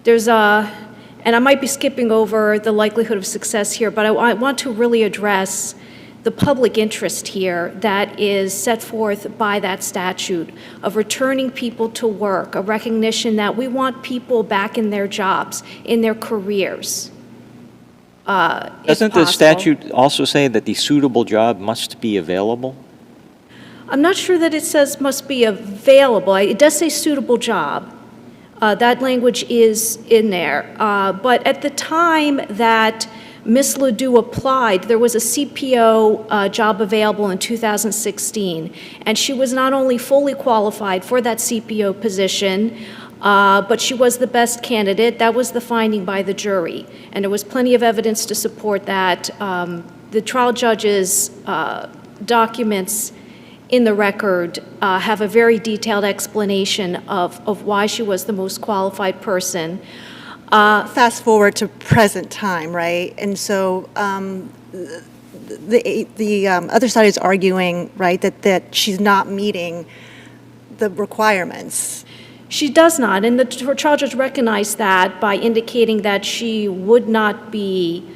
Speaker 15: There's and I might be skipping over the likelihood of success here, but I want to really address the public interest here that is set forth by that statute of returning people to work, a recognition that we want people back in their jobs, in their careers.
Speaker 5: Doesn't the statute also say that the suitable job must be available?
Speaker 15: I'm not sure that it says must be available. It does say suitable job. That language is in there. But at the time that Ms. LeDoux applied, there was a CPO job available in 2016, and she was not only fully qualified for that CPO position, but she was the best candidate. That was the finding by the jury, and there was plenty of evidence to support that. The trial judge's documents in the record have a very detailed explanation of why she was the most qualified person.
Speaker 4: Fast forward to present time, right? And so the other side is arguing, right, that she's not meeting the requirements.
Speaker 15: She does not, and the trial judge recognized that by indicating that she would not be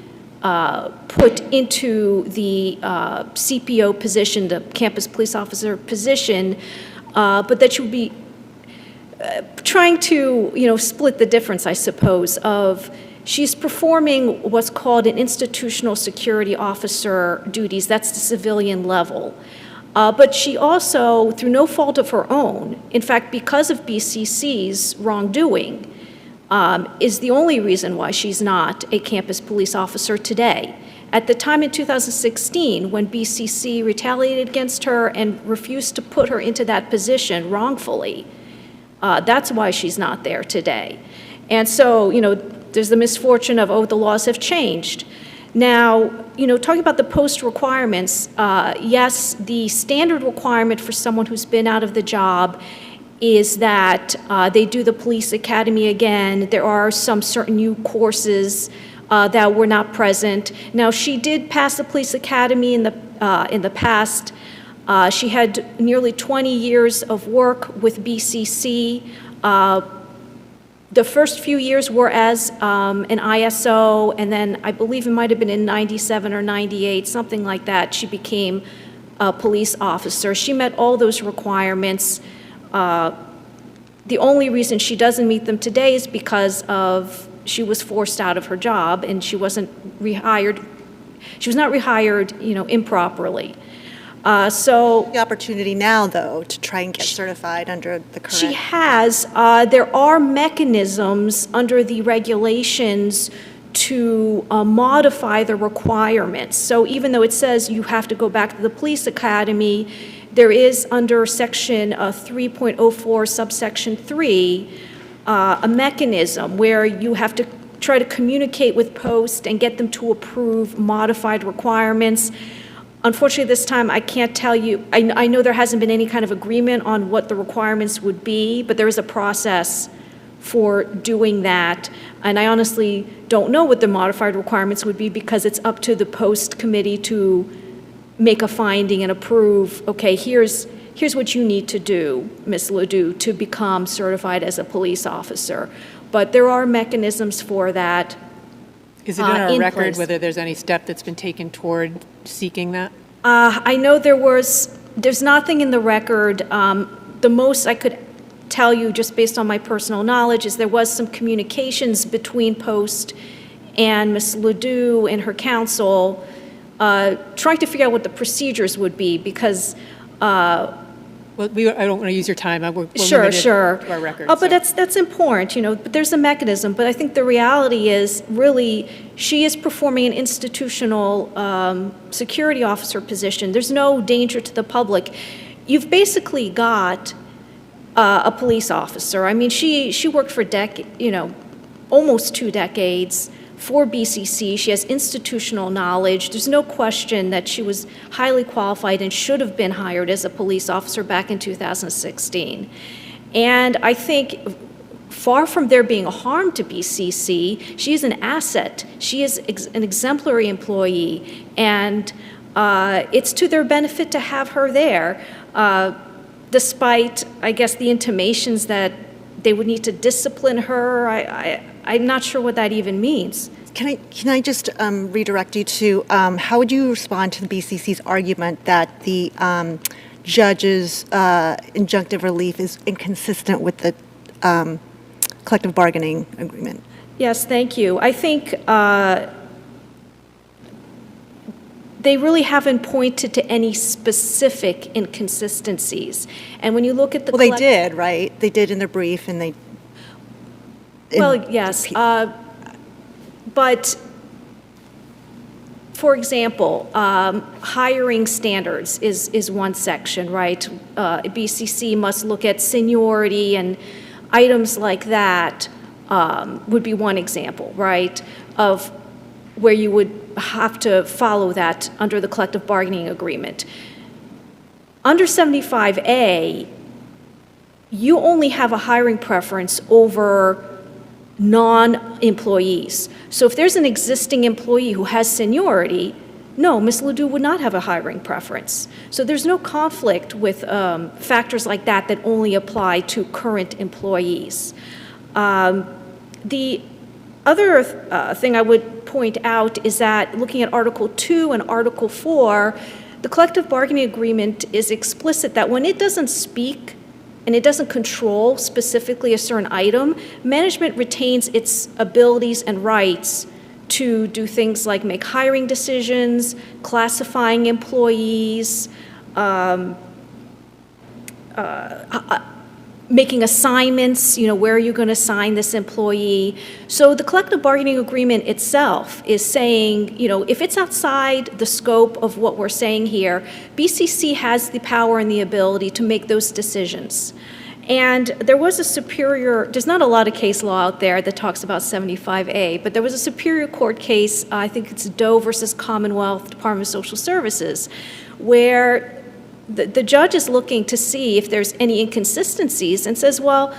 Speaker 15: put into the CPO position, the campus police officer position, but that she would be trying to, split the difference, I suppose, of she's performing what's called an institutional security officer duties. That's the civilian level. But she also, through no fault of her own, in fact, because of BCC's wrongdoing, is the only reason why she's not a campus police officer today. At the time in 2016, when BCC retaliated against her and refused to put her into that position wrongfully, that's why she's not there today. And so, there's the misfortune of, the laws have changed. Now, talking about the post requirements, yes, the standard requirement for someone who's been out of the job is that they do the police academy again. There are some certain new courses that were not present. Now, she did pass the police academy in the past. She had nearly 20 years of work with BCC. The first few years were as an ISO, and then I believe it might have been in 97 or 98, something like that, she became a police officer. She met all those requirements. The only reason she doesn't meet them today is because she was forced out of her job and she wasn't rehired. She was not rehired, improperly. So
Speaker 4: the opportunity now, though, to try and get certified under the current.
Speaker 15: She has. There are mechanisms under the regulations to modify the requirements. So even though it says you have to go back to the police academy, there is under section 3.04 subsection 3 a mechanism where you have to try to communicate with Post and get them to approve modified requirements. Unfortunately, this time I can't tell you. I know there hasn't been any kind of agreement on what the requirements would be, but there is a process for doing that. And I honestly don't know what the modified requirements would be because it's up to the Post committee to make a finding and approve, okay, here's here's what you need to do, Ms. LEDOUX, to become certified as a police officer. But there are mechanisms for that.
Speaker 2: Is it in our record
Speaker 15: place.
Speaker 2: whether there's any step that's been taken toward seeking that?
Speaker 15: I know there's nothing in the record. The most I could tell you, just based on my personal knowledge, is there was some communications between Post and Ms. LEDOUX and her counsel, trying to figure out what the procedures would be, because
Speaker 2: Well, I don't want to use your time. We're
Speaker 15: Sure,
Speaker 2: limited
Speaker 15: sure.
Speaker 2: to our record.
Speaker 15: But that's important, you know, but there's a mechanism. But I think the reality is, really, she is performing an institutional security officer position. There's no danger to the public. You've basically got a police officer. I mean, she worked for almost 2 decades for BCC. She has institutional knowledge. There's no question that she was highly qualified and should have been hired as a police officer back in 2016. And I think, far from there being a harm to BCC, she is an asset. She is an exemplary employee, and it's to their benefit to have her there, despite, I guess, the intimations that they would need to discipline her. I'm not sure what that even means.
Speaker 4: Can I just redirect you to how would you respond to the BCC's argument that the judge's injunctive relief is inconsistent with the collective bargaining agreement?
Speaker 15: Yes, thank you. I think they really haven't pointed to any specific inconsistencies. And when you look at the
Speaker 4: Well, they did, right? They did in their brief, and they...
Speaker 15: Well, yes. But, for example, hiring standards is one section, right? BCC must look at seniority, and items like that would be one example, right, of where you would have to follow that under the collective bargaining agreement. Under 75A, you only have a hiring preference over non-employees. So if there's an existing employee who has seniority, no, Ms. LEDOUX would not have a hiring preference. So there's no conflict with factors like that that only apply to current employees. The other thing I would point out is that looking at Article 2 and Article 4, the collective bargaining agreement is explicit that when it doesn't speak and it doesn't control specifically a certain item, management retains its abilities and rights to do things like make hiring decisions, classifying employees, making assignments, where are you going to assign this employee? So the collective bargaining agreement itself is saying, if it's outside the scope of what we're saying here, BCC has the power and the ability to make those decisions. And there was there's not a lot of case law out there that talks about 75A, but there was a Superior Court case, I think it's Doe versus Commonwealth Department of Social Services, where the judge is looking to see if there's any inconsistencies and says, well,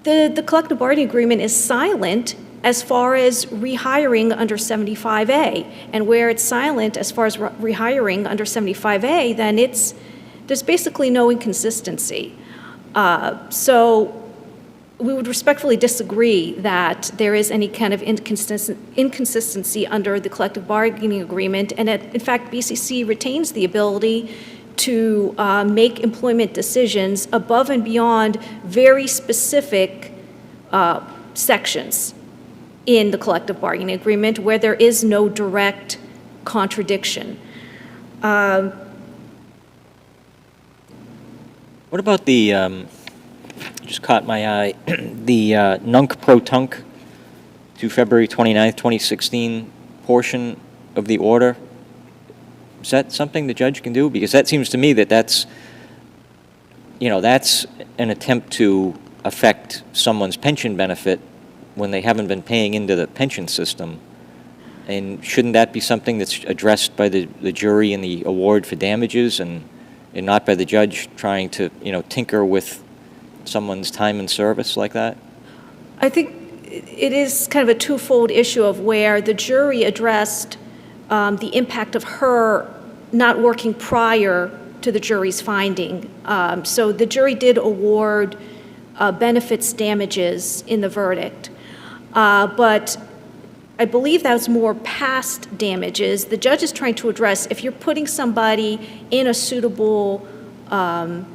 Speaker 15: the collective bargaining agreement is silent as far as rehiring under 75A. And where it's silent as far as rehiring under 75A, then there's basically no inconsistency. So we would respectfully disagree that there is any kind of inconsistency under the collective bargaining agreement. And in fact, BCC retains the ability to make employment decisions above and beyond very specific sections in the collective bargaining agreement where there is no direct contradiction.
Speaker 5: What about the, just caught my eye, the nunc-pro-tunc to February 29th, 2016 portion of the order? Is that something the judge can do? Because that seems to me that's an attempt to affect someone's pension benefit when they haven't been paying into the pension system. And shouldn't that be something that's addressed by the jury in the award for damages and not by the judge trying to, tinker with someone's time and service like that?
Speaker 15: I think it is kind of a twofold issue of where the jury addressed the impact of her not working prior to the jury's finding. So the jury did award benefits damages in the verdict, but I believe that was more past damages. The judge is trying to address if you're putting somebody in a suitable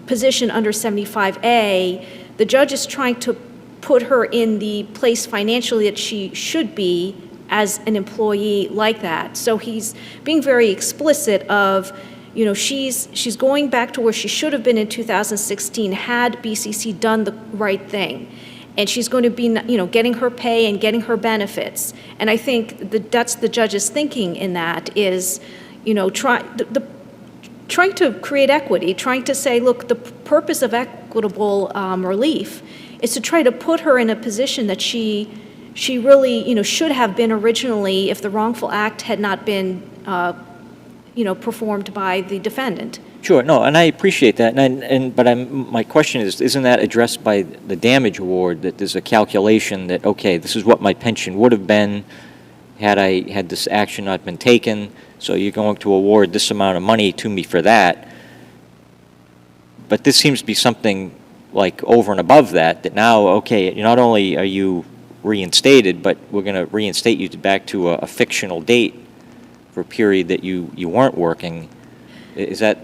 Speaker 15: position under 75A, the judge is trying to put her in the place financially that she should be as an employee like that. So he's being very explicit of, you know, she's going back to where she should have been in 2016 had BCC done the right thing. And she's going to be, you know, getting her pay and getting her benefits. And I think that's the judge's thinking in that is, you know, trying to create equity, trying to say, look, the purpose of equitable relief is to try to put her in a position that she really, you know, should have been originally if the wrongful act had not been, you know, performed by the defendant.
Speaker 5: Sure, no, and I appreciate that, but my question is, isn't that addressed by the damage award, that there's a calculation that, okay, this is what my pension would have been had this action not been taken, so you're going to award this amount of money to me for that. But this seems to be something like over and above that now, okay, not only are you reinstated, but we're going to reinstate you back to a fictional date for a period that you weren't working. Is that...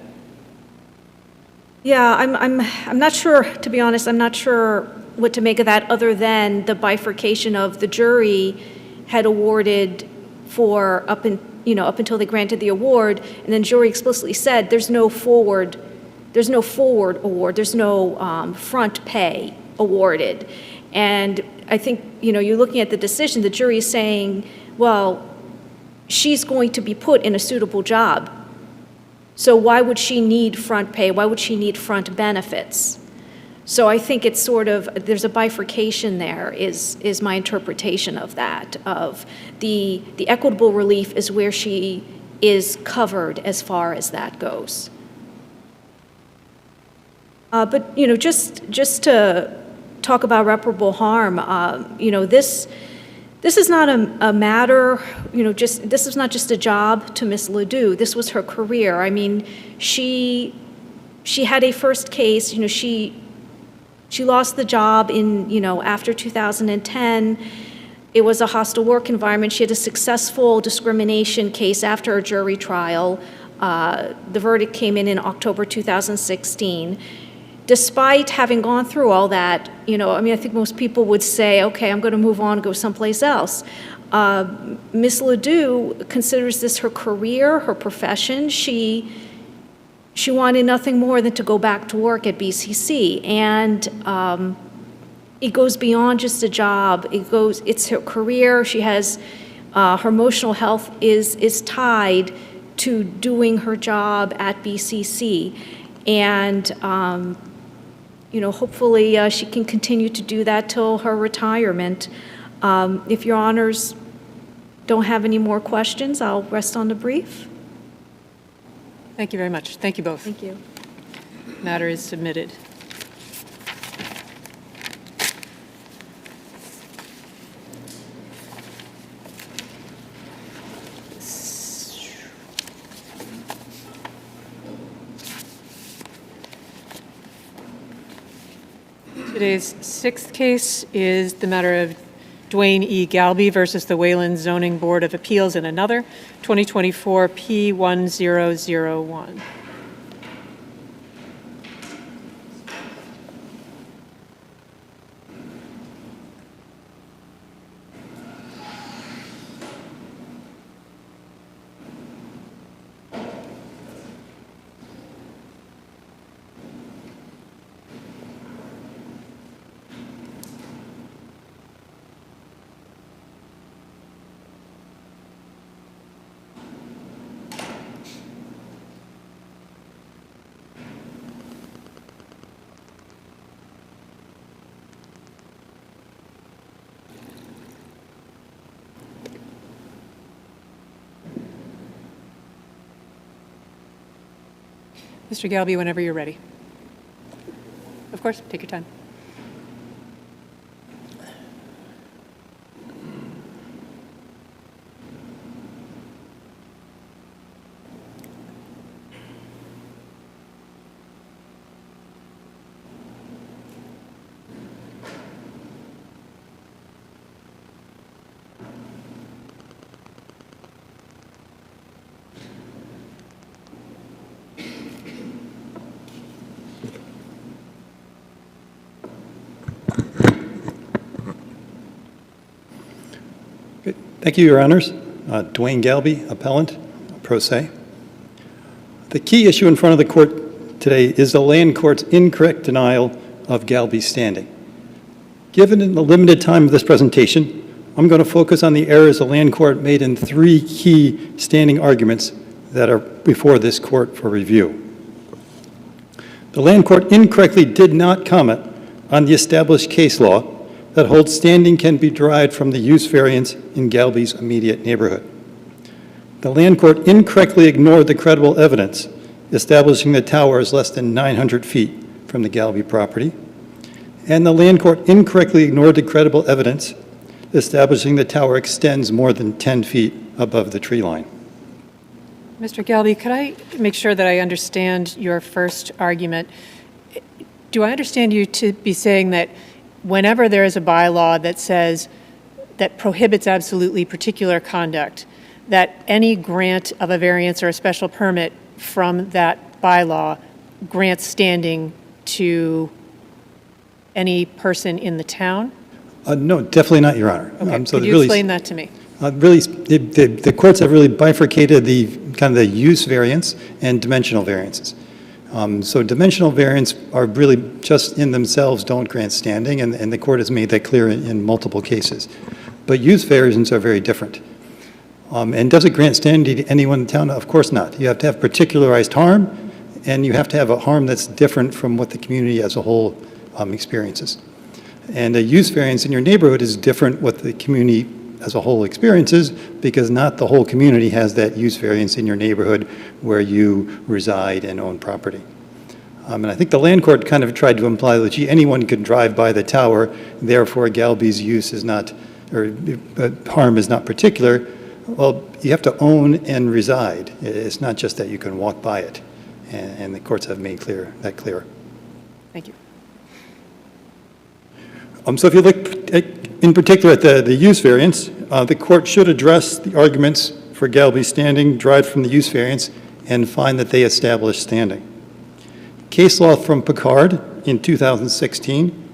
Speaker 15: Yeah, I'm not sure, to be honest, I'm not sure what to make of that other than the bifurcation of the jury had awarded for up until they granted the award, and then jury explicitly said there's no forward award, there's no front pay awarded. And I think, you know, you're looking at the decision, the jury is saying, well, she's going to be put in a suitable job. So why would she need front pay? Why would she need front benefits? So I think it's sort of, there's a bifurcation there is my interpretation of that, of the equitable relief is where she is covered as far as that goes. But, you know, just to talk about reparable harm, you know, this is not a matter, you know, this is not just a job to Ms. LEDOUX. This was her career. I mean, she had a first case, you know, she lost the job in, you know, after 2010. It was a hostile work environment. She had a successful discrimination case after a jury trial. The verdict came in October 2016. Despite having gone through all that, you know, I mean, I think most people would say, okay, I'm going to move on and go someplace else. Ms. LEDOUX considers this her career, her profession. She wanted nothing more than to go back to work at BCC. And it goes beyond just a job. It's her career. She has, her emotional health is tied to doing her job at BCC. And, you know, hopefully she can continue to do that till her retirement. If your honors don't have any more questions, I'll rest on the brief.
Speaker 2: Thank you very much. Thank you both.
Speaker 15: Thank you.
Speaker 2: Matter is submitted. Today's sixth case is the matter of DUANE E. GALBI versus the WAYLAND Zoning Board of Appeals and another, 2024 P1001. Mr. Galbi, whenever you're ready. Of course, take your time.
Speaker 16: Thank you, Your Honors. DUANE GALBI, appellant, pro se. The key issue in front of the court today is the land court's incorrect denial of GALBI's standing. Given the limited time of this presentation, I'm going to focus on the errors the land court made in 3 key standing arguments that are before this court for review. The land court incorrectly did not comment on the established case law that holds standing can be derived from the use variance in GALBI's immediate neighborhood. The land court incorrectly ignored the credible evidence establishing the tower is less than 900 feet from the GALBI property, and the land court incorrectly ignored the credible evidence establishing the tower extends more than 10 feet above the tree line.
Speaker 2: Mr. GALBI, could I make sure that I understand your first argument? Do I understand you to be saying that whenever there is a bylaw that says, that prohibits absolutely particular conduct, that any grant of a variance or a special permit from that bylaw grants standing to any person in the town?
Speaker 16: No, definitely not, Your Honor.
Speaker 2: Okay. Could you explain that to me?
Speaker 16: The courts have really bifurcated the kind of the use variance and dimensional variances. So dimensional variants are really just in themselves don't grant standing, and the court has made that clear in multiple cases. But use variants are very different. And does it grant standing to anyone in town? Of course not. You have to have particularized harm, and you have to have a harm that's different from what the community as a whole experiences. And a use variance in your neighborhood is different what the community as a whole experiences, because not the whole community has that use variance in your neighborhood where you reside and own property. And I think the land court kind of tried to imply that, gee, anyone could drive by the tower, therefore GALBI's use is not, or harm is not particular. Well, you have to own and reside. It's not just that you can walk by it. And the courts have made that clear.
Speaker 2: Thank you.
Speaker 16: So if you look in particular at the use variance, the court should address the arguments for GALBI standing derived from the use variance and find that they establish standing. Case law from Picard in 2016,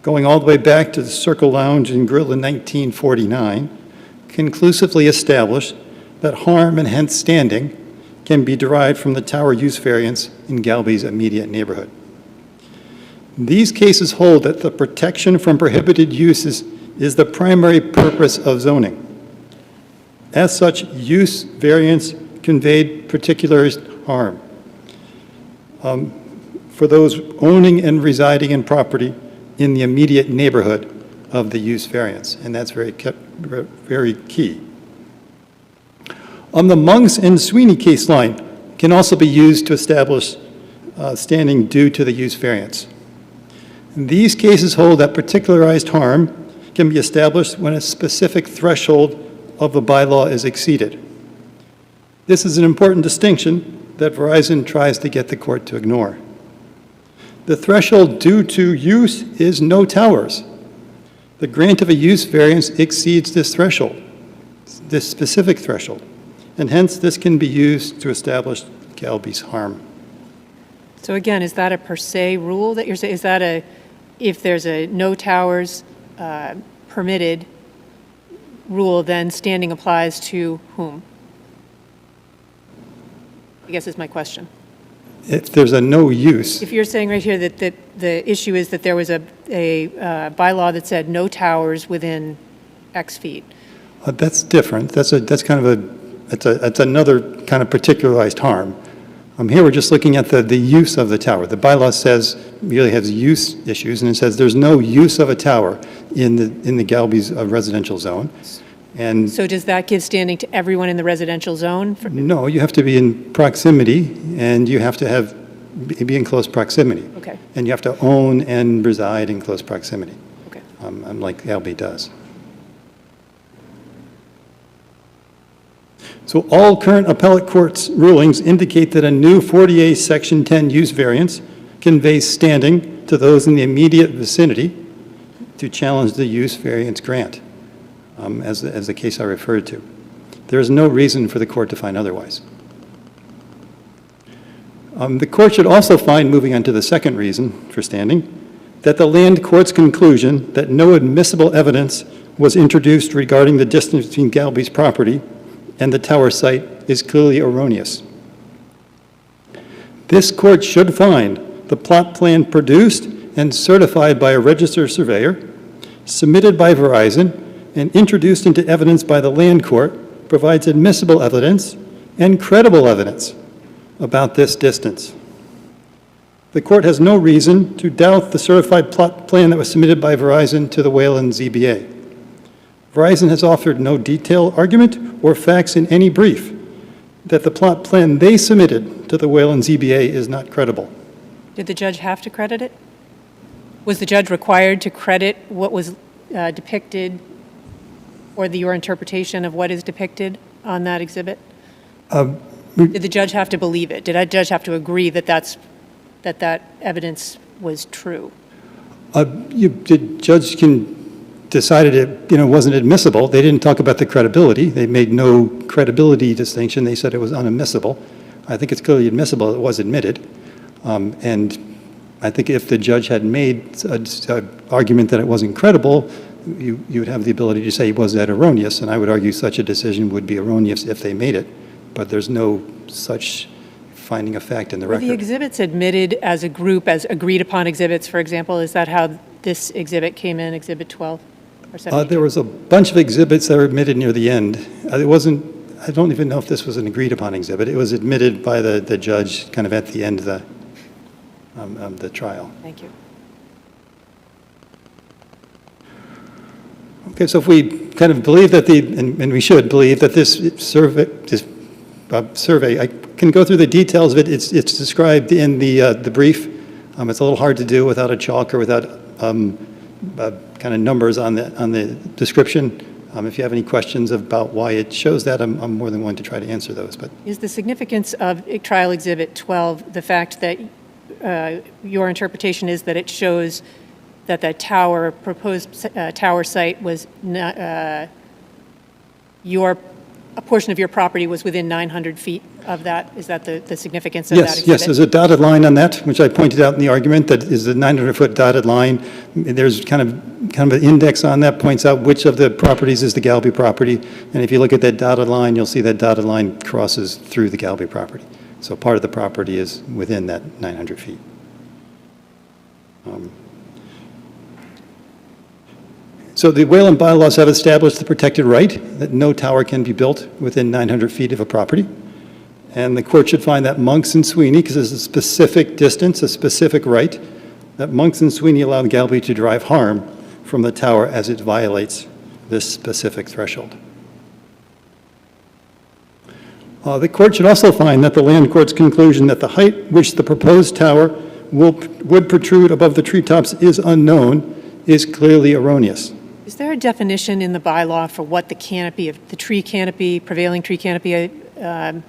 Speaker 16: going all the way back to the Circle Lounge and Grill in 1949, conclusively established that harm and hence standing can be derived from the tower use variance in GALBI's immediate neighborhood. These cases hold that the protection from prohibited uses is the primary purpose of zoning. As such, use variance conveyed particular harm for those owning and residing in property in the immediate neighborhood of the use variance, and that's very key. The Monks and Sweeney case line can also be used to establish standing due to the use variance. These cases hold that particularized harm can be established when a specific threshold of the bylaw is exceeded. This is an important distinction that Verizon tries to get the court to ignore. The threshold due to use is no towers. The grant of a use variance exceeds this threshold, this specific threshold, and hence this can be used to establish GALBI's harm.
Speaker 2: So again, is that a per se rule that you're saying? Is that if there's a no towers permitted rule, then standing applies to whom? I guess is my question.
Speaker 16: If there's a no use.
Speaker 2: If you're saying right here that the issue is that there was a bylaw that said no towers within X feet.
Speaker 16: That's different. That's another kind of particularized harm. Here we're just looking at the use of the tower. The bylaw says, really has use issues, and it says there's no use of a tower in the GALBI's residential zone. And
Speaker 2: so does that give standing to everyone in the residential zone?
Speaker 16: No, you have to be in proximity, and you have to be in close proximity.
Speaker 2: Okay.
Speaker 16: And you have to own and reside in close proximity.
Speaker 2: Okay.
Speaker 16: Unlike GALBI does. So all current appellate court's rulings indicate that a new 40A Section 10 use variance conveys standing to those in the immediate vicinity to challenge the use variance grant, as the case I referred to. There is no reason for the court to find otherwise. The court should also find, moving on to the second reason for standing, that the land court's conclusion that no admissible evidence was introduced regarding the distance between GALBI's property and the tower site is clearly erroneous. This court should find the plot plan produced and certified by a registered surveyor, submitted by Verizon, and introduced into evidence by the land court provides admissible evidence and credible evidence about this distance. The court has no reason to doubt the certified plot plan that was submitted by Verizon to the WAYLAND ZBA. Verizon has offered no detailed argument or facts in any brief that the plot plan they submitted to the WAYLAND ZBA is not credible.
Speaker 2: Did the judge have to credit it? Was the judge required to credit what was depicted or your interpretation of what is depicted on that exhibit? Did the judge have to believe it? Did that judge have to agree that that evidence was true?
Speaker 16: The judge decided it wasn't admissible. They didn't talk about the credibility. They made no credibility distinction. They said it was unadmissible. I think it's clearly admissible. It was admitted. And I think if the judge had made an argument that it wasn't credible, you would have the ability to say, was that erroneous? And I would argue such a decision would be erroneous if they made it. But there's no such finding of fact in the record.
Speaker 2: Were the exhibits admitted as a group, as agreed upon exhibits, for example? Is that how this exhibit came in, Exhibit 12 or 17?
Speaker 16: There was a bunch of exhibits that were admitted near the end. It wasn't, I don't even know if this was an agreed upon exhibit. It was admitted by the judge kind of at the end of the trial.
Speaker 2: Thank you.
Speaker 16: Okay, so if we kind of believe that and we should believe that this survey, I can go through the details of it. It's described in the brief. It's a little hard to do without a chalk or without kind of numbers on the description. If you have any questions about why it shows that, I'm more than willing to try to answer those. But
Speaker 2: is the significance of Trial Exhibit 12 the fact that your interpretation is that it shows that the proposed tower site was not, a portion of your property was within 900 feet of that? Is that the significance of that exhibit?
Speaker 16: Yes, there's a dotted line on that, which I pointed out in the argument, that is the 900-foot dotted line. There's kind of an index on that, points out which of the properties is the GALBI property. And if you look at that dotted line, you'll see that dotted line crosses through the GALBI property. So part of the property is within that 900 feet. So the Wayland bylaws have established the protected right that no tower can be built within 900 feet of a property. And the court should find that Monks and Sweeney, because there's a specific distance, a specific right, that Monks and Sweeney allow GALBI to derive harm from the tower as it violates this specific threshold. The court should also find that the land court's conclusion that the height which the proposed tower would protrude above the treetops is unknown is clearly erroneous.
Speaker 2: Is there a definition in the bylaw for what the canopy of the tree canopy, prevailing tree canopy,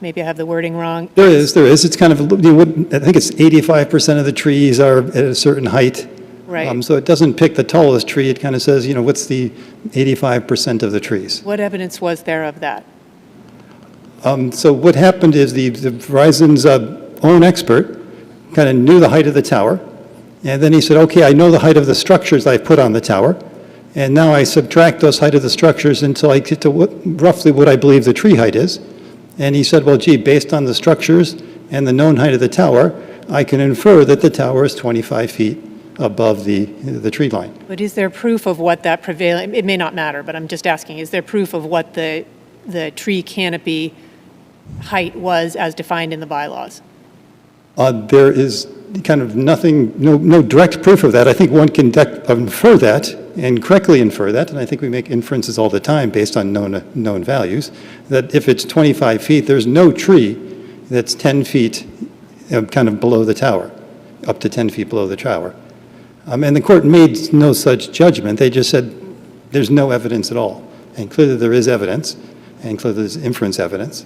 Speaker 2: maybe I have the wording wrong?
Speaker 16: There is. It's kind of, I think it's 85% of the trees are at a certain height.
Speaker 2: Right.
Speaker 16: So it doesn't pick the tallest tree. It kind of says, what's the 85% of the trees?
Speaker 2: What evidence was there of that?
Speaker 16: So what happened is the Verizon's own expert kind of knew the height of the tower. And then he said, okay, I know the height of the structures I put on the tower. And now I subtract those height of the structures until I get to roughly what I believe the tree height is. And he said, well, gee, based on the structures and the known height of the tower, I can infer that the tower is 25 feet above the tree line.
Speaker 2: But is there proof of what that prevailing, it may not matter, but I'm just asking, is there proof of what the tree canopy height was as defined in the bylaws?
Speaker 16: There is kind of nothing, no direct proof of that. I think one can infer that and correctly infer that, and I think we make inferences all the time based on known values, that if it's 25 feet, there's no tree that's 10 feet kind of below the tower, up to 10 feet below the tower. And the court made no such judgment. They just said there's no evidence at all. And clearly there is evidence, and clearly there's inference evidence.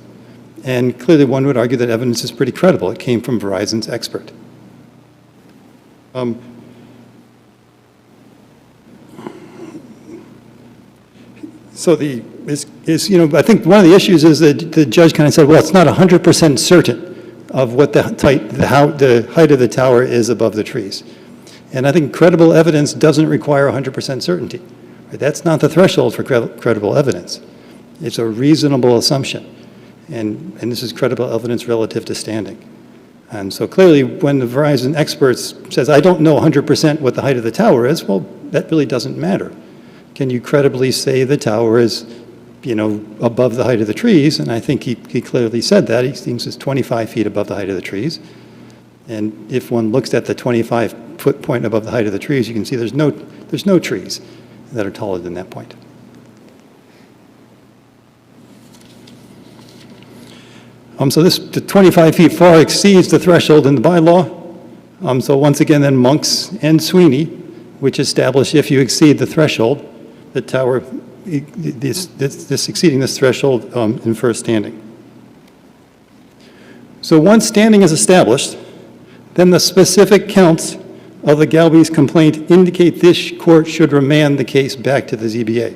Speaker 16: And clearly one would argue that evidence is pretty credible. It came from Verizon's expert. So I think one of the issues is that the judge kind of said, well, it's not 100% certain of what the height of the tower is above the trees. And I think credible evidence doesn't require 100% certainty. That's not the threshold for credible evidence. It's a reasonable assumption. And this is credible evidence relative to standing. And so clearly, when the Verizon expert says, I don't know 100% what the height of the tower is, well, that really doesn't matter. Can you credibly say the tower is, above the height of the trees? And I think he clearly said that. He thinks it's 25 feet above the height of the trees. And if one looks at the 25-foot point above the height of the trees, you can see there's no trees that are taller than that point. So the 25 feet far exceeds the threshold in the bylaw. So once again, then Monks and Sweeney, which establish if you exceed the threshold, the tower, this exceeding this threshold infers standing. So once standing is established, then the specific counts of the GALBI's complaint indicate this court should remand the case back to the ZBA.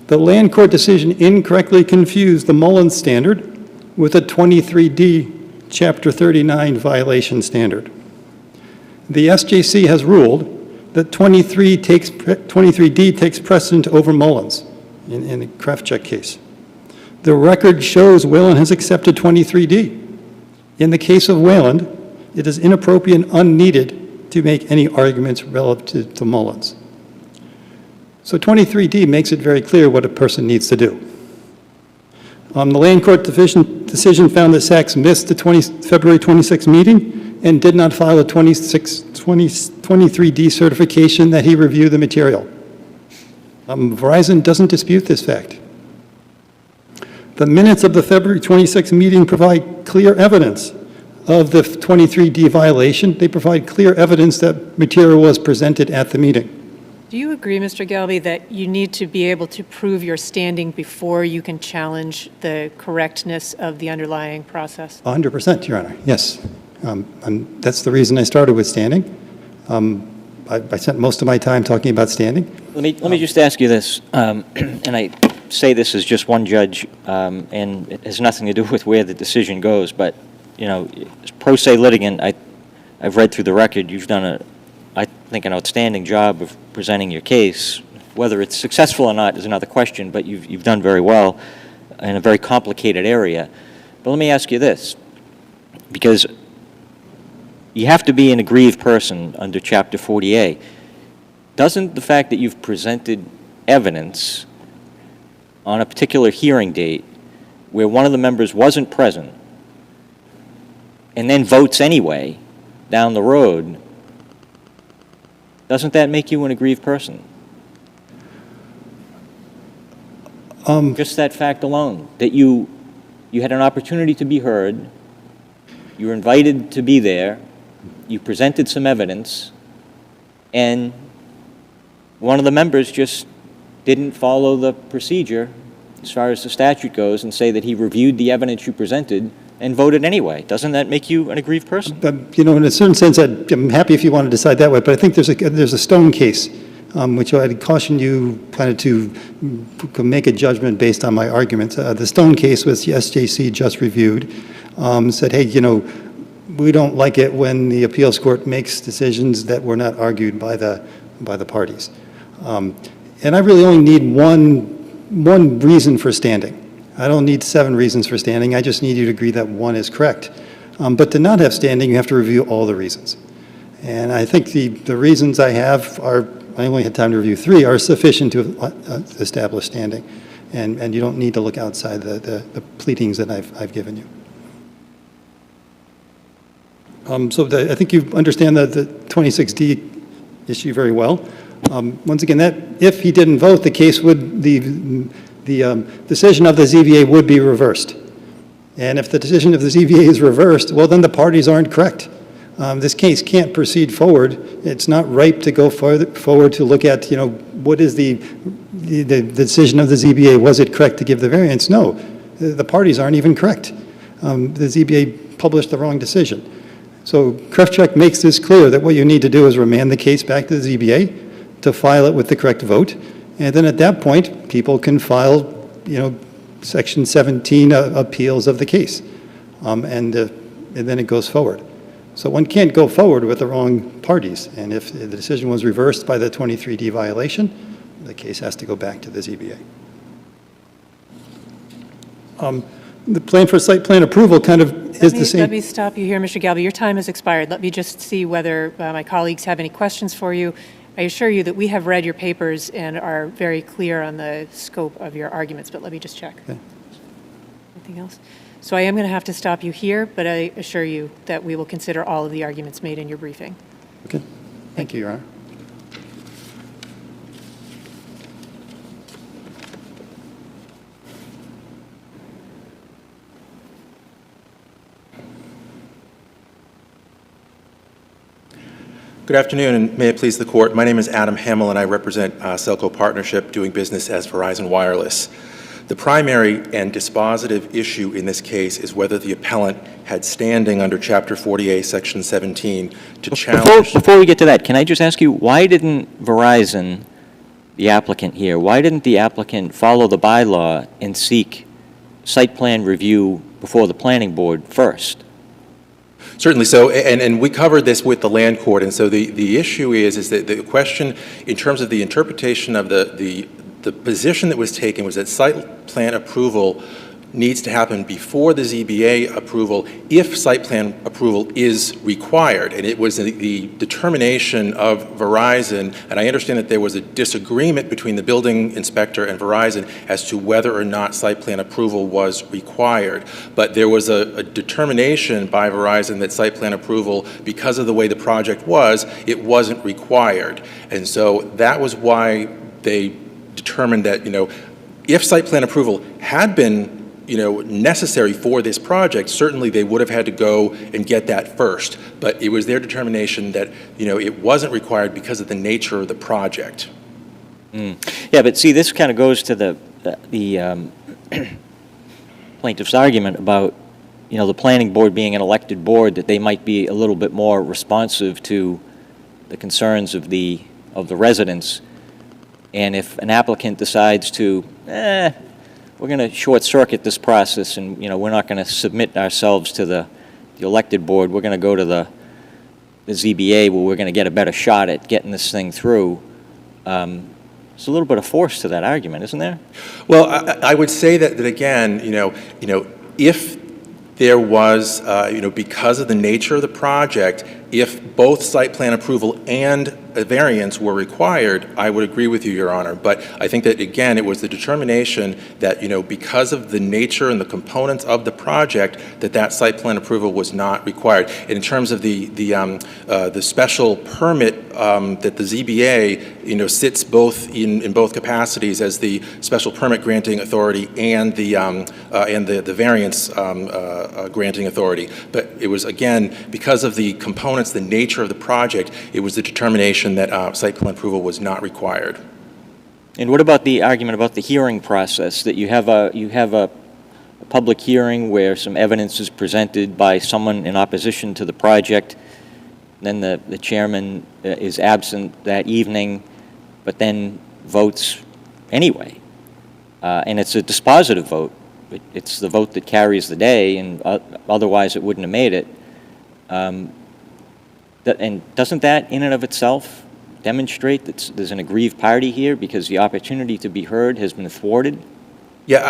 Speaker 16: The land court decision incorrectly confused the Mullins standard with a 23D Chapter 39 violation standard. The SJC has ruled that 23D takes precedent over Mullins in the Kraftcheck case. The record shows Wayland has accepted 23D. In the case of Wayland, it is inappropriate and unneeded to make any arguments relative to Mullins. So 23D makes it very clear what a person needs to do. The land court decision found that Sachs missed the February 26 meeting and did not file a 23D certification that he review the material. Verizon doesn't dispute this fact. The minutes of the February 26 meeting provide clear evidence of the 23D violation. They provide clear evidence that material was presented at the meeting.
Speaker 2: Do you agree, Mr. GALBI, that you need to be able to prove your standing before you can challenge the correctness of the underlying process?
Speaker 16: 100%, Your Honor, yes. That's the reason I started with standing. I spent most of my time talking about standing.
Speaker 5: Let me just ask you this, and I say this as just one judge, and it has nothing to do with where the decision goes, but, as pro se litigant, I've read through the record. You've done I think, an outstanding job of presenting your case. Whether it's successful or not is another question, but you've done very well in a very complicated area. But let me ask you this, because you have to be an aggrieved person under Chapter 40A. Doesn't the fact that you've presented evidence on a particular hearing date where one of the members wasn't present and then votes anyway down the road, doesn't that make you an aggrieved person? Just that fact alone, that you had an opportunity to be heard, you were invited to be there, you presented some evidence, and one of the members just didn't follow the procedure as far as the statute goes and say that he reviewed the evidence you presented and voted anyway. Doesn't that make you an aggrieved person?
Speaker 16: In a certain sense, I'm happy if you want to decide that way, but I think there's a Stone case, which I'd caution you kind of to make a judgment based on my argument. The Stone case was the SJC just reviewed, said, hey, we don't like it when the appeals court makes decisions that were not argued by the parties. And I really only need one reason for standing. I don't need 7 reasons for standing. I just need you to agree that 1 is correct. But to not have standing, you have to review all the reasons. And I think the reasons I have are, I only had time to review 3, are sufficient to establish standing. And you don't need to look outside the pleadings that I've given you. So I think you understand the 26D issue very well. Once again, that if he didn't vote, the case would, the decision of the ZBA would be reversed. And if the decision of the ZBA is reversed, well, then the parties aren't correct. This case can't proceed forward. It's not ripe to go forward to look at, what is the decision of the ZBA? Was it correct to give the variance? No, the parties aren't even correct. The ZBA published the wrong decision. So Kraftcheck makes this clear that what you need to do is remand the case back to the ZBA to file it with the correct vote. And then at that point, people can file, Section 17 appeals of the case. And then it goes forward. So one can't go forward with the wrong parties. And if the decision was reversed by the 23D violation, the case has to go back to the ZBA. The plan for site plan approval kind of is the same.
Speaker 2: Let me stop you here, Mr. Galbi. Your time has expired. Let me just see whether my colleagues have any questions for you. I assure you that we have read your papers and are very clear on the scope of your arguments, but let me just check.
Speaker 16: Okay.
Speaker 2: Anything else? So I am going to have to stop you here, but I assure you that we will consider all of the arguments made in your briefing.
Speaker 16: Okay. Thank you, Your Honor.
Speaker 17: Good afternoon, and may it please the Court. My name is Adam Hamill, and I represent Selco Partnership, doing business as Verizon Wireless. The primary and dispositive issue in this case is whether the appellant had standing under Chapter 40A, Section 17 to challenge...
Speaker 5: Before we get to that, can I just ask you, why didn't Verizon, the applicant here, why didn't the applicant follow the bylaw and seek site plan review before the planning board first?
Speaker 17: Certainly so, and we covered this with the land court, and so the issue is that the question in terms of the interpretation of the position that was taken was that site plan approval needs to happen before the ZBA approval if site plan approval is required. And it was the determination of Verizon, and I understand that there was a disagreement between the building inspector and Verizon as to whether or not site plan approval was required. But there was a determination by Verizon that site plan approval, because of the way the project was, it wasn't required. And so that was why they determined that, if site plan approval had been necessary for this project, certainly they would have had to go and get that first. But it was their determination that, it wasn't required because of the nature of the project.
Speaker 5: Yeah, but see, this kind of goes to the plaintiff's argument about, the planning board being an elected board, that they might be a little bit more responsive to the concerns of the residents. And if an applicant decides to, we're going to short-circuit this process, and we're not going to submit ourselves to the elected board. We're going to go to the ZBA, where we're going to get a better shot at getting this thing through. There's a little bit of force to that argument, isn't there?
Speaker 17: Well, I would say that again, if there was, because of the nature of the project, if both site plan approval and a variance were required, I would agree with you, Your Honor. But I think that, again, it was the determination that, because of the nature and the components of the project, that site plan approval was not required. And in terms of the special permit that the ZBA, sits both in both capacities as the special permit granting authority and the variance granting authority. But it was, again, because of the components, the nature of the project, it was the determination that site plan approval was not required.
Speaker 5: And what about the argument about the hearing process, that you have a public hearing where some evidence is presented by someone in opposition to the project, then the chairman is absent that evening, but then votes anyway. And it's a dispositive vote. It's the vote that carries the day, and otherwise it wouldn't have made it. And doesn't that, in and of itself, demonstrate that there's an aggrieved party here because the opportunity to be heard has been thwarted?
Speaker 17: Yeah,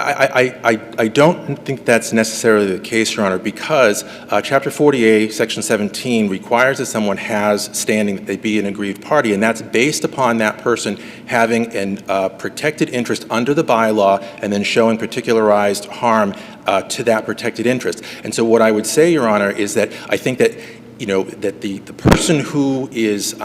Speaker 17: I don't think that's necessarily the case, Your Honor, because Chapter 40A, Section 17 requires that someone has standing, that they be an aggrieved party, and that's based upon that person having a protected interest under the bylaw and then showing particularized harm to that protected interest. And so what I would say, Your Honor, is that I think that that the person who is,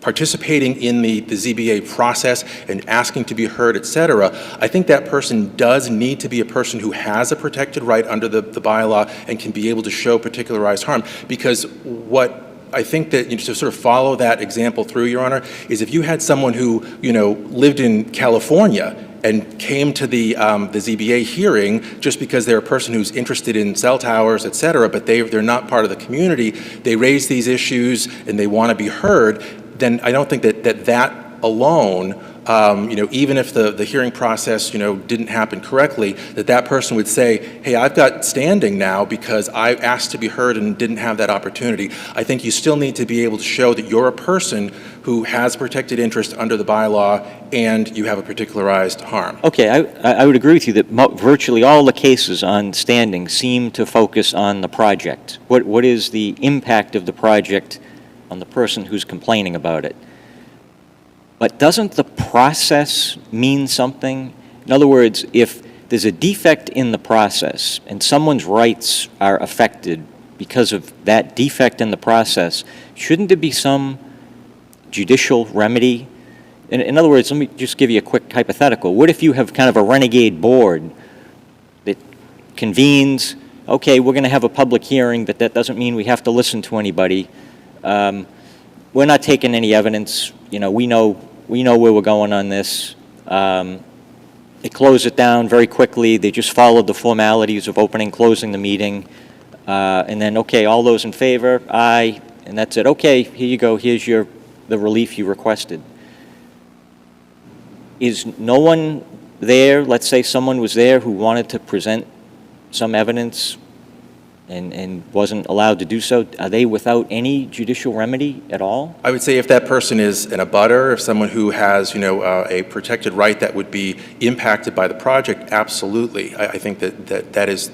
Speaker 17: participating in the ZBA process and asking to be heard, et cetera, I think that person does need to be a person who has a protected right under the bylaw and can be able to show particularized harm. Because what I think that, to sort of follow that example through, Your Honor, is if you had someone who, lived in California and came to the ZBA hearing just because they're a person who's interested in cell towers, et cetera, but they're not part of the community, they raise these issues and they want to be heard, then I don't think that alone even if the hearing process, didn't happen correctly, that person would say, hey, I've got standing now because I asked to be heard and didn't have that opportunity. I think you still need to be able to show that you're a person who has protected interest under the bylaw and you have a particularized harm.
Speaker 5: Okay, I would agree with you that virtually all the cases on standing seem to focus on the project. What is the impact of the project on the person who's complaining about it? But doesn't the process mean something? In other words, if there's a defect in the process and someone's rights are affected because of that defect in the process, shouldn't there be some judicial remedy? In other words, let me just give you a quick hypothetical. What if you have kind of a renegade board that convenes, okay, we're going to have a public hearing, but that doesn't mean we have to listen to anybody. We're not taking any evidence. We know where we're going on this. They close it down very quickly. They just followed the formalities of opening, closing the meeting. And then, okay, all those in favor, aye, and that's it. Okay, here you go. Here's the relief you requested. Is no one there, let's say someone was there who wanted to present some evidence and wasn't allowed to do so, are they without any judicial remedy at all?
Speaker 17: I would say if that person is an abutter, if someone who has, a protected right that would be impacted by the project, absolutely. I think that is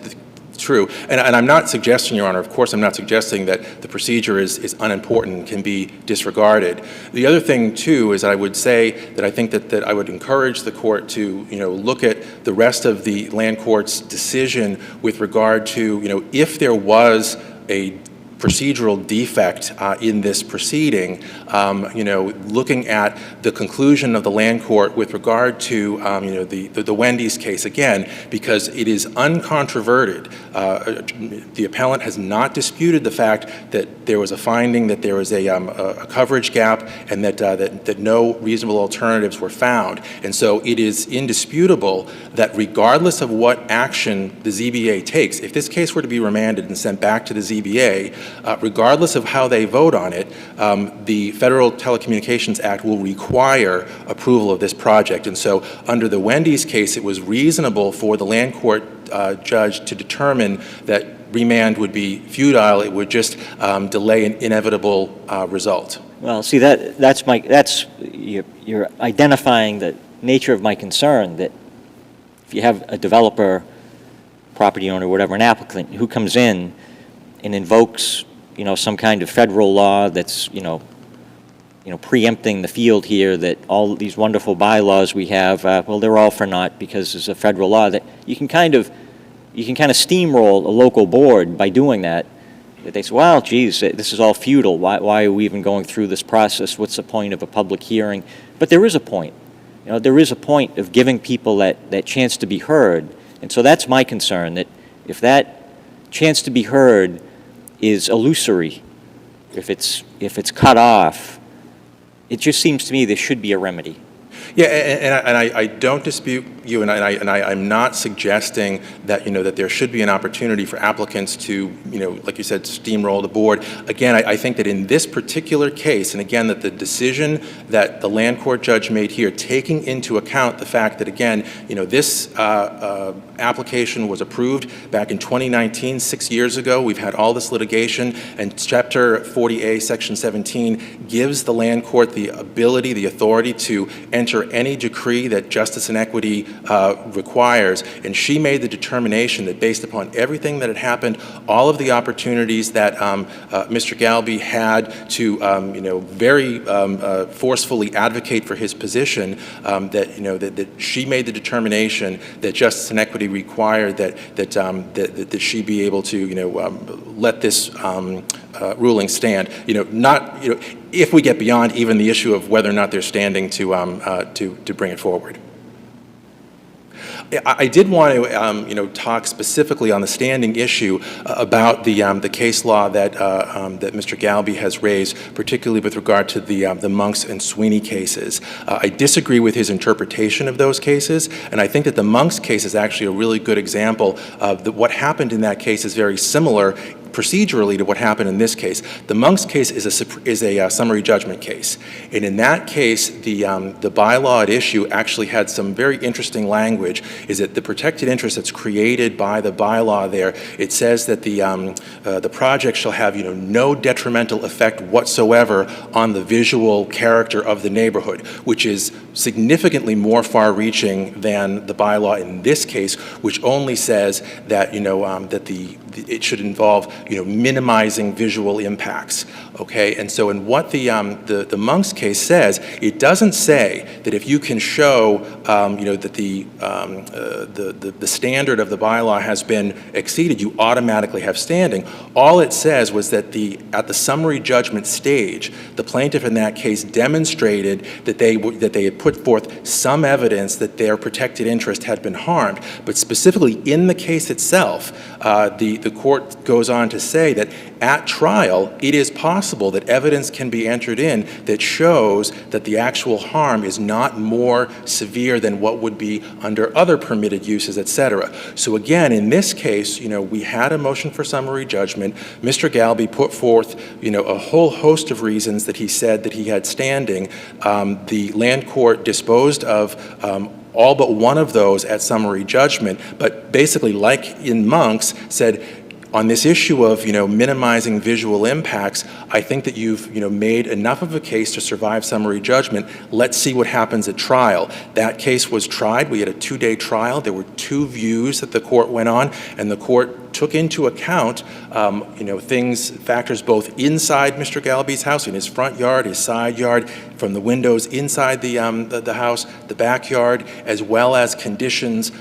Speaker 17: true. And I'm not suggesting, Your Honor, of course I'm not suggesting that the procedure is unimportant, can be disregarded. The other thing, too, is I would say that I think that I would encourage the court to, look at the rest of the land court's decision with regard to, if there was a procedural defect in this proceeding, looking at the conclusion of the land court with regard to, the Wendy's case again, because it is uncontroverted. The appellant has not disputed the fact that there was a finding that there was a coverage gap and that no reasonable alternatives were found. And so it is indisputable that regardless of what action the ZBA takes, if this case were to be remanded and sent back to the ZBA, regardless of how they vote on it, the Federal Telecommunications Act will require approval of this project. And so under the Wendy's case, it was reasonable for the land court judge to determine that remand would be futile. It would just delay an inevitable result.
Speaker 5: Well, see, you're identifying the nature of my concern, that if you have a developer, property owner, whatever, an applicant who comes in and invokes some kind of federal law that's, preempting the field here, that all these wonderful bylaws we have, well, they're all for naught because there's a federal law, that you can kind of steamroll a local board by doing that. That they say, well, geez, this is all futile. Why are we even going through this process? What's the point of a public hearing? But there is a point. There is a point of giving people that chance to be heard. And so that's my concern, that if that chance to be heard is illusory, if it's cut off, it just seems to me there should be a remedy.
Speaker 17: Yeah, and I don't dispute you, and I'm not suggesting that that there should be an opportunity for applicants to like you said, steamroll the board. Again, I think that in this particular case, and again that the decision that the land court judge made here, taking into account the fact that again this application was approved back in 2019, 6 years ago. We've had all this litigation, and Chapter 40A, Section 17 gives the land court the ability, the authority to enter any decree that justice and equity requires, and she made the determination that based upon everything that had happened, all of the opportunities that Mr. GALBI had to very forcefully advocate for his position, that she made the determination that justice and equity required that she be able to let this ruling stand. Not if we get beyond even the issue of whether or not they're standing to bring it forward. I did want to, talk specifically on the standing issue about the case law that Mr. GALBI has raised, particularly with regard to the Monks and Sweeney cases. I disagree with his interpretation of those cases, and I think that the Monks case is actually a really good example of what happened in that case is very similar procedurally to what happened in this case. The Monks case is a summary judgment case. And in that case, the bylaw at issue actually had some very interesting language, is that the protected interest that's created by the bylaw there, it says that the project shall have, no detrimental effect whatsoever on the visual character of the neighborhood, which is significantly more far-reaching than the bylaw in this case, which only says that, it should involve, minimizing visual impacts, okay? And so in what the Monks case says, it doesn't say that if you can show, that the standard of the bylaw has been exceeded, you automatically have standing. All it says was that at the summary judgment stage, the plaintiff in that case demonstrated that they had put forth some evidence that their protected interest had been harmed. But specifically in the case itself, the court goes on to say that at trial, it is possible that evidence can be entered in that shows that the actual harm is not more severe than what would be under other permitted uses, et cetera. So again, in this case, we had a motion for summary judgment. Mr. Galbi put forth, a whole host of reasons that he said that he had standing. The land court disposed of all but one of those at summary judgment, but basically, like in Monks, said, on this issue of, minimizing visual impacts, I think that you've, made enough of a case to survive summary judgment. Let's see what happens at trial. That case was tried. We had a 2-day trial. There were 2 views that the court went on, and the court took into account, factors both inside Mr. Galbi's house, in his front yard, his side yard, from the windows inside the house, the backyard, as well as conditions,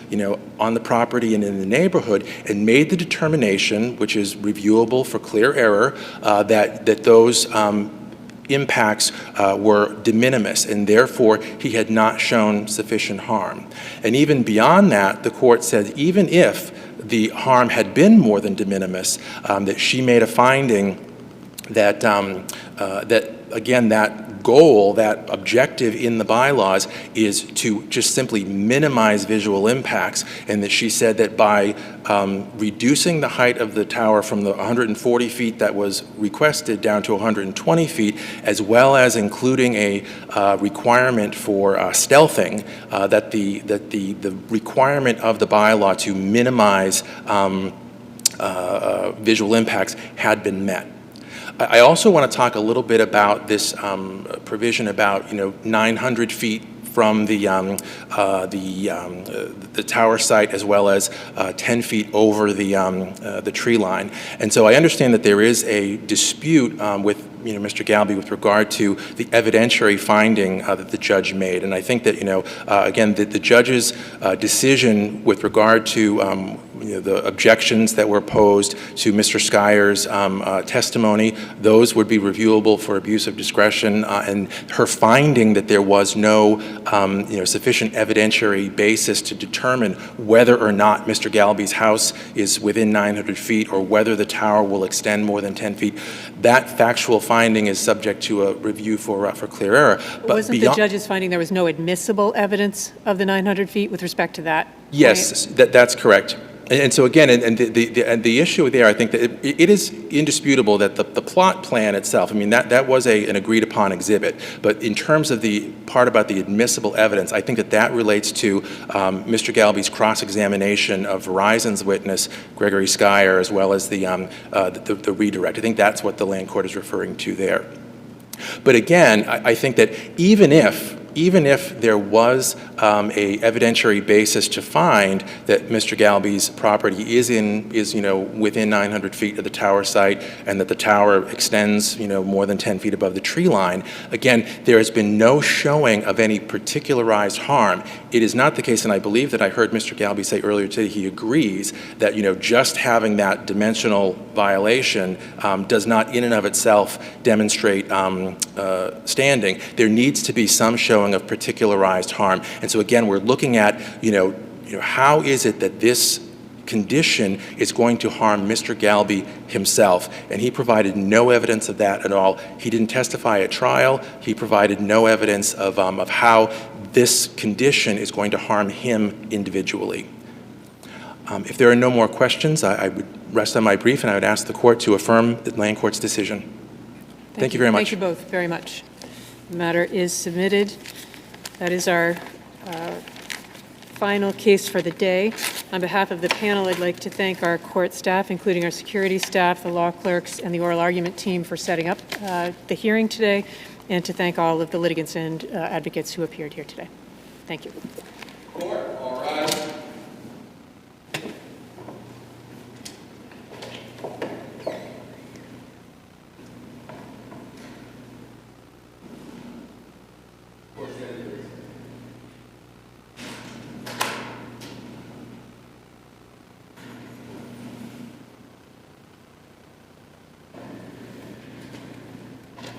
Speaker 17: on the property and in the neighborhood, and made the determination, which is reviewable for clear error, that those impacts were de minimis, and therefore he had not shown sufficient harm. And even beyond that, the court said even if the harm had been more than de minimis, that she made a finding that, again, that goal, that objective in the bylaws is to just simply minimize visual impacts, and that she said that by reducing the height of the tower from the 140 feet that was requested down to 120 feet, as well as including a requirement for stealthing, that the requirement of the bylaw to minimize visual impacts had been met. I also want to talk a little bit about this provision about 900 feet from the tower site, as well as 10 feet over the tree line. And so I understand that there is a dispute with Mr. Galbi with regard to the evidentiary finding that the judge made. And I think that again, the judge's decision with regard to the objections that were posed to Mr. Skyer's testimony, those would be reviewable for abuse of discretion, and her finding that there was no sufficient evidentiary basis to determine whether or not Mr. Galbi's house is within 900 feet or whether the tower will extend more than 10 feet, that factual finding is subject to a review for clear error. But
Speaker 2: wasn't the judge's finding there was no admissible evidence of the 900 feet with respect to that?
Speaker 17: Yes, that's correct. And so again, and the issue there, I think that it is indisputable that the plot plan itself, I mean, that was an agreed upon exhibit. But in terms of the part about the admissible evidence, I think that relates to Mr. Galbi's cross-examination of Verizon's witness, Gregory Skyer, as well as the redirect. I think that's what the land court is referring to there. But again, I think that even if there was a evidentiary basis to find that Mr. Galbi's property is within 900 feet of the tower site, and that the tower extends more than 10 feet above the tree line, again, there has been no showing of any particularized harm. It is not the case, and I believe that I heard Mr. Galbi say earlier today, he agrees that just having that dimensional violation does not in and of itself demonstrate standing. There needs to be some showing of particularized harm. And so again, we're looking at, how is it that this condition is going to harm Mr. Galbi himself? And he provided no evidence of that at all. He didn't testify at trial. He provided no evidence of how this condition is going to harm him individually. If there are no more questions, I would rest on my brief, and I would ask the court to affirm the land court's decision. Thank you very much.
Speaker 2: Thank you both very much. The matter is submitted. That is our final case for the day. On behalf of the panel, I'd like to thank our court staff, including our security staff, the law clerks, and the oral argument team for setting up the hearing today, and to thank all of the litigants and advocates who appeared here today. Thank you.